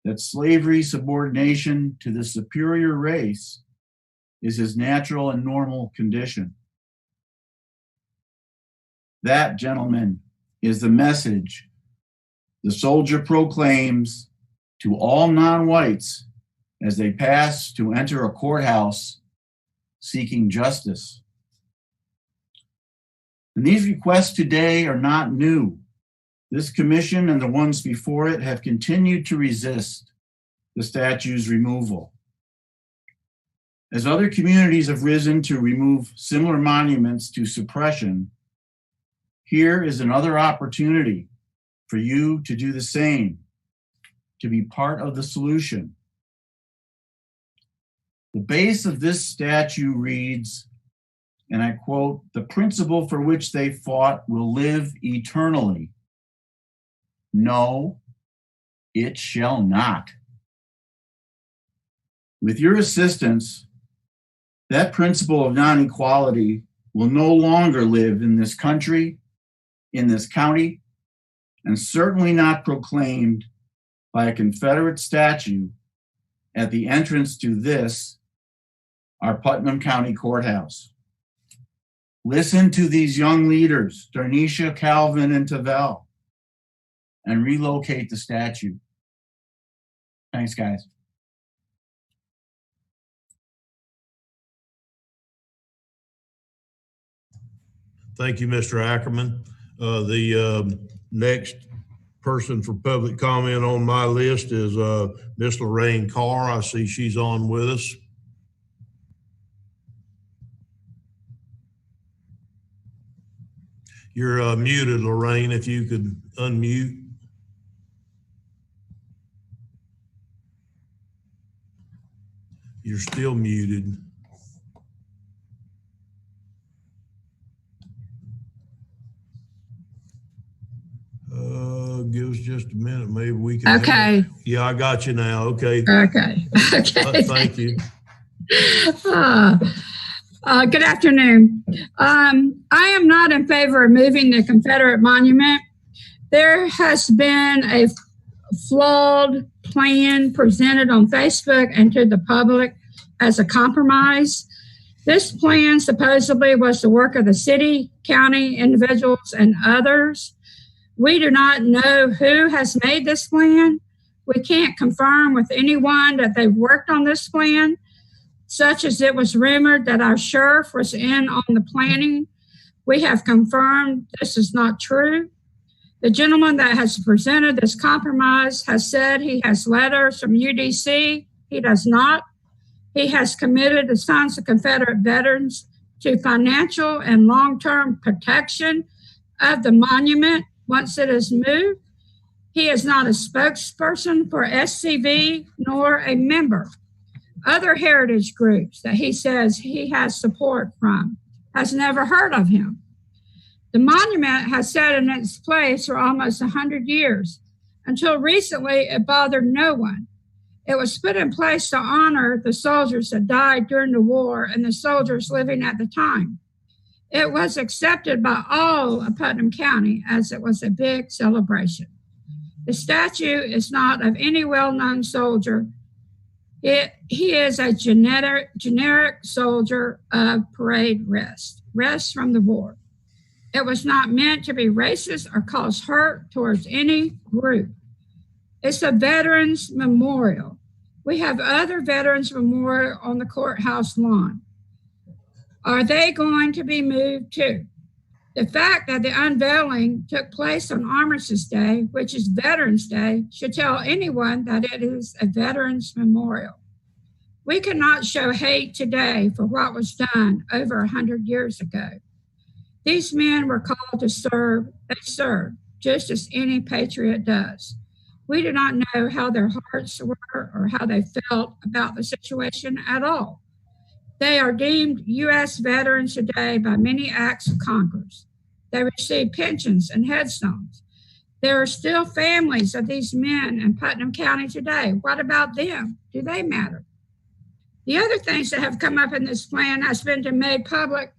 that slavery subordination to the superior race is his natural and normal condition." That, gentlemen, is the message the soldier proclaims to all non-whites as they pass to enter a courthouse seeking justice. And these requests today are not new. This commission and the ones before it have continued to resist the statue's removal. As other communities have risen to remove similar monuments to suppression, here is another opportunity for you to do the same, to be part of the solution. The base of this statue reads, and I quote, "The principle for which they fought will live eternally. No, it shall not." With your assistance, that principle of non-equality will no longer live in this country, in this county, and certainly not proclaimed by a Confederate statue at the entrance to this, our Putnam County Courthouse. Listen to these young leaders, Darnisha, Calvin, and Tavel, and relocate the statue. Thanks, guys. Thank you, Mr. Ackerman. The next person for public comment on my list is Miss Lorraine Carr. I see she's on with us. You're muted, Lorraine, if you could unmute. You're still muted. Give us just a minute. Maybe we can. Okay. Yeah, I got you now. Okay. Okay. Okay. Thank you. Good afternoon. I am not in favor of moving the Confederate monument. There has been a flawed plan presented on Facebook and to the public as a compromise. This plan supposedly was the work of the city, county, individuals, and others. We do not know who has made this plan. We can't confirm with anyone that they've worked on this plan, such as it was rumored that our sheriff was in on the planning. We have confirmed this is not true. The gentleman that has presented this compromise has said he has letters from UDC. He does not. He has committed the Sons of Confederate Veterans to financial and long-term protection of the monument once it is moved. He is not a spokesperson for SCV nor a member. Other heritage groups that he says he has support from has never heard of him. The monument has sat in its place for almost 100 years. Until recently, it bothered no one. It was put in place to honor the soldiers that died during the war and the soldiers living at the time. It was accepted by all of Putnam County as it was a big celebration. The statue is not of any well-known soldier. He is a generic soldier of parade rest from the war. It was not meant to be racist or cause hurt towards any group. It's a veterans memorial. We have other veterans memorial on the courthouse lawn. Are they going to be moved too? The fact that the unveiling took place on Armistice Day, which is Veterans Day, should tell anyone that it is a veterans memorial. We cannot show hate today for what was done over 100 years ago. These men were called to serve. They served just as any patriot does. We do not know how their hearts were or how they felt about the situation at all. They are deemed U.S. veterans today by many acts of Congress. They receive pensions and headstones. There are still families of these men in Putnam County today. What about them? Do they matter? The other things that have come up in this plan has been to made public,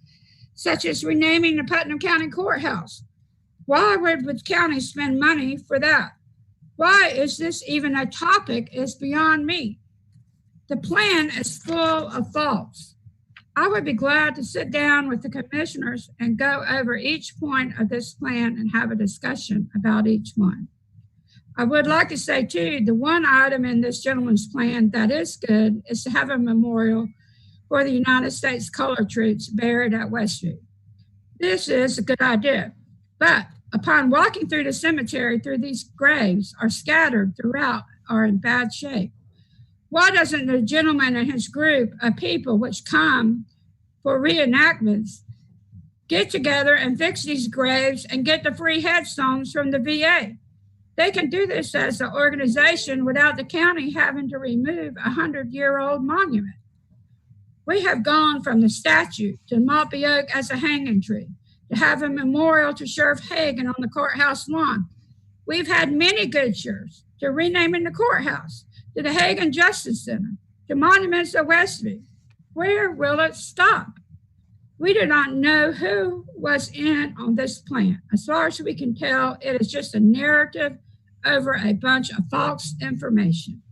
such as renaming the Putnam County Courthouse. Why would the county spend money for that? Why is this even a topic is beyond me. The plan is full of faults. I would be glad to sit down with the commissioners and go over each point of this plan and have a discussion about each one. I would like to say too, the one item in this gentleman's plan that is good is to have a memorial for the United States colored troops buried at Westview. This is a good idea, but upon walking through the cemetery, these graves are scattered throughout, are in bad shape. Why doesn't the gentleman and his group of people which come for reenactments get together and fix these graves and get the free headstones from the VA? They can do this as an organization without the county having to remove a 100-year-old monument. We have gone from the statue to Maltby Oak as a hanging tree, to have a memorial to Sheriff Hagan on the courthouse lawn. We've had many good sheriffs, to renaming the courthouse, to the Hagan Justice Center, to monuments at Westview. Where will it stop? We do not know who was in on this plan. As far as we can tell, it is just a narrative over a bunch of false information.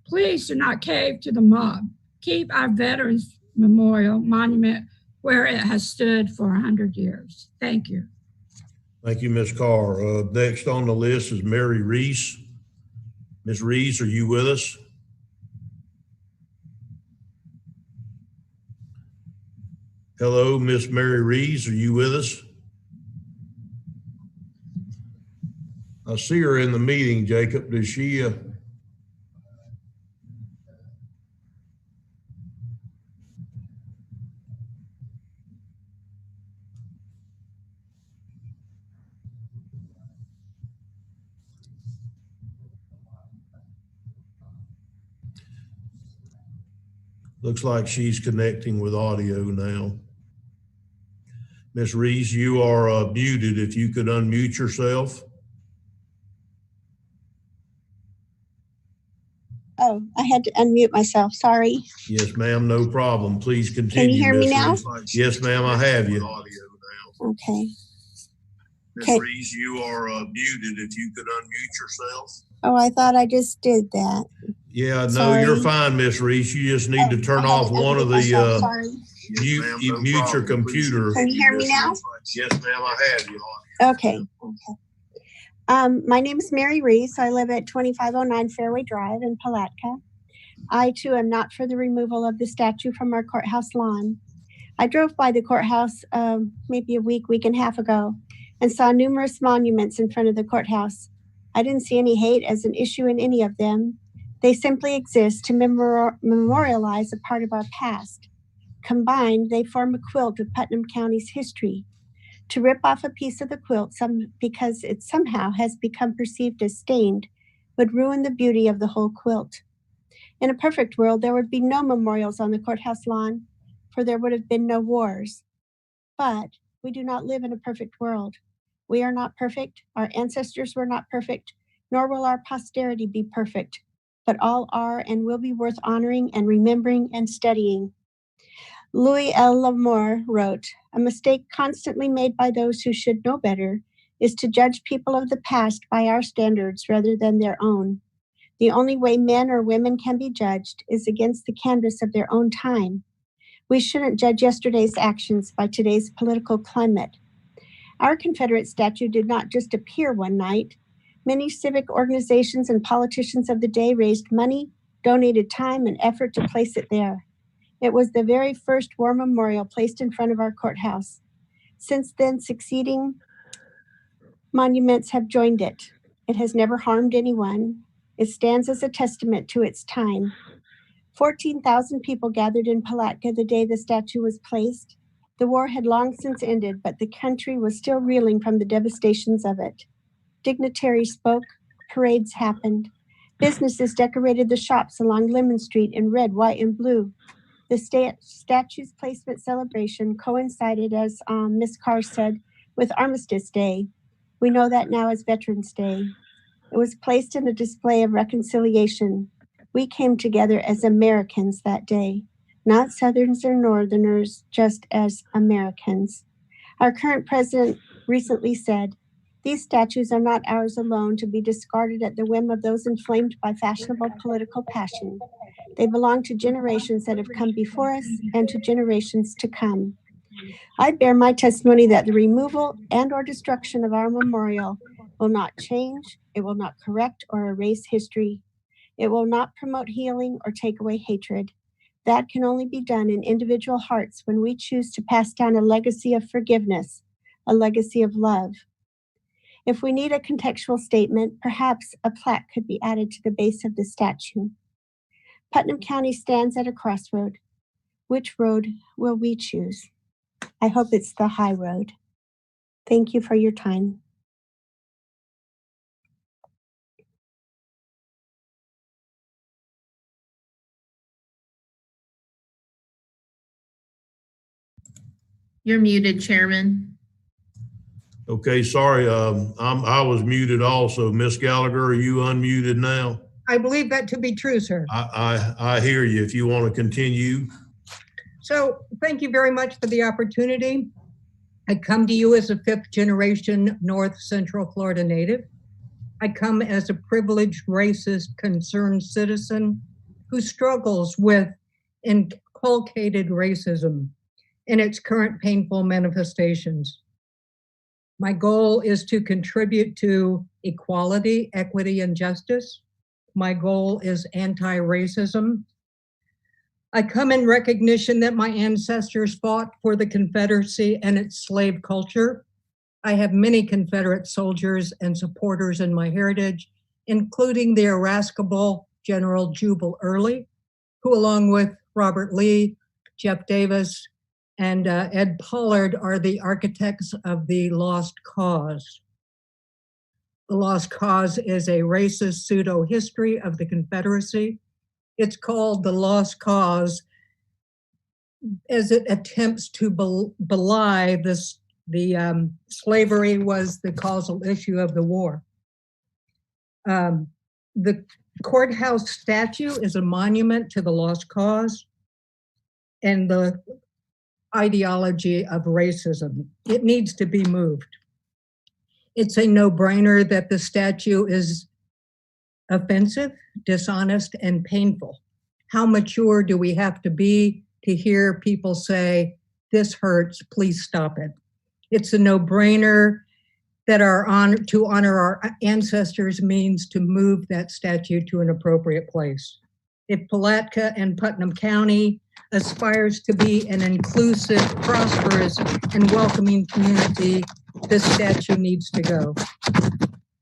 Please do not cave to the mob. Keep our Veterans Memorial Monument where it has stood for 100 years. Thank you. Thank you, Ms. Carr. Next on the list is Mary Reese. Ms. Reese, are you with us? Hello, Miss Mary Reese, are you with us? I see her in the meeting, Jacob. Does she? Looks like she's connecting with audio now. Ms. Reese, you are muted. If you could unmute yourself. Oh, I had to unmute myself. Sorry. Yes, ma'am. No problem. Please continue. Can you hear me now? Yes, ma'am. I have you. Okay. Ms. Reese, you are muted. If you could unmute yourself. Oh, I thought I just did that. Yeah, no, Sorry. you're fine, Miss Reese. You just need to turn off one of the, Sorry. you mute your computer. Can you hear me now? Yes, ma'am, I have you. Okay. My name is Mary Reese. I live at 2509 Fairway Drive in Palatka. I, too, am not for the removal of the statue from our courthouse lawn. I drove by the courthouse maybe a week and a half ago and saw numerous monuments in front of the courthouse. I didn't see any hate as an issue in any of them. They simply exist to memorialize a part of our past. Combined, they form a quilt of Putnam County's history. To rip off a piece of the quilt because it somehow has become perceived as stained would ruin the beauty of the whole quilt. In a perfect world, there would be no memorials on the courthouse lawn, for there would have been no wars. But we do not live in a perfect world. We are not perfect, our ancestors were not perfect, nor will our posterity be perfect, but all are and will be worth honoring and remembering and studying. Louis L. L'Amour wrote, "A mistake constantly made by those who should know better is to judge people of the past by our standards rather than their own. The only way men or women can be judged is against the canvas of their own time. We shouldn't judge yesterday's actions by today's political climate." Our Confederate statue did not just appear one night. Many civic organizations and politicians of the day raised money, donated time and effort to place it there. It was the very first war memorial placed in front of our courthouse. Since then, succeeding monuments have joined it. It has never harmed anyone. It stands as a testament to its time. 14,000 people gathered in Palatka the day the statue was placed. The war had long since ended, but the country was still reeling from the devastations of it. Dignitaries spoke, parades happened. Businesses decorated the shops along Lemon Street in red, white, and blue. The statue's placement celebration coincided, as Ms. Carr said, with Armistice Day. We know that now as Veterans Day. It was placed in a display of reconciliation. We came together as Americans that day, not Southerners or Northerners, just as Americans. Our current president recently said, These statues are not ours alone to be discarded at the whim of those inflamed by fashionable political passion. They belong to generations that have come before us and to generations to come. I bear my testimony that the removal and/or destruction of our memorial will not change, it will not correct or erase history. It will not promote healing or take away hatred. That can only be done in individual hearts when we choose to pass down a legacy of forgiveness, a legacy of love. If we need a contextual statement, perhaps a plaque could be added to the base of the statue. Putnam County stands at a crossroad. Which road will we choose? I hope it's the high road. Thank you for your time. You're muted, Chairman. Okay, sorry, I was muted also. Miss Gallagher, are you unmuted now? I believe that to be true, sir. I hear you. If you want to continue. So thank you very much for the opportunity. I come to you as a fifth generation North Central Florida native. I come as a privileged, racist, concerned citizen who struggles with inculcated racism in its current painful manifestations. My goal is to contribute to equality, equity, and justice. My goal is anti-racism. I come in recognition that my ancestors fought for the Confederacy and its slave culture. I have many Confederate soldiers and supporters in my heritage, including the irascible General Jubal Early, who along with Robert Lee, Jeff Davis, and Ed Pollard are the architects of the Lost Cause. The Lost Cause is a racist pseudo-history of the Confederacy. It's called the Lost Cause as it attempts to belie this, slavery was the causal issue of the war. The courthouse statue is a monument to the Lost Cause and the ideology of racism. It needs to be moved. It's a no-brainer that the statue is offensive, dishonest, and painful. How mature do we have to be to hear people say, this hurts, please stop it? It's a no-brainer that to honor our ancestors means to move that statue to an appropriate place. If Palatka and Putnam County aspires to be an inclusive, prosperous, and welcoming community, this statue needs to go.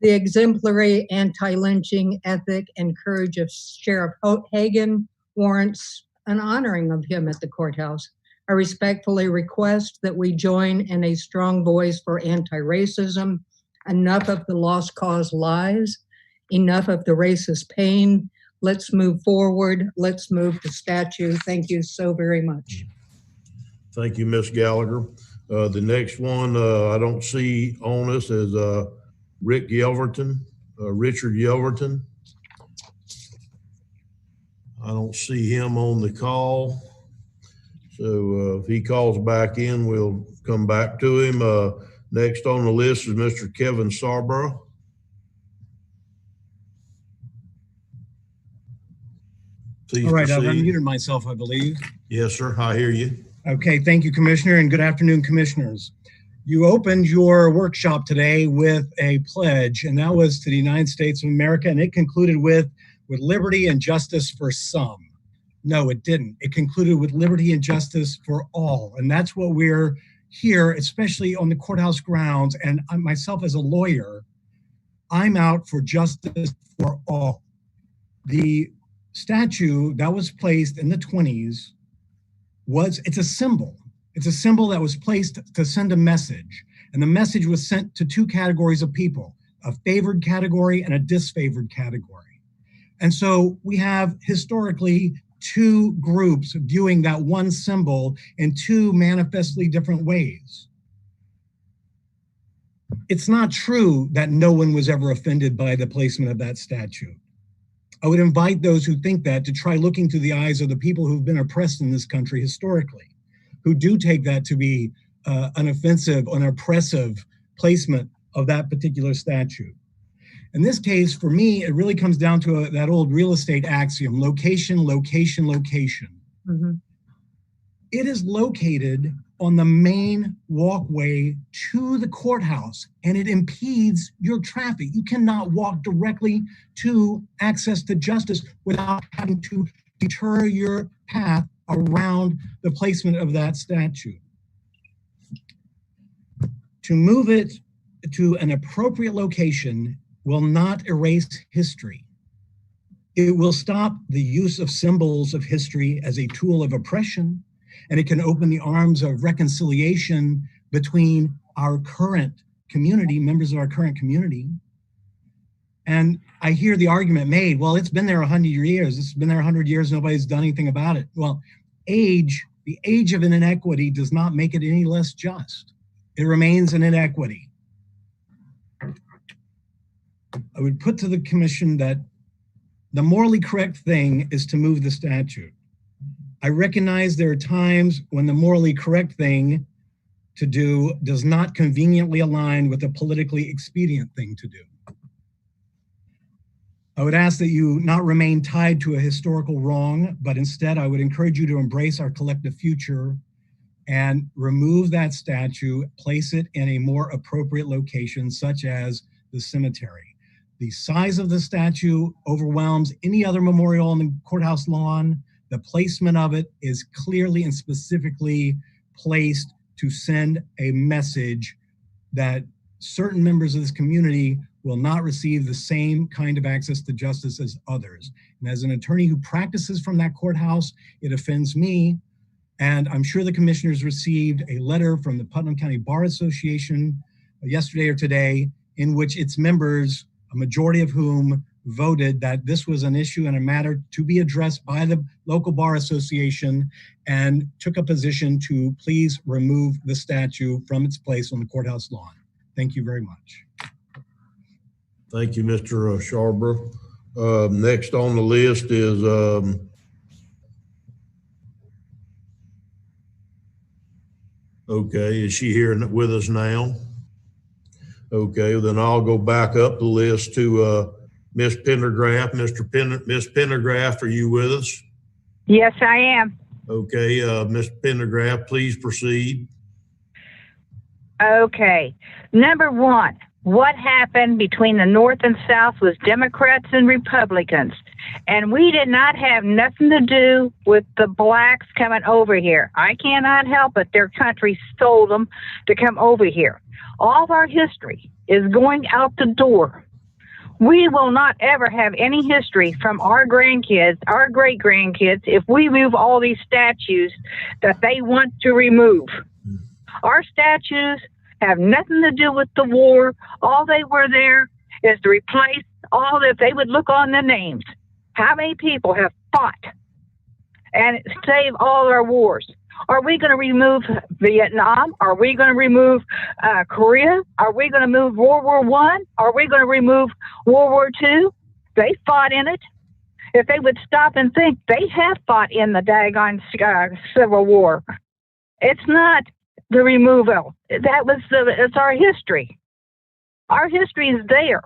The exemplary anti-lynching ethic and courage of Sheriff Hagan warrants an honoring of him at the courthouse. I respectfully request that we join in a strong voice for anti-racism. Enough of the Lost Cause lies, enough of the racist pain. Let's move forward. Let's move the statue. Thank you so very much. Thank you, Ms. Gallagher. The next one I don't see on us is Richard Yelverton. I don't see him on the call. So if he calls back in, we'll come back to him. Next on the list is Mr. Kevin Sarborough. Please All right, I've proceed. unmuted myself, I believe. Yes, sir. I hear you. Okay, thank you, Commissioner, and good afternoon, Commissioners. You opened your workshop today with a pledge, and that was to the United States of America, and it concluded with liberty and justice for some. No, it didn't. It concluded with liberty and justice for all, and that's what we're here, especially on the courthouse grounds, and I, myself as a lawyer, I'm out for justice for all. The statue that was placed in the 20s it's a symbol. It's a symbol that was placed to send a message. And the message was sent to two categories of people, a favored category and a disfavored category. And so we have historically two groups viewing that one symbol in two manifestly different ways. It's not true that no one was ever offended by the placement of that statue. I would invite those who think that to try looking through the eyes of the people who've been oppressed in this country historically, who do take that to be an offensive, an oppressive placement of that particular statute. In this case, for me, it really comes down to that old real estate axiom: location, location, location. Mm-hmm. It is located on the main walkway to the courthouse, and it impedes your traffic. You cannot walk directly to access to justice without having to deter your path around the placement of that statue. To move it to an appropriate location will not erase history. It will stop the use of symbols of history as a tool of oppression, and it can open the arms of reconciliation between our current community, members of our current community. And I hear the argument made, well, it's been there 100 years. It's been there 100 years. Nobody's done anything about it. Well, the age of an inequity does not make it any less just. It remains an inequity. I would put to the commission that the morally correct thing is to move the statute. I recognize there are times when the morally correct thing to do does not conveniently align with the politically expedient thing to do. I would ask that you not remain tied to a historical wrong, but instead I would encourage you to embrace our collective future and remove that statue, place it in a more appropriate location, such as the cemetery. The size of the statue overwhelms any other memorial on the courthouse lawn. The placement of it is clearly and specifically placed to send a message that certain members of this community will not receive the same kind of access to justice as others. And as an attorney who practices from that courthouse, it offends me. And I'm sure the commissioners received a letter from the Putnam County Bar Association yesterday or today, in which its members, a majority of whom voted that this was an issue and a matter to be addressed by the local bar association, and took a position to please remove the statue from its place on the courthouse lawn. Thank you very much. Thank you, Mr. Scharber. Next on the list is okay, is she here with us now? Okay, then I'll go back up the list to Ms. Pendergraft. Ms. Pendergraft, are you with us? Yes, I am. Okay, Ms. Pendergraft, please proceed. Okay. Number one, what happened between the North and South was Democrats and Republicans. And we did not have nothing to do with the blacks coming over here. I cannot help it. Their country sold them to come over here. All of our history is going out the door. We will not ever have any history from our grandkids, our great-grandkids, if we move all these statues that they want to remove. Our statues have nothing to do with the war. All they were there is to replace all that. They would look on the names. How many people have fought and save all our wars? Are we going to remove Vietnam? Are we going to remove Korea? Are we going to move World War I? Are we going to remove World War II? They fought in it. If they would stop and think, they have fought in the daggone Civil War. It's not the removal. It's our history. Our history is there.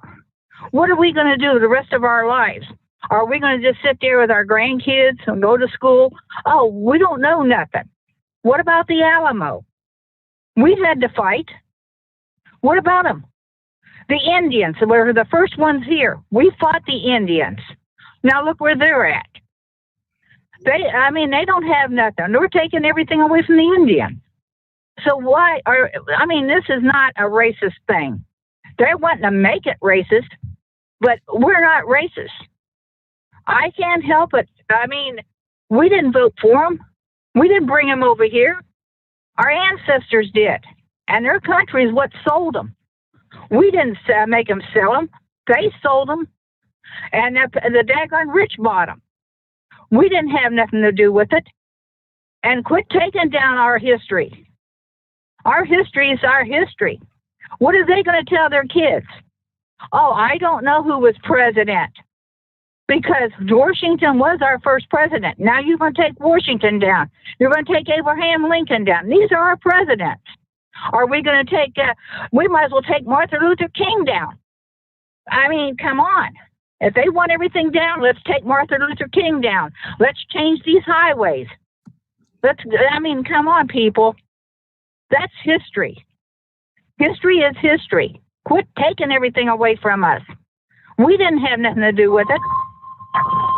What are we going to do the rest of our lives? Are we going to just sit there with our grandkids and go to school? Oh, we don't know nothing. What about the Alamo? We had to fight. What about them? The Indians were the first ones here. We fought the Indians. Now look where they're at. They don't have nothing. We're taking everything away from the Indians. So this is not a racist thing. They're wanting to make it racist, but we're not racist. I can't help it. We didn't vote for them. We didn't bring them over here. Our ancestors did. And their country is what sold them. We didn't make them sell them. They sold them. And the daggone rich bought them. We didn't have nothing to do with it. And quit taking down our history. Our history is our history. What are they going to tell their kids? Oh, I don't know who was president. Because Washington was our first president. Now you're going to take Washington down. You're going to take Abraham Lincoln down. These are our presidents. Are we going to take, we might as well take Martin Luther King down. I mean, come on. If they want everything down, let's take Martin Luther King down. Let's change these highways. I mean, come on, people. That's history. History is history. Quit taking everything away from us. We didn't have nothing to do with it.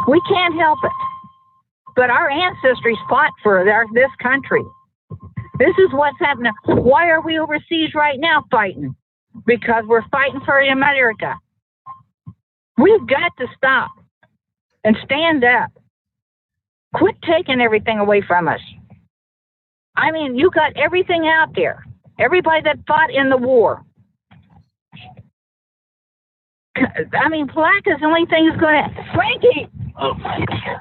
We can't help it. But our ancestors fought for this country. This is what's happening. Why are we overseas right now fighting? Because we're fighting for America. We've got to stop and stand up. Quit taking everything away from us. I mean, you got everything out there. Everybody that fought in the war. I mean, Palaca's the only thing that's going to... Frankie! Oh, my God.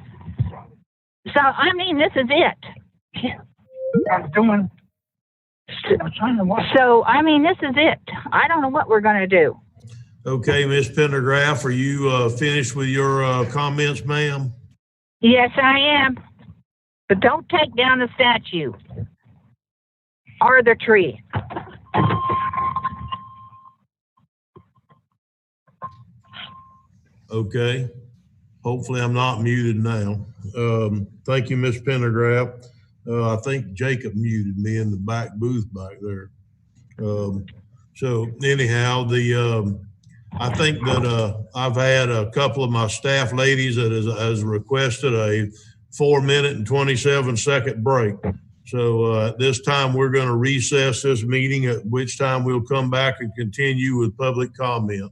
So, I mean, this is it. I'm trying to watch. So, I mean, this is it. I don't know what we're going to do. Okay, Ms. Pendergraft, are you finished with your comments, ma'am? Yes, I am. But don't take down the statue or the tree. Okay. Hopefully I'm not muted now. Thank you, Ms. Pendergraft. I think Jacob muted me in the back booth back there. So anyhow, I think that I've had a couple of my staff ladies that has requested a 4-minute and 27-second break. So at this time, we're going to recess this meeting, at which time we'll come back and continue with public comment.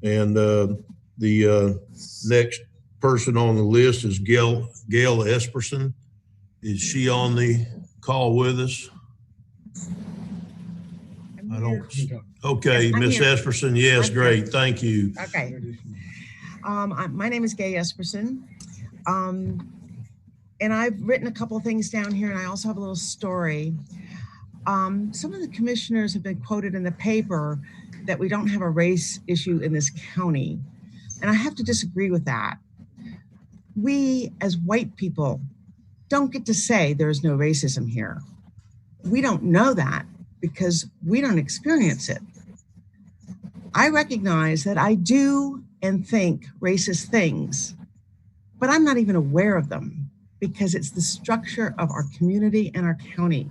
And the next person on the list is Gail Esperson. Is she on the call with us? I don't. Okay, Miss Esperson. Yes, great. Thank you. Okay. My name is Gay Esperson. And I've written a couple of things down here, and I also have a little story. Some of the commissioners have been quoted in the paper that we don't have a race issue in this county. And I have to disagree with that. We, as white people, don't get to say there's no racism here. We don't know that because we don't experience it. I recognize that I do and think racist things, but I'm not even aware of them because it's the structure of our community and our county.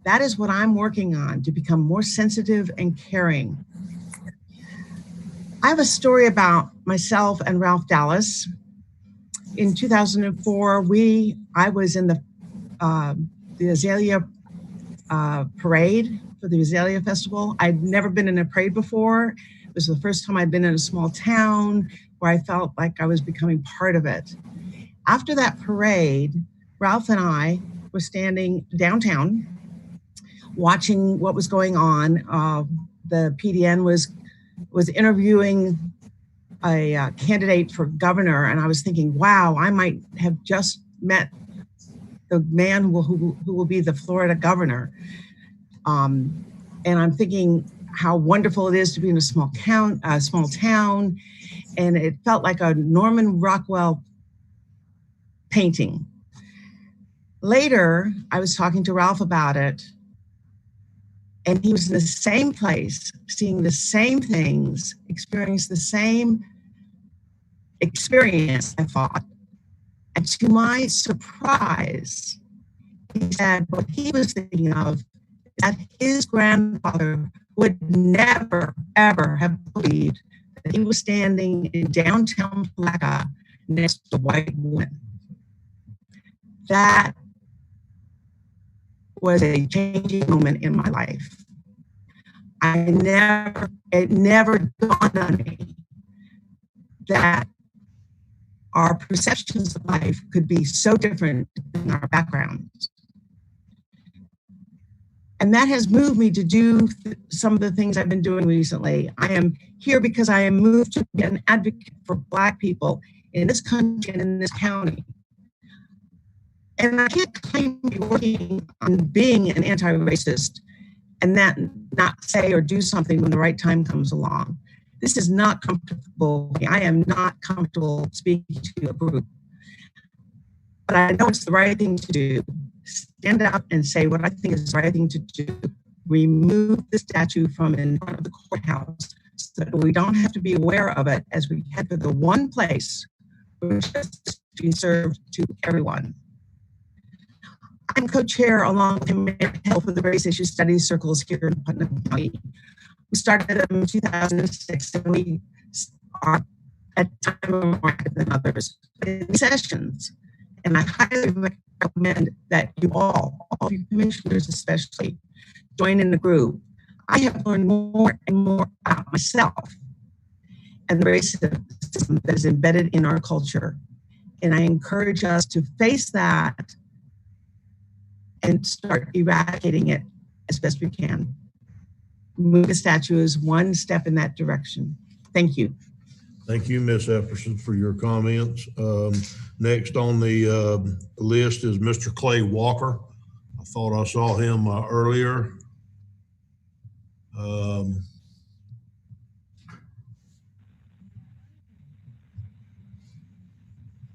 That is what I'm working on, to become more sensitive and caring. I have a story about myself and Ralph Dallas. In 2004, I was in the Azalea parade for the Azalea Festival. I'd never been in a parade before. It was the first time I'd been in a small town where I felt like I was becoming part of it. After that parade, Ralph and I were standing downtown watching what was going on. The PDN was interviewing a candidate for governor, and I was thinking, wow, I might have just met the man who will be the Florida governor. And I'm thinking how wonderful it is to be in a small town, and it felt like a Norman Rockwell painting. Later, I was talking to Ralph about it, and he was in the same place, seeing the same things, experiencing the same experience, I thought. And to my surprise, he said what he was thinking of, that his grandfather would never, ever have believed that he was standing in downtown Palatka next to a white woman. That was a changing moment in my life. It never dawned on me that our perceptions of life could be so different in our backgrounds. And that has moved me to do some of the things I've been doing recently. I am here because I am moved to be an advocate for Black people in this country and in this county. And I can't claim to be working on being an anti-racist and that not say or do something when the right time comes along. This is not comfortable. I am not comfortable speaking to a group. But I know it's the right thing to do. Stand up and say what I think is the right thing to do. Remove the statue from in front of the courthouse so that we don't have to be aware of it as we head to the one place where justice is being served to everyone. I'm co-chair along with Mayor Hill for the Race Issue Studies Circles here in Putnam County. We started them in 2006, and we are at time more active than others in sessions. And I highly recommend that you all of you commissioners especially, join in the group. I have learned more and more about myself and the racism that is embedded in our culture. And I encourage us to face that and start eradicating it as best we can. Move the statue is one step in that direction. Thank you. Thank you, Ms. Epperson, for your comments. Next on the list is Mr. Clay Walker. I thought I saw him earlier.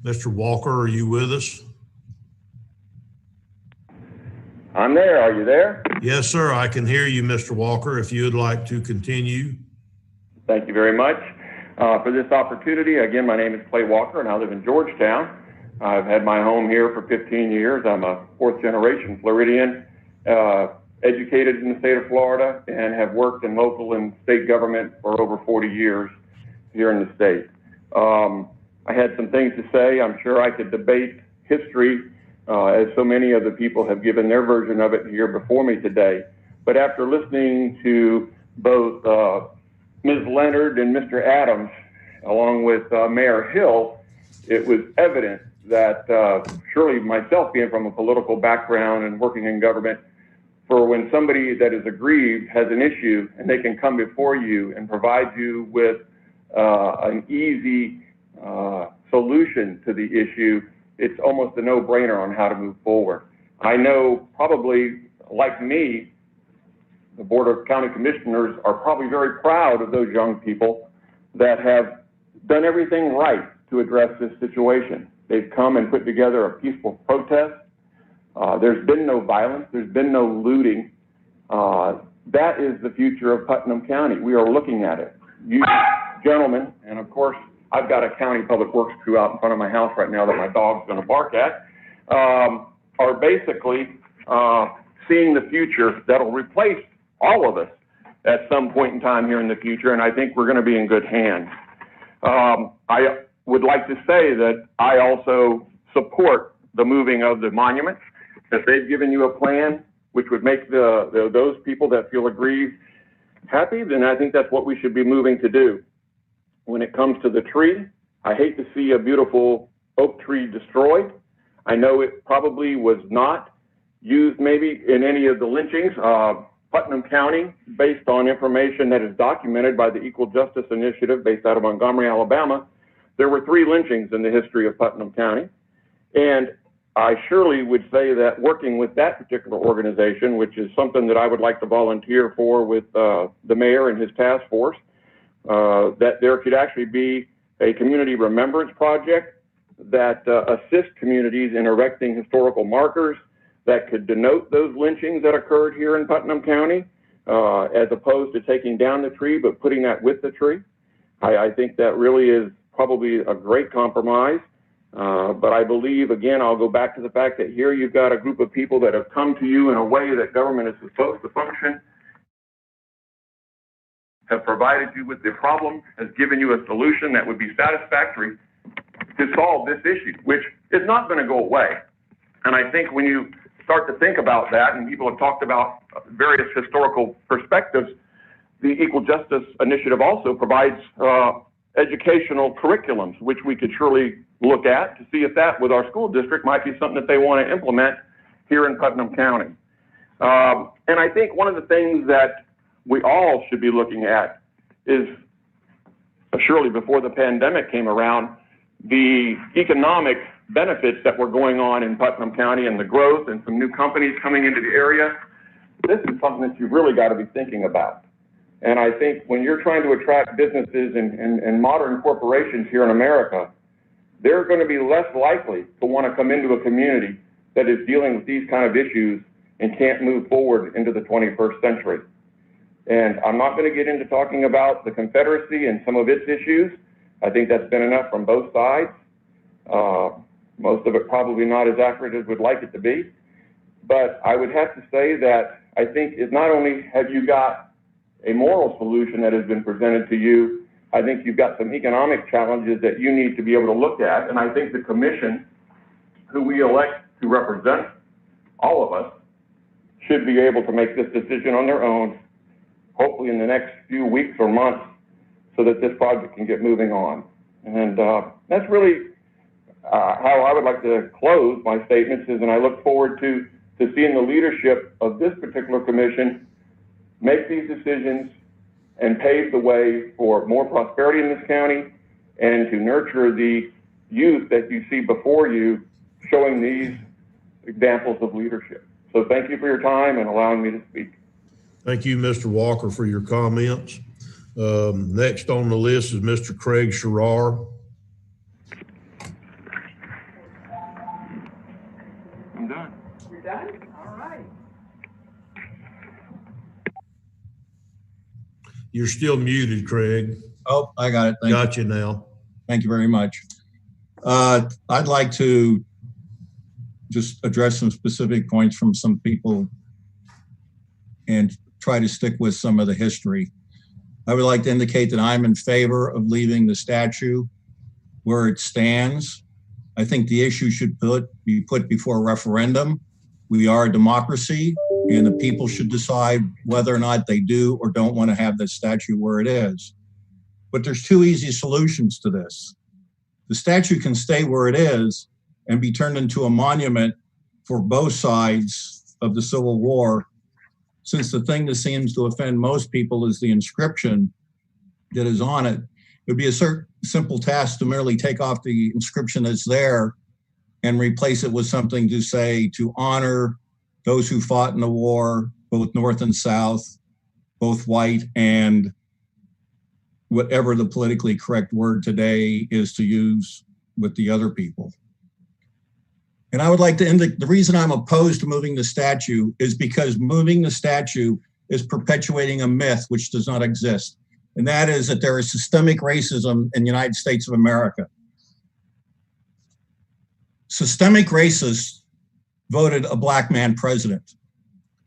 Mr. Walker, are you with us? I'm there. Are you there? Yes, sir. I can hear you, Mr. Walker, if you'd like to continue. Thank you very much for this opportunity. Again, my name is Clay Walker, and I live in Georgetown. I've had my home here for 15 years. I'm a fourth-generation Floridian, educated in the state of Florida, and have worked in local and state government for over 40 years here in the state. I had some things to say. I'm sure I could debate history as so many of the people have given their version of it here before me today. But after listening to both Ms. Leonard and Mr. Adams, along with Mayor Hill, it was evident that surely myself being from a political background and working in government, for when somebody that is aggrieved has an issue and they can come before you and provide you with an easy solution to the issue, it's almost a no-brainer on how to move forward. I know probably, like me, the Board of County Commissioners are probably very proud of those young people that have done everything right to address this situation. They've come and put together a peaceful protest. There's been no violence. There's been no looting. That is the future of Putnam County. We are looking at it. You gentlemen, and of course, I've got a county public works crew out in front of my house right now that my dog's going to bark at, are basically seeing the future that'll replace all of us at some point in time here in the future, and I think we're going to be in good hands. I would like to say that I also support the moving of the monuments. If they've given you a plan which would make those people that feel aggrieved happy, then I think that's what we should be moving to do. When it comes to the tree, I hate to see a beautiful oak tree destroyed. I know it probably was not used maybe in any of the lynchings. Putnam County, based on information that is documented by the Equal Justice Initiative based out of Montgomery, Alabama, there were 3 lynchings in the history of Putnam County. And I surely would say that working with that particular organization, which is something that I would like to volunteer for with the mayor and his task force, that there could actually be a community remembrance project that assists communities in erecting historical markers that could denote those lynchings that occurred here in Putnam County, as opposed to taking down the tree, but putting that with the tree. I think that really is probably a great compromise. But I believe, again, I'll go back to the fact that here you've got a group of people that have come to you in a way that government is supposed to function, have provided you with the problem, has given you a solution that would be satisfactory to solve this issue, which is not going to go away. And I think when you start to think about that, and people have talked about various historical perspectives, the Equal Justice Initiative also provides educational curriculums, which we could surely look at to see if that, with our school district, might be something that they want to implement here in Putnam County. And I think one of the things that we all should be looking at is, surely before the pandemic came around, the economic benefits that were going on in Putnam County and the growth and some new companies coming into the area. This is something that you've really got to be thinking about. And I think when you're trying to attract businesses and modern corporations here in America, they're going to be less likely to want to come into a community that is dealing with these kind of issues and can't move forward into the 21st century. And I'm not going to get into talking about the Confederacy and some of its issues. I think that's been enough from both sides. Most of it probably not as accurate as we'd like it to be. But I would have to say that I think it not only have you got a moral solution that has been presented to you, I think you've got some economic challenges that you need to be able to look at. And I think the commission, who we elect to represent all of us, should be able to make this decision on their own, hopefully in the next few weeks or months, so that this project can get moving on. And that's really how I would like to close my statements is, and I look forward to seeing the leadership of this particular commission make these decisions and pave the way for more prosperity in this county and to nurture the youth that you see before you showing these examples of leadership. So thank you for your time and allowing me to speak. Thank you, Mr. Walker, for your comments. Next on the list is Mr. Craig Sherrar. I'm done. You're done? All right. You're still muted, Craig. Oh, I got it. Got you now. Thank you very much. I'd like to just address some specific points from some people and try to stick with some of the history. I would like to indicate that I'm in favor of leaving the statue where it stands. I think the issue should be put before a referendum. We are a democracy. and the people should decide whether or not they do or don't want to have the statue where it is. But there's two easy solutions to this. The statue can stay where it is and be turned into a monument for both sides of the Civil War, since the thing that seems to offend most people is the inscription that is on it. It would be a simple task to merely take off the inscription that's there and replace it with something to say to honor those who fought in the war, both North and South, both white and whatever the politically correct word today is to use with the other people. And I would like to end the reason I'm opposed to moving the statue is because moving the statue is perpetuating a myth which does not exist. And that is that there is systemic racism in the United States of America. Systemic racists voted a black man president.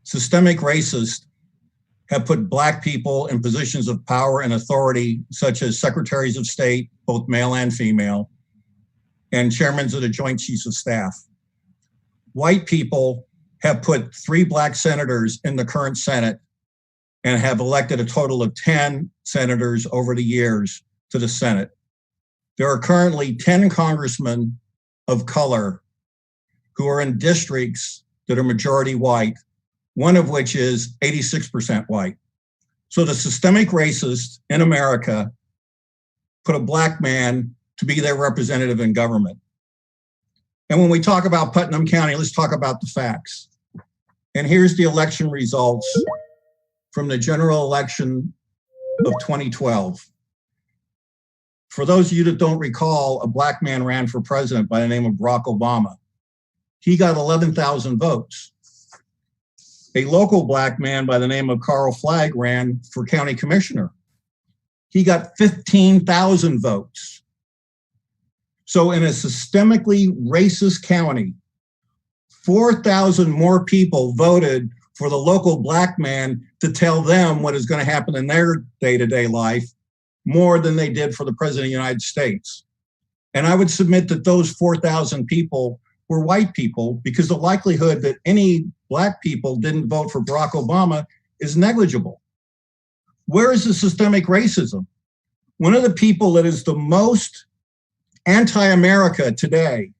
Systemic racists have put black people in positions of power and authority, such as secretaries of state, both male and female, and chairmen of the Joint Chiefs of Staff. White people have put 3 black senators in the current Senate and have elected a total of 10 senators over the years to the Senate. There are currently 10 congressmen of color who are in districts that are majority white, one of which is 86% white. So the systemic racists in America put a black man to be their representative in government. And when we talk about Putnam County, let's talk about the facts. And here's the election results from the general election of 2012. For those of you that don't recall, a black man ran for president by the name of Barack Obama. He got 11,000 votes. A local black man by the name of Carl Flagg ran for county commissioner. He got 15,000 votes. So in a systemically racist county, 4,000 more people voted for the local black man to tell them what is going to happen in their day-to-day life more than they did for the president of the United States. And I would submit that those 4,000 people were white people because the likelihood that any black people didn't vote for Barack Obama is negligible. Where is the systemic racism? One of the people that is the most anti-America today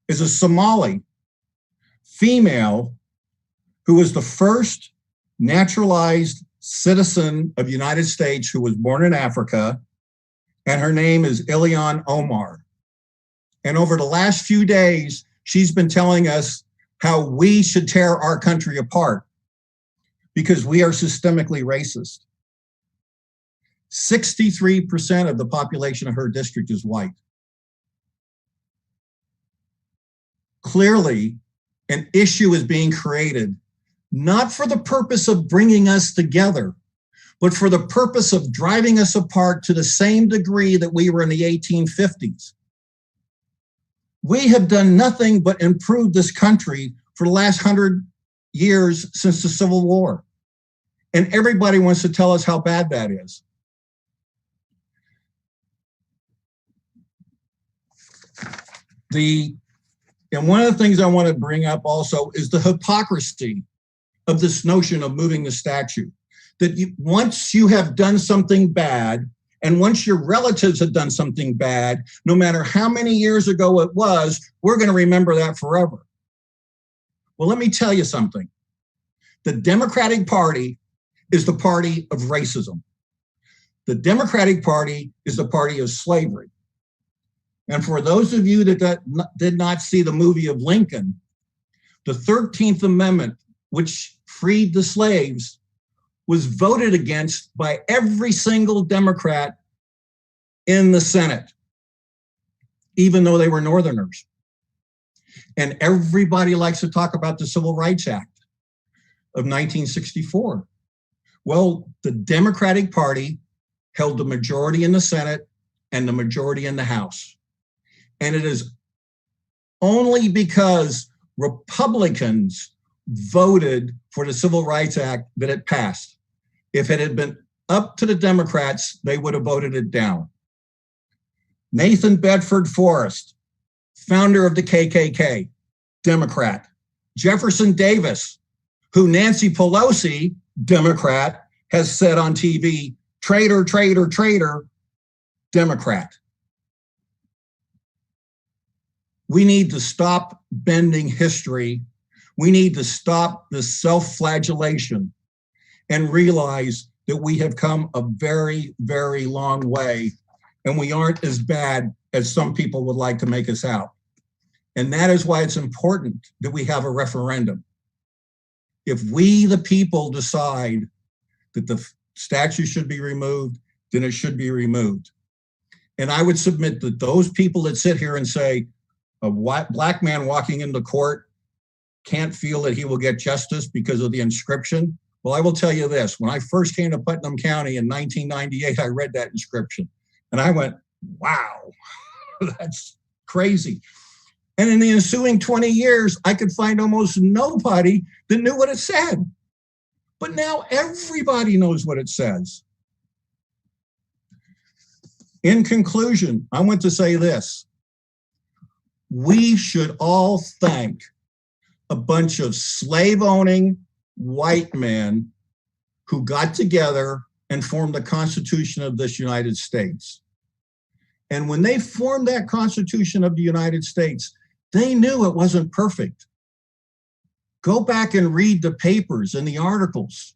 is a Somali female who was the first naturalized citizen of the United States who was born in Africa, and her name is Ilhan Omar. And over the last few days, she's been telling us how we should tear our country apart because we are systemically racist. 63% of the population of her district is white. Clearly, an issue is being created, not for the purpose of bringing us together, but for the purpose of driving us apart to the same degree that we were in the 1850s. We have done nothing but improve this country for the last 100 years since the Civil War. And everybody wants to tell us how bad that is. And one of the things I want to bring up also is the hypocrisy of this notion of moving the statue. That once you have done something bad, and once your relatives have done something bad, no matter how many years ago it was, we're going to remember that forever. Well, let me tell you something. The Democratic Party is the party of racism. The Democratic Party is the party of slavery. And for those of you that did not see the movie of Lincoln, the 13th Amendment, which freed the slaves, was voted against by every single Democrat in the Senate, even though they were Northerners. And everybody likes to talk about the Civil Rights Act of 1964. Well, the Democratic Party held the majority in the Senate and the majority in the House. And it is only because Republicans voted for the Civil Rights Act that it passed. If it had been up to the Democrats, they would have voted it down. Nathan Bedford Forrest, founder of the KKK, Democrat. Jefferson Davis, who Nancy Pelosi, Democrat, has said on TV, traitor, traitor, traitor, Democrat. We need to stop bending history. We need to stop this self-flagellation and realize that we have come a very, very long way, and we aren't as bad as some people would like to make us out. And that is why it's important that we have a referendum. If we, the people, decide that the statue should be removed, then it should be removed. And I would submit that those people that sit here and say, a black man walking into court can't feel that he will get justice because of the inscription. Well, I will tell you this. When I first came to Putnam County in 1998, I read that inscription and I went, wow, that's crazy. And in the ensuing 20 years, I could find almost nobody that knew what it said. But now everybody knows what it says. In conclusion, I want to say this. We should all thank a bunch of slave-owning white men who got together and formed the Constitution of this United States. And when they formed that Constitution of the United States, they knew it wasn't perfect. Go back and read the papers and the articles.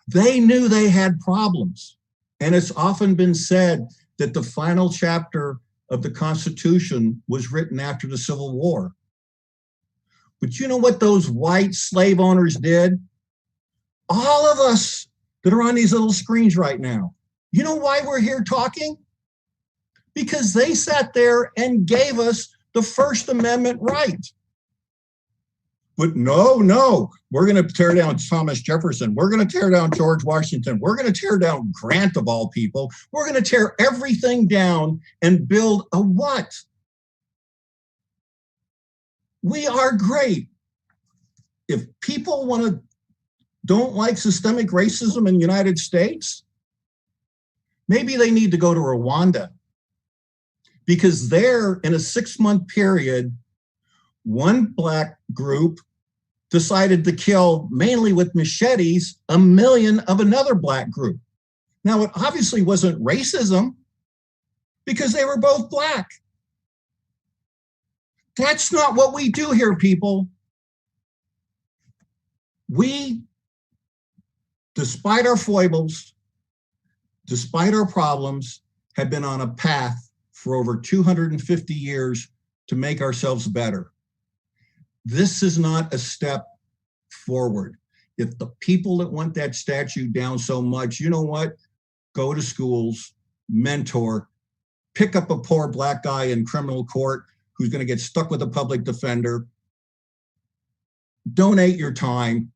They knew they had problems. And it's often been said that the final chapter of the Constitution was written after the Civil War. But you know what those white slave owners did? All of us that are on these little screens right now, you know why we're here talking? Because they sat there and gave us the First Amendment right. But no, we're going to tear down Thomas Jefferson. We're going to tear down George Washington. We're going to tear down Grant of all people. We're going to tear everything down and build a what? We are great. If people don't like systemic racism in the United States, maybe they need to go to Rwanda. Because there, in a 6-month period, one black group decided to kill, mainly with machetes, 1 million of another black group. Now, it obviously wasn't racism because they were both black. That's not what we do here, people. We, despite our foibles, despite our problems, have been on a path for over 250 years to make ourselves better. This is not a step forward. If the people that want that statue down so much, you know what? Go to schools, mentor, pick up a poor black guy in criminal court who's going to get stuck with a public defender. Donate your time.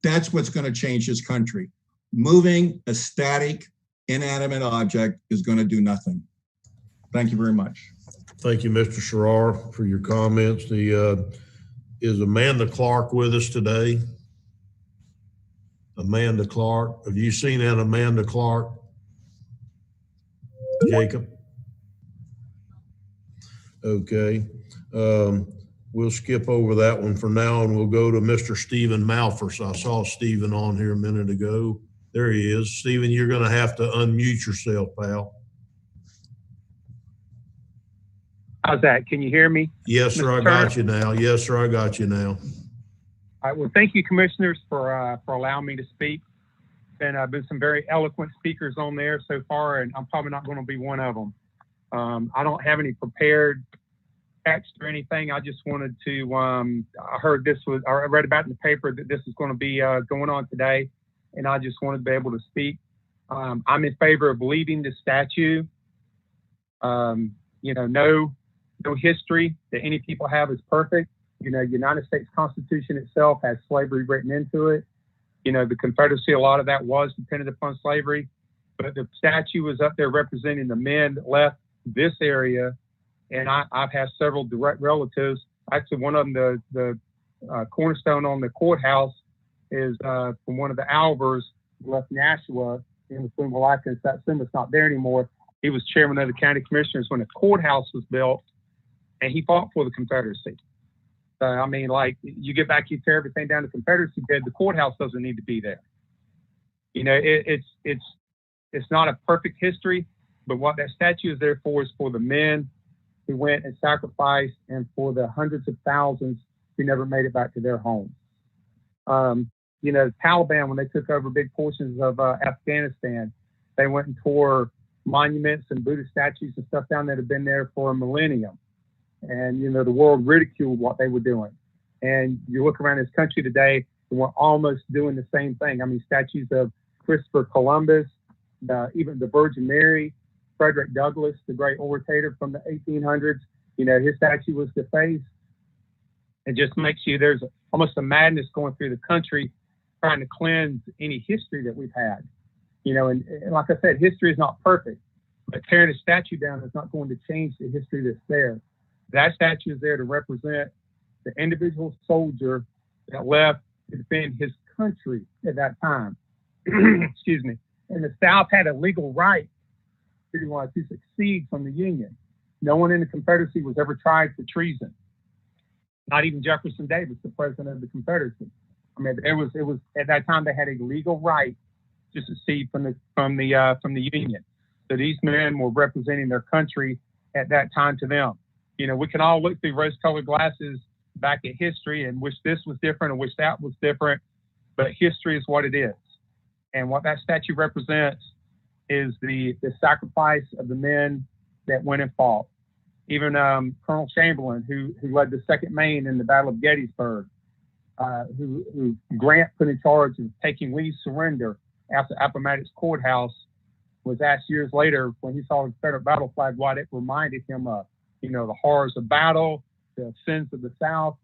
That's what's going to change this country. Moving a static, inanimate object is going to do nothing. Thank you very much. Thank you, Mr. Sherrar, for your comments. Is Amanda Clark with us today? Amanda Clark. Have you seen that Amanda Clark? Jacob? Okay. We'll skip over that one for now and we'll go to Mr. Stephen Malphurs. I saw Stephen on here a minute ago. There he is. Stephen, you're going to have to unmute yourself, pal. How's that? Can you hear me? Yes, sir. I got you now. Yes, sir. I got you now. All right. Well, thank you, commissioners, for allowing me to speak. And been some very eloquent speakers on there so far, and I'm probably not going to be one of them. I don't have any prepared text or anything. I just wanted to. I heard this was. I read about in the paper that this is going to be going on today, and I just wanted to be able to speak. I'm in favor of leaving the statue. No history that any people have is perfect. United States Constitution itself has slavery written into it. The Confederacy, a lot of that was dependent upon slavery, but the statue was up there representing the men that left this area. And I've had several direct relatives. Actually, one of them, the cornerstone on the courthouse is from one of the Albers who left Nashua in between Malacca and Satsuma. It's not there anymore. He was chairman of the county commissioners when the courthouse was built, and he fought for the Confederacy. So, I mean, like, you get back, you tear everything down to Confederacy bed, the courthouse doesn't need to be there. You know, it's not a perfect history, but what that statue is there for is for the men who went and sacrificed and for the hundreds of thousands who never made it back to their homes. You know, the Taliban, when they took over big portions of Afghanistan, they went and tore monuments and Buddha statues and stuff down that had been there for a millennium. And, you know, the world ridiculed what they were doing. And you look around this country today, and we're almost doing the same thing. I mean, statues of Christopher Columbus, even the Virgin Mary, Frederick Douglass, the great orator from the 1800s, you know, his statue was defaced. It just makes you, there's almost a madness going through the country trying to cleanse any history that we've had. You know, and like I said, history is not perfect, but tearing a statue down is not going to change the history that's there. That statue is there to represent the individual soldier that left to defend his country at that time. Excuse me. And the South had a legal right to succeed from the Union. No one in the Confederacy was ever tried for treason. Not even Jefferson Davis, the president of the Confederacy. I mean, it was at that time they had a legal right to secede from the Union. So these men were representing their country at that time to them. You know, we can all look through rose-colored glasses back at history and wish this was different and wish that was different, but history is what it is. And what that statue represents is the sacrifice of the men that went and fought. Even Colonel Chamberlain, who led the 2nd Maine in the Battle of Gettysburg, who Grant put in charge of taking Lee's surrender after Appomattox Courthouse, was asked years later when he saw the Confederate battle flag what it reminded him of. You know, the horrors of battle, the sins of the South.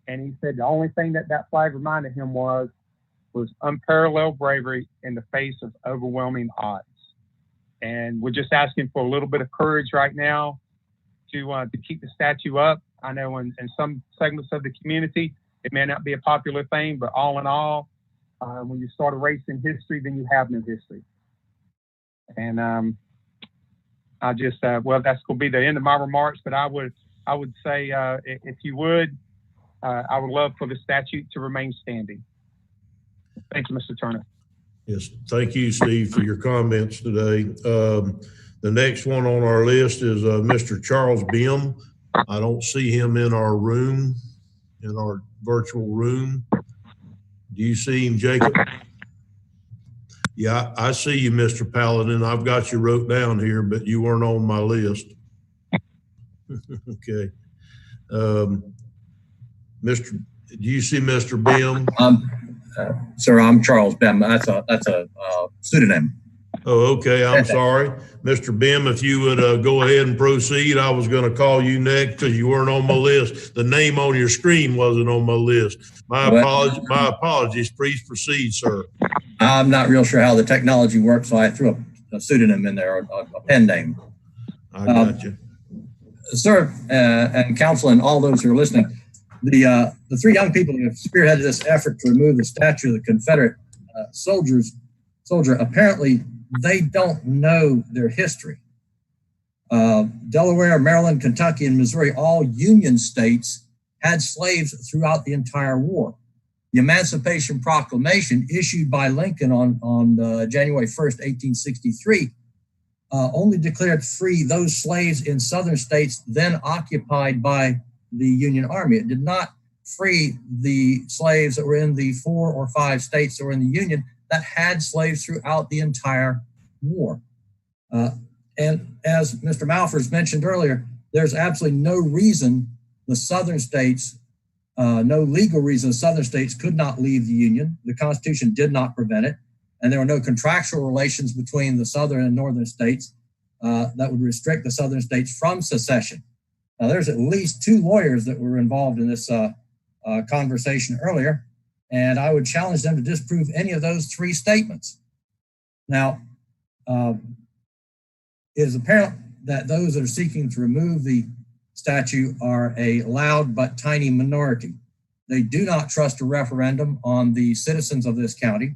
And he said the only thing that flag reminded him was unparalleled bravery in the face of overwhelming odds. And we're just asking for a little bit of courage right now to keep the statue up. I know in some segments of the community, it may not be a popular thing, but all in all, when you start erasing history, then you have no history. And I just, well, that's going to be the end of my remarks, but I would say, if you would, I would love for the statute to remain standing. Thank you, Mr. Turner. Yes, thank you, Steve, for your comments today. The next one on our list is Mr. Charles Bim. I don't see him in our room, in our virtual room. Do you see him, Jacob? Yeah, I see you, Mr. Paladin. I've got you wrote down here, but you weren't on my list. Okay. Do you see Mr. Bim? Sir, I'm Charles Bim. That's a pseudonym. Oh, okay. I'm sorry. Mr. Bim, if you would go ahead and proceed. I was going to call you next because you weren't on my list. The name on your screen wasn't on my list. My apologies. Please proceed, sir. I'm not real sure how the technology works, so I threw a pseudonym in there, a pen name. I got you. Sir, and counsel and all those who are listening, the 3 young people who have spearheaded this effort to remove the statue of the Confederate soldier, apparently they don't know their history. Delaware, Maryland, Kentucky, and Missouri, all Union states, had slaves throughout the entire war. The Emancipation Proclamation issued by Lincoln on January 1st, 1863, only declared free those slaves in southern states then occupied by the Union Army. It did not free the slaves that were in the 4 or 5 states that were in the Union that had slaves throughout the entire war. And as Mr. Malfers mentioned earlier, there's absolutely no reason the southern states, no legal reason the southern states could not leave the Union. The Constitution did not prevent it, and there were no contractual relations between the southern and northern states that would restrict the southern states from secession. Now, there's at least 2 lawyers that were involved in this conversation earlier, and I would challenge them to disprove any of those 3 statements. Now, it is apparent that those that are seeking to remove the statue are a loud but tiny minority. They do not trust a referendum on the citizens of this county,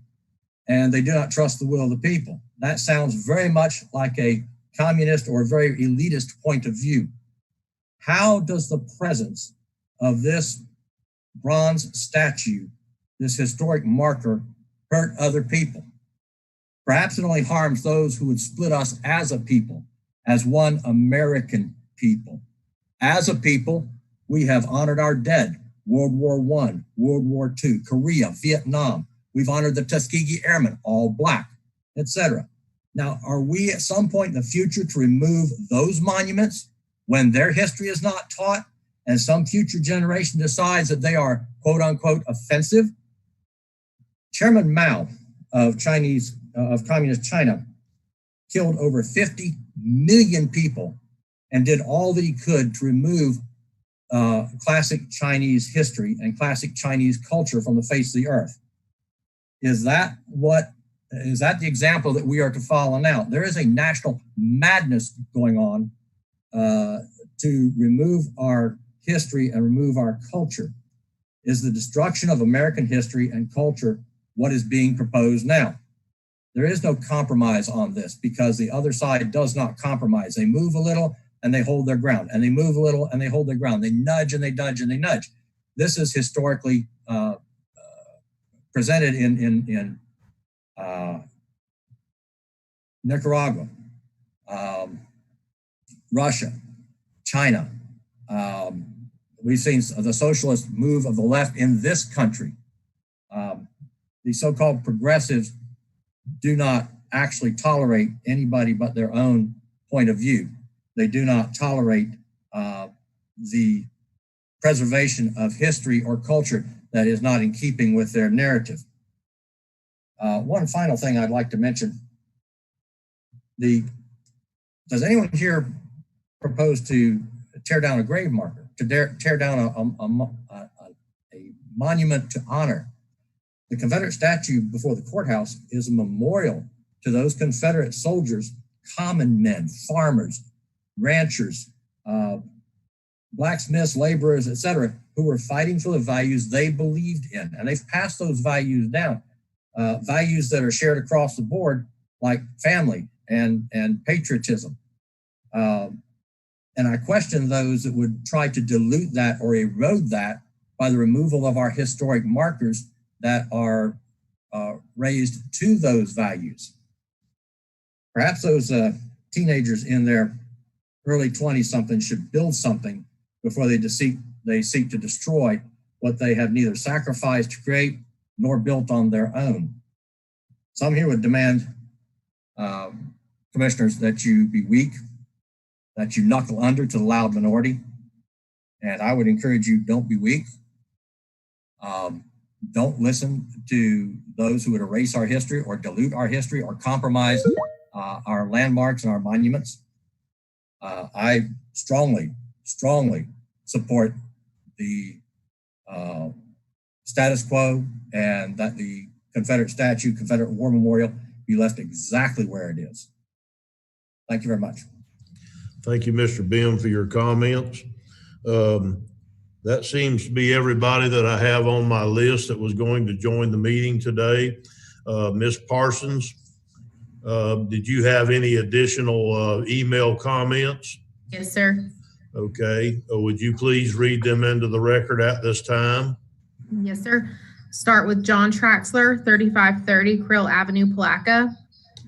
and they do not trust the will of the people. That sounds very much like a communist or very elitist point of view. How does the presence of this bronze statue, this historic marker, hurt other people? Perhaps it only harms those who would split us as a people, as one American people. As a people, we have honored our dead, World War I, World War II, Korea, Vietnam. We've honored the Tuskegee Airmen, all Black, etc. Now, are we at some point in the future to remove those monuments when their history is not taught and some future generation decides that they are, quote unquote, offensive? Chairman Mao of Communist China killed over 50 million people and did all that he could to remove classic Chinese history and classic Chinese culture from the face of the earth. Is that the example that we are to follow now? There is a national madness going on to remove our history and remove our culture. Is the destruction of American history and culture what is being proposed now? There is no compromise on this because the other side does not compromise. They move a little and they hold their ground, and they move a little and they hold their ground. They nudge and they nudge and they nudge. This is historically presented in Nicaragua, Russia, China. We've seen the socialist move of the left in this country. The so-called progressives do not actually tolerate anybody but their own point of view. They do not tolerate the preservation of history or culture that is not in keeping with their narrative. One final thing I'd like to mention. Does anyone here propose to tear down a grave marker, to tear down a monument to honor? The Confederate statue before the courthouse is a memorial to those Confederate soldiers, common men, farmers, ranchers, blacksmiths, laborers, etc., who were fighting for the values they believed in. And they've passed those values down, values that are shared across the board, like family and patriotism. And I question those that would try to dilute that or erode that by the removal of our historic markers that are raised to those values. Perhaps those teenagers in their early 20-something should build something before they seek to destroy what they have neither sacrificed to create nor built on their own. Some here would demand, commissioners, that you be weak, that you knuckle under to the loud minority. And I would encourage you, don't be weak. Don't listen to those who would erase our history or dilute our history or compromise our landmarks and our monuments. I strongly support the status quo and that the Confederate statue, Confederate War Memorial, be left exactly where it is. Thank you very much. Thank you, Mr. Bim, for your comments. That seems to be everybody that I have on my list that was going to join the meeting today. Ms. Parsons, did you have any additional email comments? Yes, sir. Okay. Would you please read them into the record at this time? Yes, sir. Start with John Traxler, 3530 Krill Avenue, Palatka.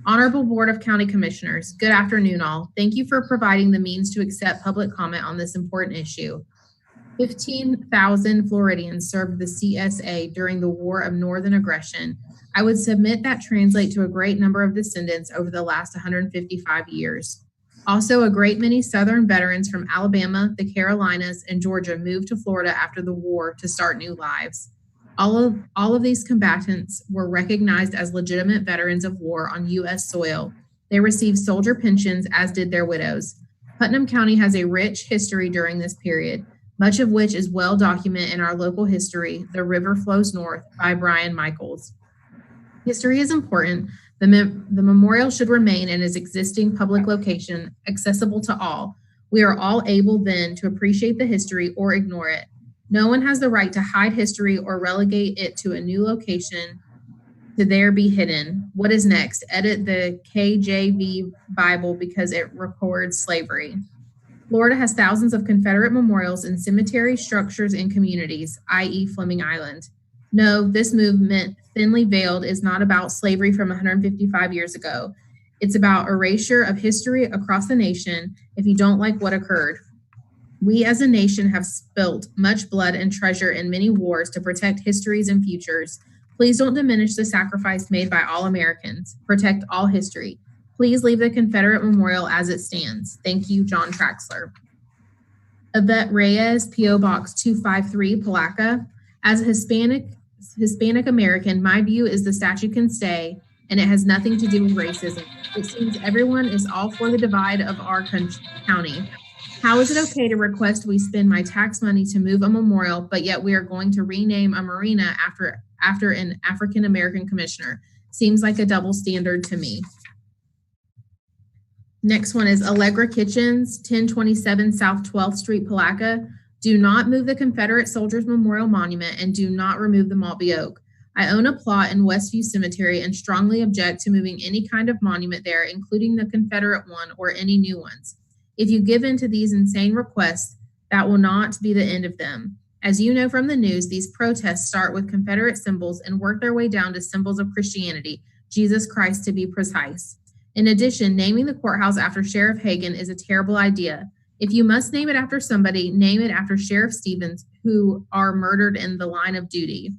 Honorable Board of County Commissioners, good afternoon all. Thank you for providing the means to accept public comment on this important issue. 15,000 Floridians served the CSA during the War of Northern Aggression. I would submit that translate to a great number of descendants over the last 155 years. Also, a great many Southern veterans from Alabama, the Carolinas, and Georgia moved to Florida after the war to start new lives. All of these combatants were recognized as legitimate veterans of war on U.S. soil. They received soldier pensions, as did their widows. Putnam County has a rich history during this period, much of which is well documented in our local history, The River Flows North by Brian Michaels. History is important. The memorial should remain in its existing public location, accessible to all. We are all able then to appreciate the history or ignore it. No one has the right to hide history or relegate it to a new location to there be hidden. What is next? Edit the KJV Bible because it records slavery. Florida has thousands of Confederate memorials in cemeteries, structures, and communities, i.e. Fleming Island. No, this movement, thinly veiled, is not about slavery from 155 years ago. It's about erasure of history across the nation if you don't like what occurred. We as a nation have spilt much blood and treasure in many wars to protect histories and futures. Please don't diminish the sacrifice made by all Americans. Protect all history. Please leave the Confederate Memorial as it stands. Thank you, John Traxler. Yvette Reyes, P.O. Box 253, Palaca. As a Hispanic American, my view is the statue can stay, and it has nothing to do with racism. It seems everyone is all for the divide of our county. How is it okay to request we spend my tax money to move a memorial, but yet we are going to rename a marina after an African American commissioner? Seems like a double standard to me. Next one is Allegra Kitchens, 1027 South 12th Street, Palaca. Do not move the Confederate Soldiers Memorial Monument and do not remove the Maltby Oak. I own a plot in Westview Cemetery and strongly object to moving any kind of monument there, including the Confederate one or any new ones. If you give in to these insane requests, that will not be the end of them. As you know from the news, these protests start with Confederate symbols and work their way down to symbols of Christianity, Jesus Christ to be precise. In addition, naming the courthouse after Sheriff Hagan is a terrible idea. If you must name it after somebody, name it after Sheriff Stevens, who are murdered in the line of duty.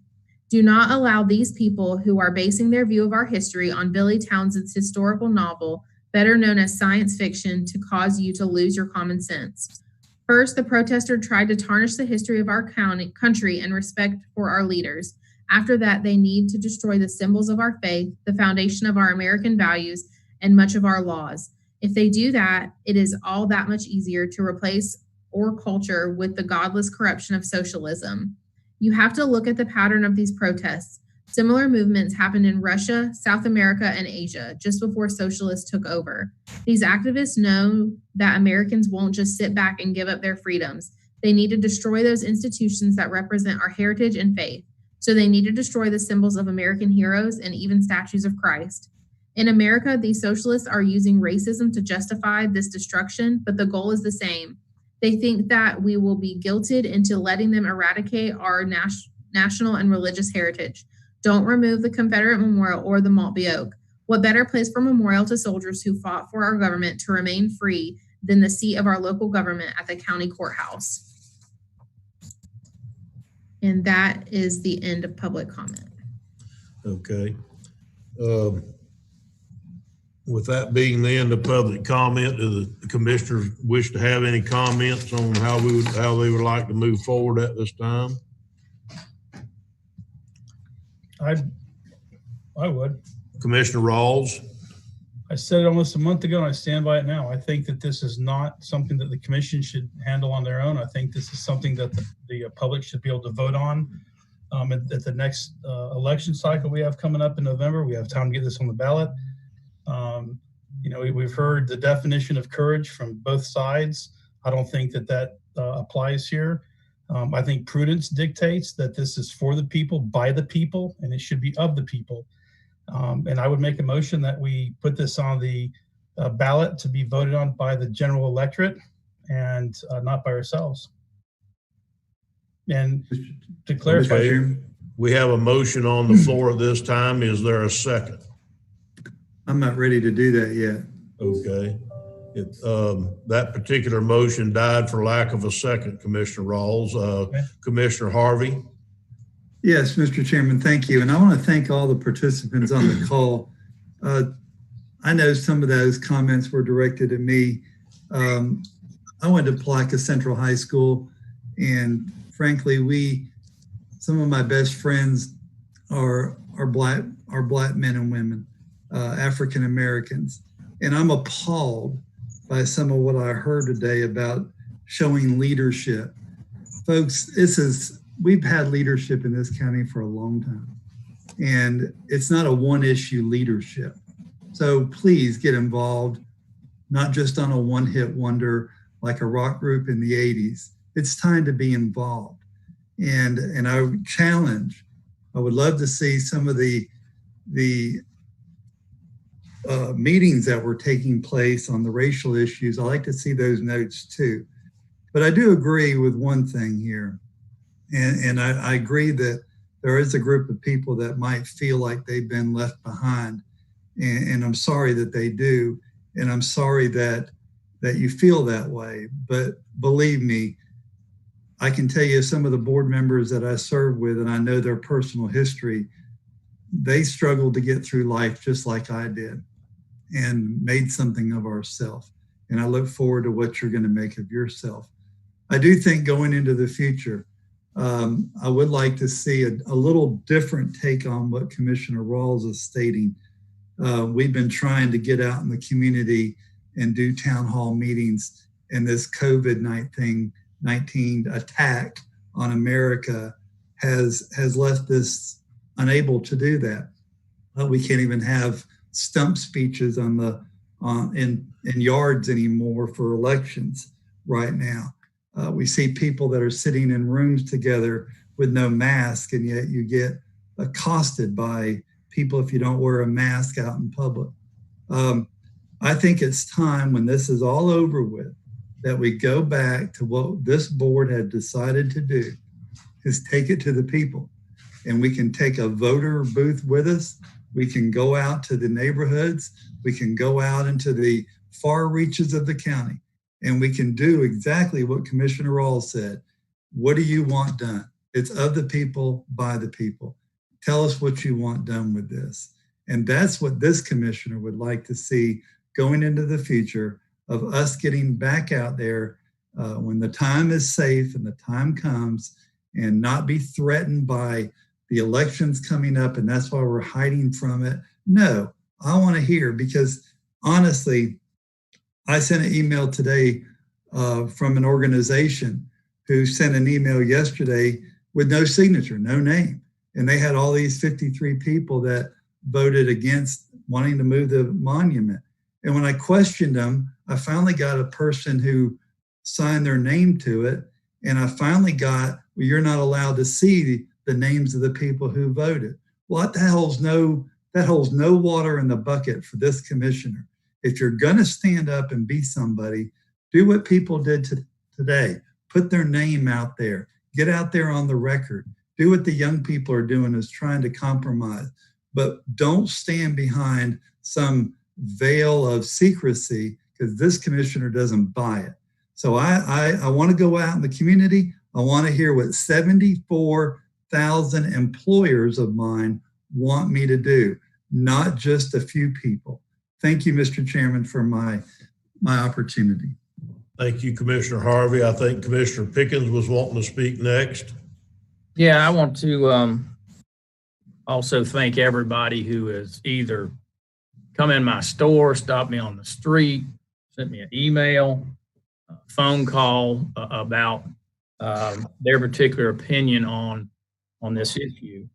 Do not allow these people who are basing their view of our history on Billy Townsend's historical novel, better known as science fiction, to cause you to lose your common sense. First, the protester tried to tarnish the history of our country and respect for our leaders. After that, they need to destroy the symbols of our faith, the foundation of our American values, and much of our laws. If they do that, it is all that much easier to replace our culture with the godless corruption of socialism. You have to look at the pattern of these protests. Similar movements happened in Russia, South America, and Asia just before socialists took over. These activists know that Americans won't just sit back and give up their freedoms. They need to destroy those institutions that represent our heritage and faith. So they need to destroy the symbols of American heroes and even statues of Christ. In America, these socialists are using racism to justify this destruction, but the goal is the same. They think that we will be guilted into letting them eradicate our national and religious heritage. Don't remove the Confederate Memorial or the Maltby Oak. What better place for a memorial to soldiers who fought for our government to remain free than the seat of our local government at the county courthouse? And that is the end of public comment. Okay. With that being the end of public comment, do the commissioners wish to have any comments on how they would like to move forward at this time? I would. Commissioner Rawls. I said it almost a month ago and I stand by it now. I think that this is not something that the commission should handle on their own. I think this is something that the public should be able to vote on at the next election cycle we have coming up in November. We have time to get this on the ballot. We've heard the definition of courage from both sides. I don't think that applies here. I think prudence dictates that this is for the people, by the people, and it should be of the people. And I would make a motion that we put this on the ballot to be voted on by the general electorate and not by ourselves. And to clarify, okay. We have a motion on the floor at this time. Is there a second? I'm not ready to do that yet. Okay. That particular motion died for lack of a second, Commissioner Rawls. Okay. Commissioner Harvey. Yes, Mr. Chairman, thank you. And I want to thank all the participants on the call. I know some of those comments were directed at me. I went to Palaca Central High School, and frankly, some of my best friends are black men and women. African Americans. And I'm appalled by some of what I heard today about showing leadership. Folks, we've had leadership in this county for a long time. And it's not a one-issue leadership. So please get involved, not just on a one-hit wonder like a rock group in the 80s. It's time to be involved. And I would challenge, I would love to see some of the meetings that were taking place on the racial issues. I like to see those notes too. But I do agree with one thing here. And I agree that there is a group of people that might feel like they've been left behind. And I'm sorry that they do. And I'm sorry that you feel that way. But believe me, I can tell you some of the board members that I serve with, and I know their personal history, they struggled to get through life just like I did and made something of ourselves. And I look forward to what you're going to make of yourself. I do think going into the future, I would like to see a little different take on what Commissioner Rawls is stating. We've been trying to get out in the community and do town hall meetings, and this COVID-19 attack on America has left us unable to do that. We can't even have stump speeches in yards anymore for elections right now. We see people that are sitting in rooms together with no mask, and yet you get accosted by people if you don't wear a mask out in public. I think it's time, when this is all over with, that we go back to what this board had decided to do, is take it to the people. And we can take a voter booth with us. We can go out to the neighborhoods. We can go out into the far reaches of the county. And we can do exactly what Commissioner Rawls said. What do you want done? It's of the people, by the people. Tell us what you want done with this. And that's what this commissioner would like to see going into the future, of us getting back out there when the time is safe and the time comes, and not be threatened by the elections coming up, and that's why we're hiding from it. No, I want to hear, because honestly, I sent an email today from an organization who sent an email yesterday with no signature, no name. And they had all these 53 people that voted against wanting to move the monument. And when I questioned them, I finally got a person who signed their name to it. And I finally got, well, you're not allowed to see the names of the people who voted. Well, that holds no water in the bucket for this commissioner. If you're going to stand up and be somebody, do what people did today. Put their name out there. Get out there on the record. Do what the young people are doing, is trying to compromise. But don't stand behind some veil of secrecy, because this commissioner doesn't buy it. So I want to go out in the community. I want to hear what 74,000 employers of mine want me to do, not just a few people. Thank you, Mr. Chairman, for my opportunity. Thank you, Commissioner Harvey. I think Commissioner Pickens was wanting to speak next. Yeah, I want to also thank everybody who has either come in my store, stopped me on the street, sent me an email, a phone call about their particular opinion on this issue.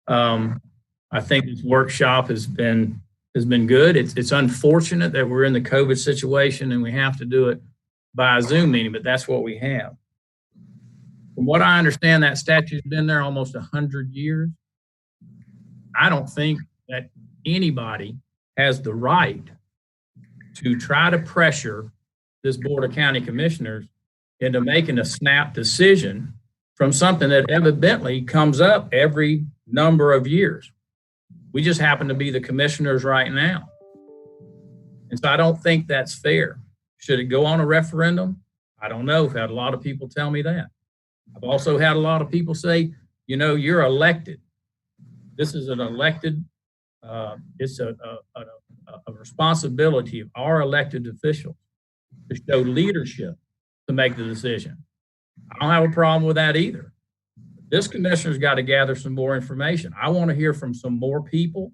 I think this workshop has been good. It's unfortunate that we're in the COVID situation and we have to do it by a Zoom meeting, but that's what we have. From what I understand, that statute's been there almost 100 years. I don't think that anybody has the right to try to pressure this Board of County Commissioners into making a snap decision from something that evidently comes up every number of years. We just happen to be the commissioners right now. And so I don't think that's fair. Should it go on a referendum? I don't know. I've had a lot of people tell me that. I've also had a lot of people say, you know, you're elected. This is an elected, it's a responsibility of our elected officials to show leadership to make the decision. I don't have a problem with that either. This commissioner's got to gather some more information. I want to hear from some more people.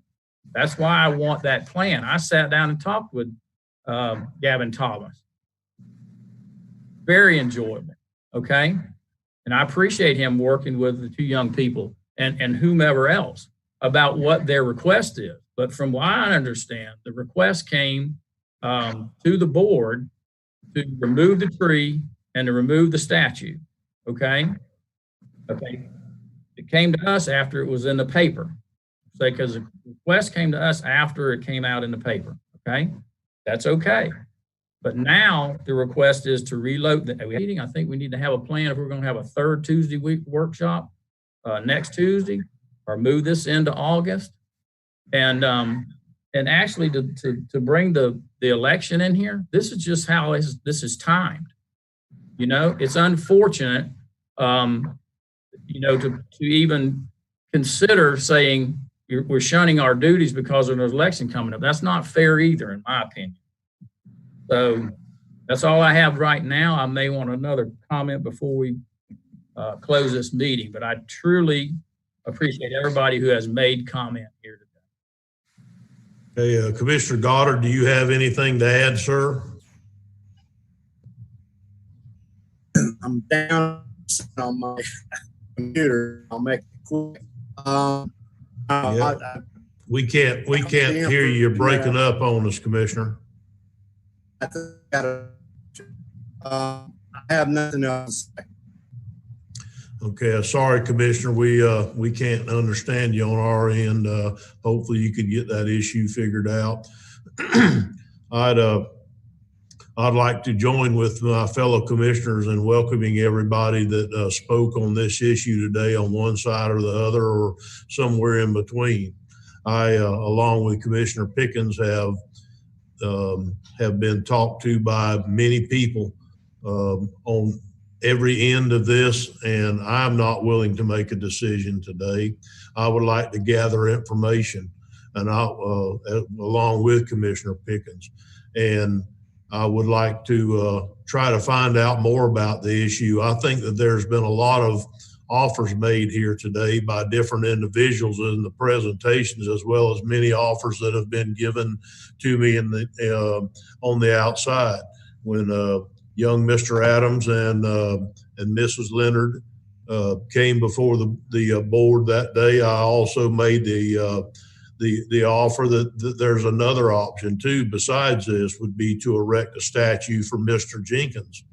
That's why I want that plan. I sat down and talked with Gavin Thomas. Very enjoyable, okay? And I appreciate him working with the two young people and whomever else about what their request is. But from what I understand, the request came to the board to remove the tree and to remove the statue, okay? Okay. It came to us after it was in the paper. Say, because the request came to us after it came out in the paper. Okay, that's okay. But now the request is to reload the meeting. I think we need to have a plan if we're going to have a third Tuesday week workshop next Tuesday, or move this into August. And actually to bring the election in here, this is just how this is timed. You know, it's unfortunate, you know, to even consider saying we're shunning our duties because of an election coming up. That's not fair either, in my opinion. So that's all I have right now. I may want another comment before we close this meeting, but I truly appreciate everybody who has made comment here today. Hey, Commissioner Goddard, do you have anything to add, sir? I'm down on my computer. I'll make it quick. We can't hear you. You're breaking up on us, Commissioner. I have nothing else to say. Okay, sorry, Commissioner. We can't understand you on our end. Hopefully, you can get that issue figured out. I'd like to join with my fellow commissioners in welcoming everybody that spoke on this issue today on one side or the other, or somewhere in between. I, along with Commissioner Pickens, have been talked to by many people on every end of this, and I'm not willing to make a decision today. I would like to gather information, and along with Commissioner Pickens, and I would like to try to find out more about the issue. I think that there's been a lot of offers made here today by different individuals in the presentations, as well as many offers that have been given to me in the on the outside. When young Mr. Adams and Mrs. Leonard came before the board that day, I also made the offer that there's another option too besides this, would be to erect a statue for Mr. Jenkins.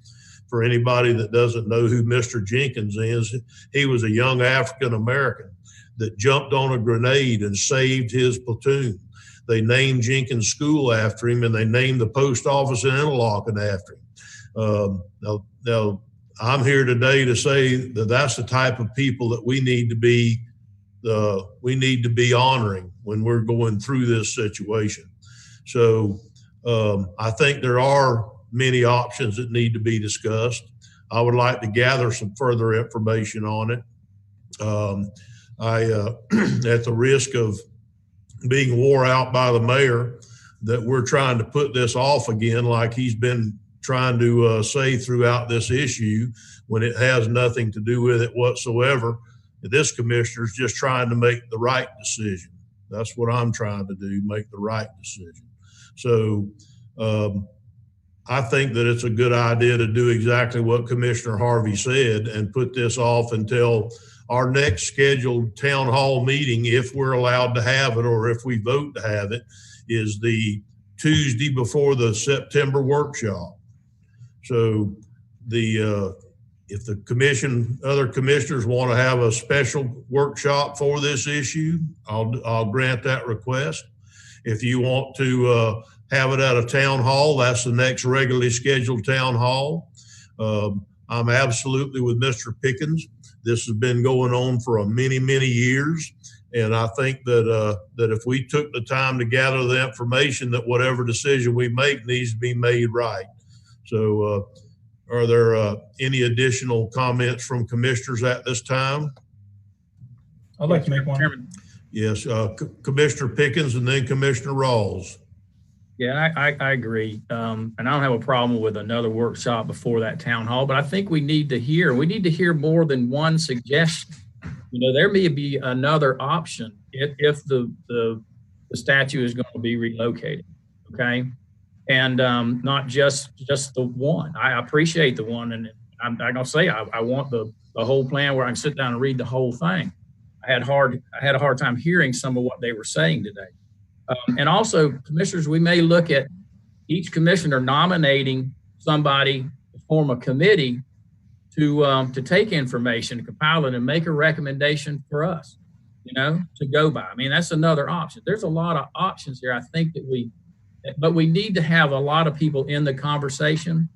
For anybody that doesn't know who Mr. Jenkins is, he was a young African American that jumped on a grenade and saved his platoon. They named Jenkins School after him, and they named the post office in Interlochen after him. Now, I'm here today to say that that's the type of people that we need to be honoring when we're going through this situation. So I think there are many options that need to be discussed. I would like to gather some further information on it. At the risk of being wore out by the mayor, that we're trying to put this off again, like he's been trying to say throughout this issue, when it has nothing to do with it whatsoever. This commissioner is just trying to make the right decision. That's what I'm trying to do, make the right decision. So I think that it's a good idea to do exactly what Commissioner Harvey said and put this off until our next scheduled town hall meeting, if we're allowed to have it, or if we vote to have it, is the Tuesday before the September workshop. So if the other commissioners want to have a special workshop for this issue, I'll grant that request. If you want to have it at a town hall, that's the next regularly scheduled town hall. I'm absolutely with Mr. Pickens. This has been going on for many, many years. And I think that if we took the time to gather the information, that whatever decision we make needs to be made right. So are there any additional comments from commissioners at this time? I'd like to make one. Yes, Commissioner Pickens and then Commissioner Rawls. Yeah, I agree. And I don't have a problem with another workshop before that town hall, but I think we need to hear more than one suggestion. You know, there may be another option if the statue is going to be relocated. Okay. And not just the one. I appreciate the one. And I'm going to say, I want the whole plan where I can sit down and read the whole thing. I had a hard time hearing some of what they were saying today. And also, commissioners, we may look at each commissioner nominating somebody to form a committee to take information, compile it, and make a recommendation for us, you know, to go by. I mean, that's another option. There's a lot of options here. I think that we but we need to have a lot of people in the conversation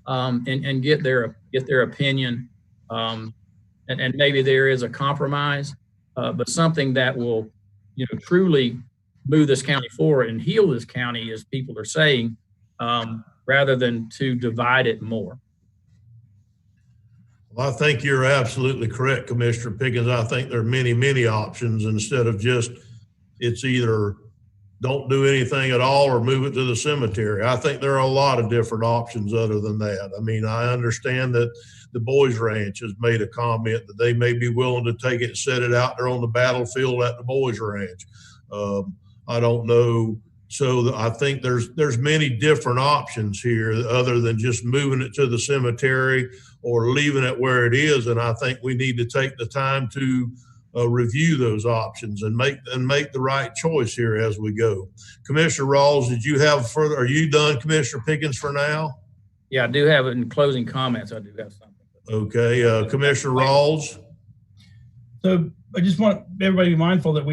and get their opinion. And maybe there is a compromise, but something that will, truly move this county forward and heal this county, as people are saying, rather than to divide it more. Well, I think you're absolutely correct, Commissioner Pickens. I think there are many, many options instead of just it's either don't do anything at all or move it to the cemetery. I think there are a lot of different options other than that. I mean, I understand that the Boys Ranch has made a comment that they may be willing to take it and set it out there on the battlefield at the Boys Ranch. I don't know. So I think there's many different options here other than just moving it to the cemetery or leaving it where it is. And I think we need to take the time to review those options and make the right choice here as we go. Commissioner Rawls, did you have further? Are you done, Commissioner Pickens, for now? Yeah, I do have it in closing comments. I do have something. Okay, Commissioner Rawls. So I just want everybody to be mindful that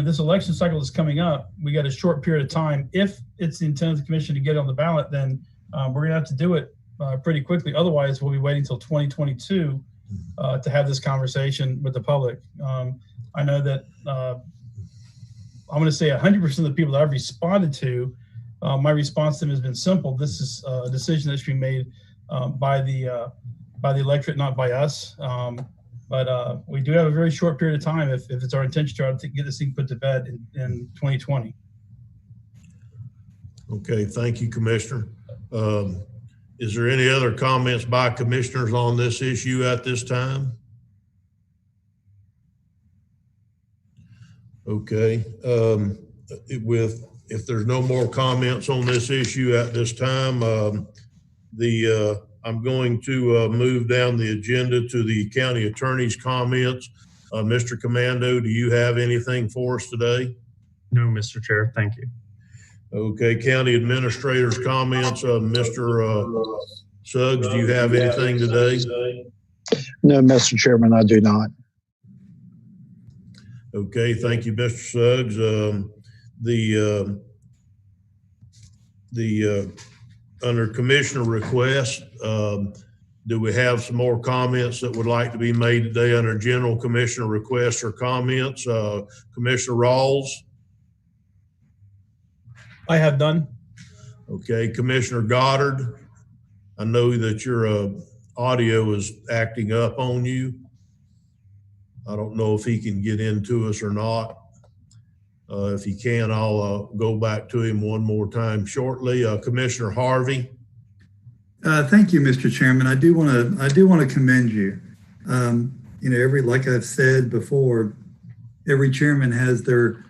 this election cycle is coming up. We got a short period of time. If it's the intent of the commission to get it on the ballot, then we're gonna have to do it pretty quickly. Otherwise, we'll be waiting until 2022 to have this conversation with the public. I know that I'm gonna say 100% of the people that I've responded to, my response to them has been simple. This is a decision that should be made by the electorate, not by us. But we do have a very short period of time if it's our intention to get this thing put to bed in 2020. Okay, thank you, Commissioner. Is there any other comments by commissioners on this issue at this time? Okay, if there's no more comments on this issue at this time, I'm going to move down the agenda to the county attorney's comments. Mr. Commando, do you have anything for us today? No, Mr. Chair, thank you. Okay, county administrator's comments. Mr. Suggs, do you have anything today? No, Mr. Chairman, I do not. Okay, thank you, Mr. Suggs. Under commissioner request, do we have some more comments that would like to be made today under general commissioner requests or comments? Commissioner Rawls? I have done. Okay, Commissioner Goddard, I know that your audio is acting up on you. I don't know if he can get into us or not. If he can, I'll go back to him one more time shortly. Commissioner Harvey. Thank you, Mr. Chairman. I do want to commend you. Like I've said before, every chairman has their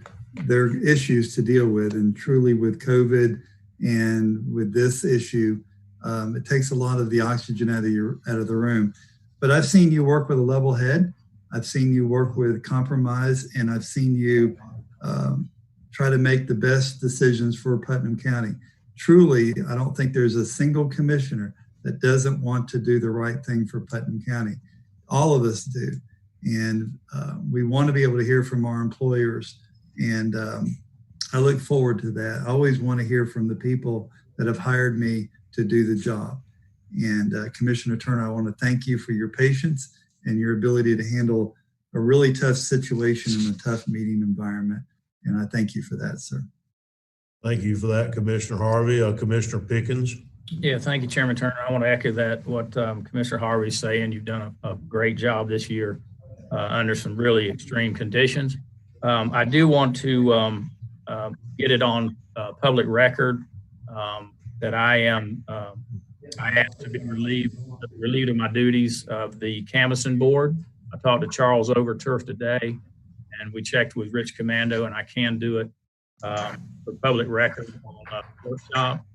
issues to deal with, and truly with COVID and with this issue, it takes a lot of the oxygen out of the room. But I've seen you work with a level head. I've seen you work with compromise, and I've seen you try to make the best decisions for Putnam County. Truly, I don't think there's a single commissioner that doesn't want to do the right thing for Putnam County. All of us do. And we want to be able to hear from our employers. And I look forward to that. I always want to hear from the people that have hired me to do the job. And Commissioner Turner, I want to thank you for your patience and your ability to handle a really tough situation in a tough meeting environment. And I thank you for that, sir. Thank you for that, Commissioner Harvey. Commissioner Pickens. Yeah, thank you, Chairman Turner. I want to echo that, what Commissioner Harvey's saying. You've done a great job this year under some really extreme conditions. I do want to get it on public record that I asked to be relieved of my duties of the canvassing board. I talked to Charles Overturf today, and we checked with Rich Commando, and I can do it for public record on workshop,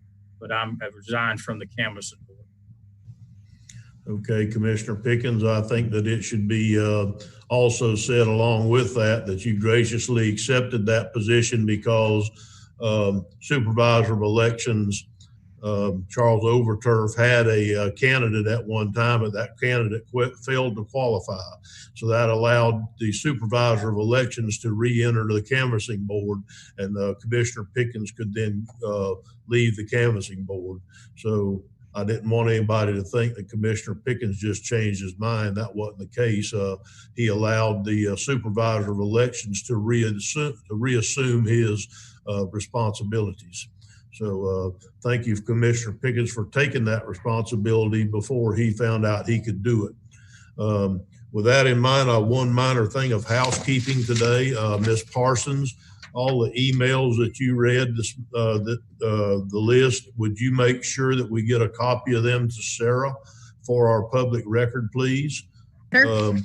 but I've resigned from the canvassing board. Okay, Commissioner Pickens, I think that it should be also said along with that you graciously accepted that position because Supervisor of Elections Charles Overturf had a candidate at one time, but that candidate failed to qualify. So that allowed the supervisor of elections to re-enter the canvassing board, and Commissioner Pickens could then leave the canvassing board. So I didn't want anybody to think that Commissioner Pickens just changed his mind. That wasn't the case. He allowed the supervisor of elections to reassume his responsibilities. So thank you, Commissioner Pickens, for taking that responsibility before he found out he could do it. With that in mind, one minor thing of housekeeping today, Ms. Parsons, all the emails that you read, the list, would you make sure that we get a copy of them to Sarah for our public record, please? Sure.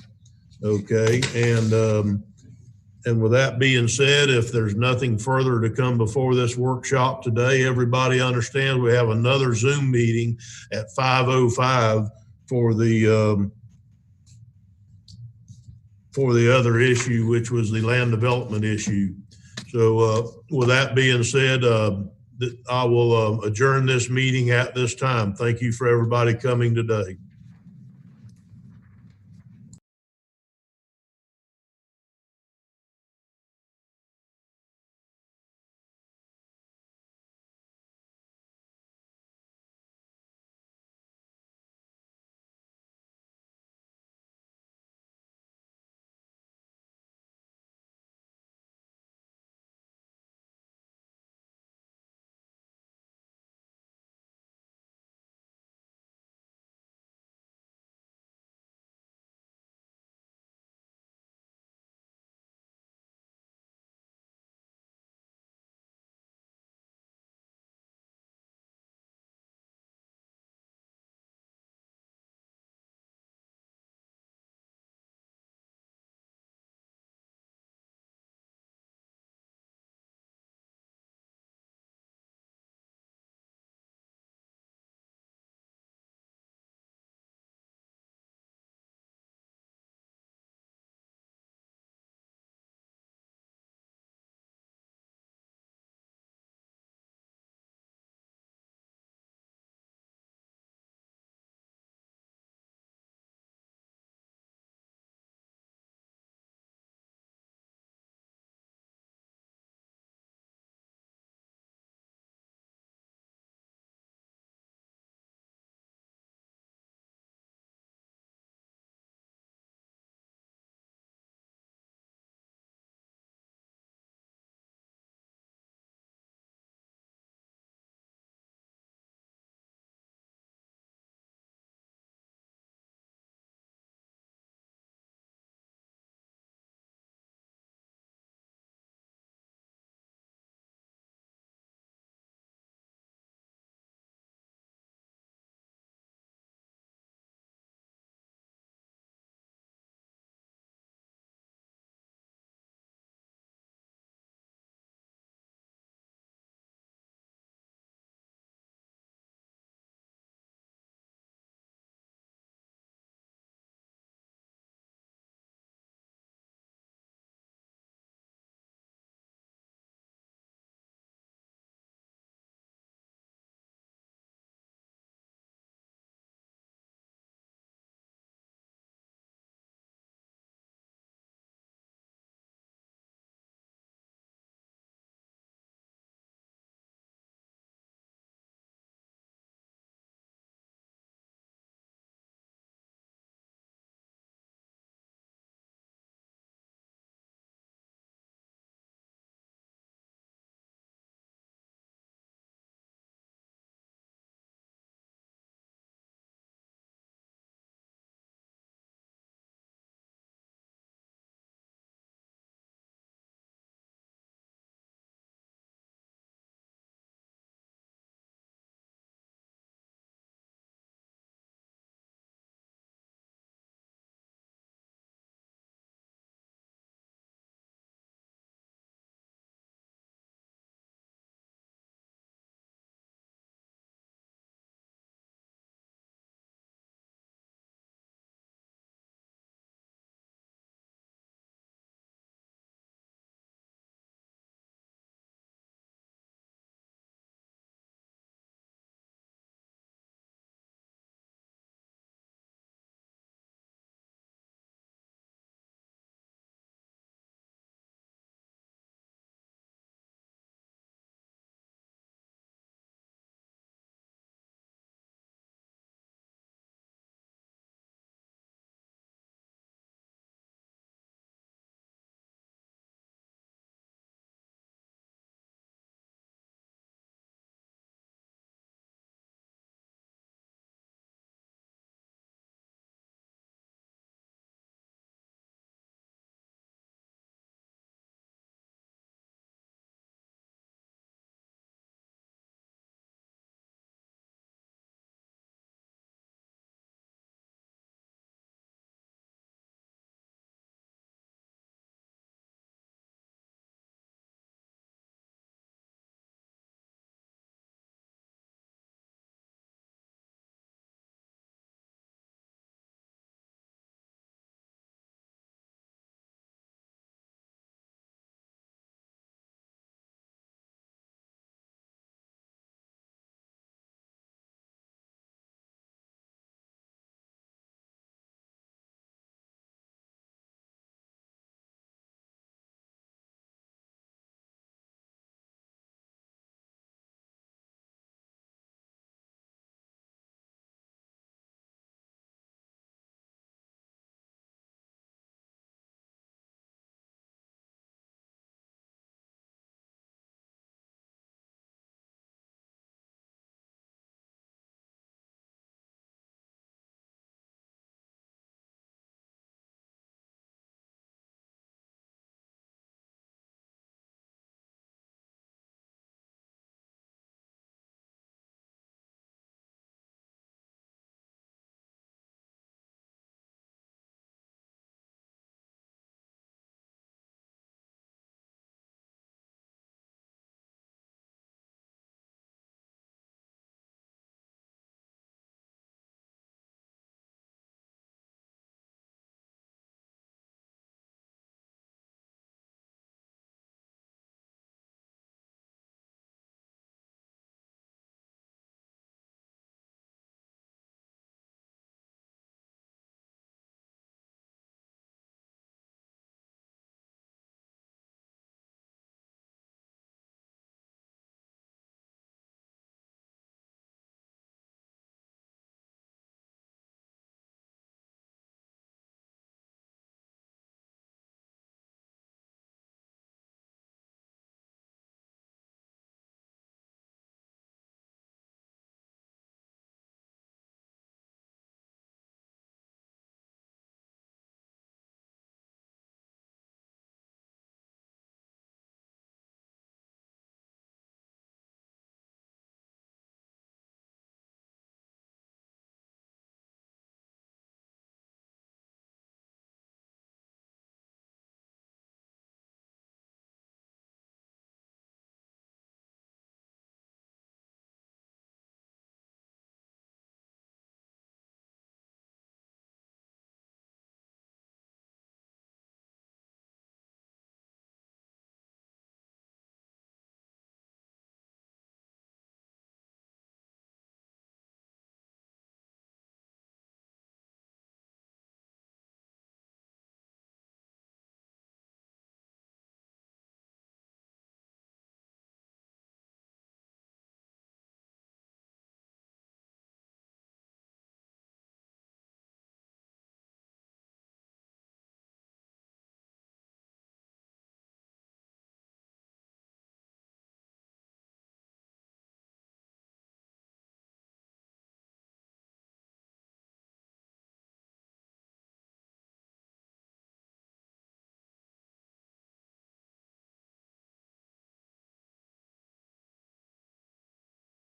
Okay, and with that being said, if there's nothing further to come before this workshop today, everybody understands we have another Zoom meeting at 5:05 for the other issue, which was the land development issue. So with that being said, I will adjourn this meeting at this time. Thank you for everybody coming today.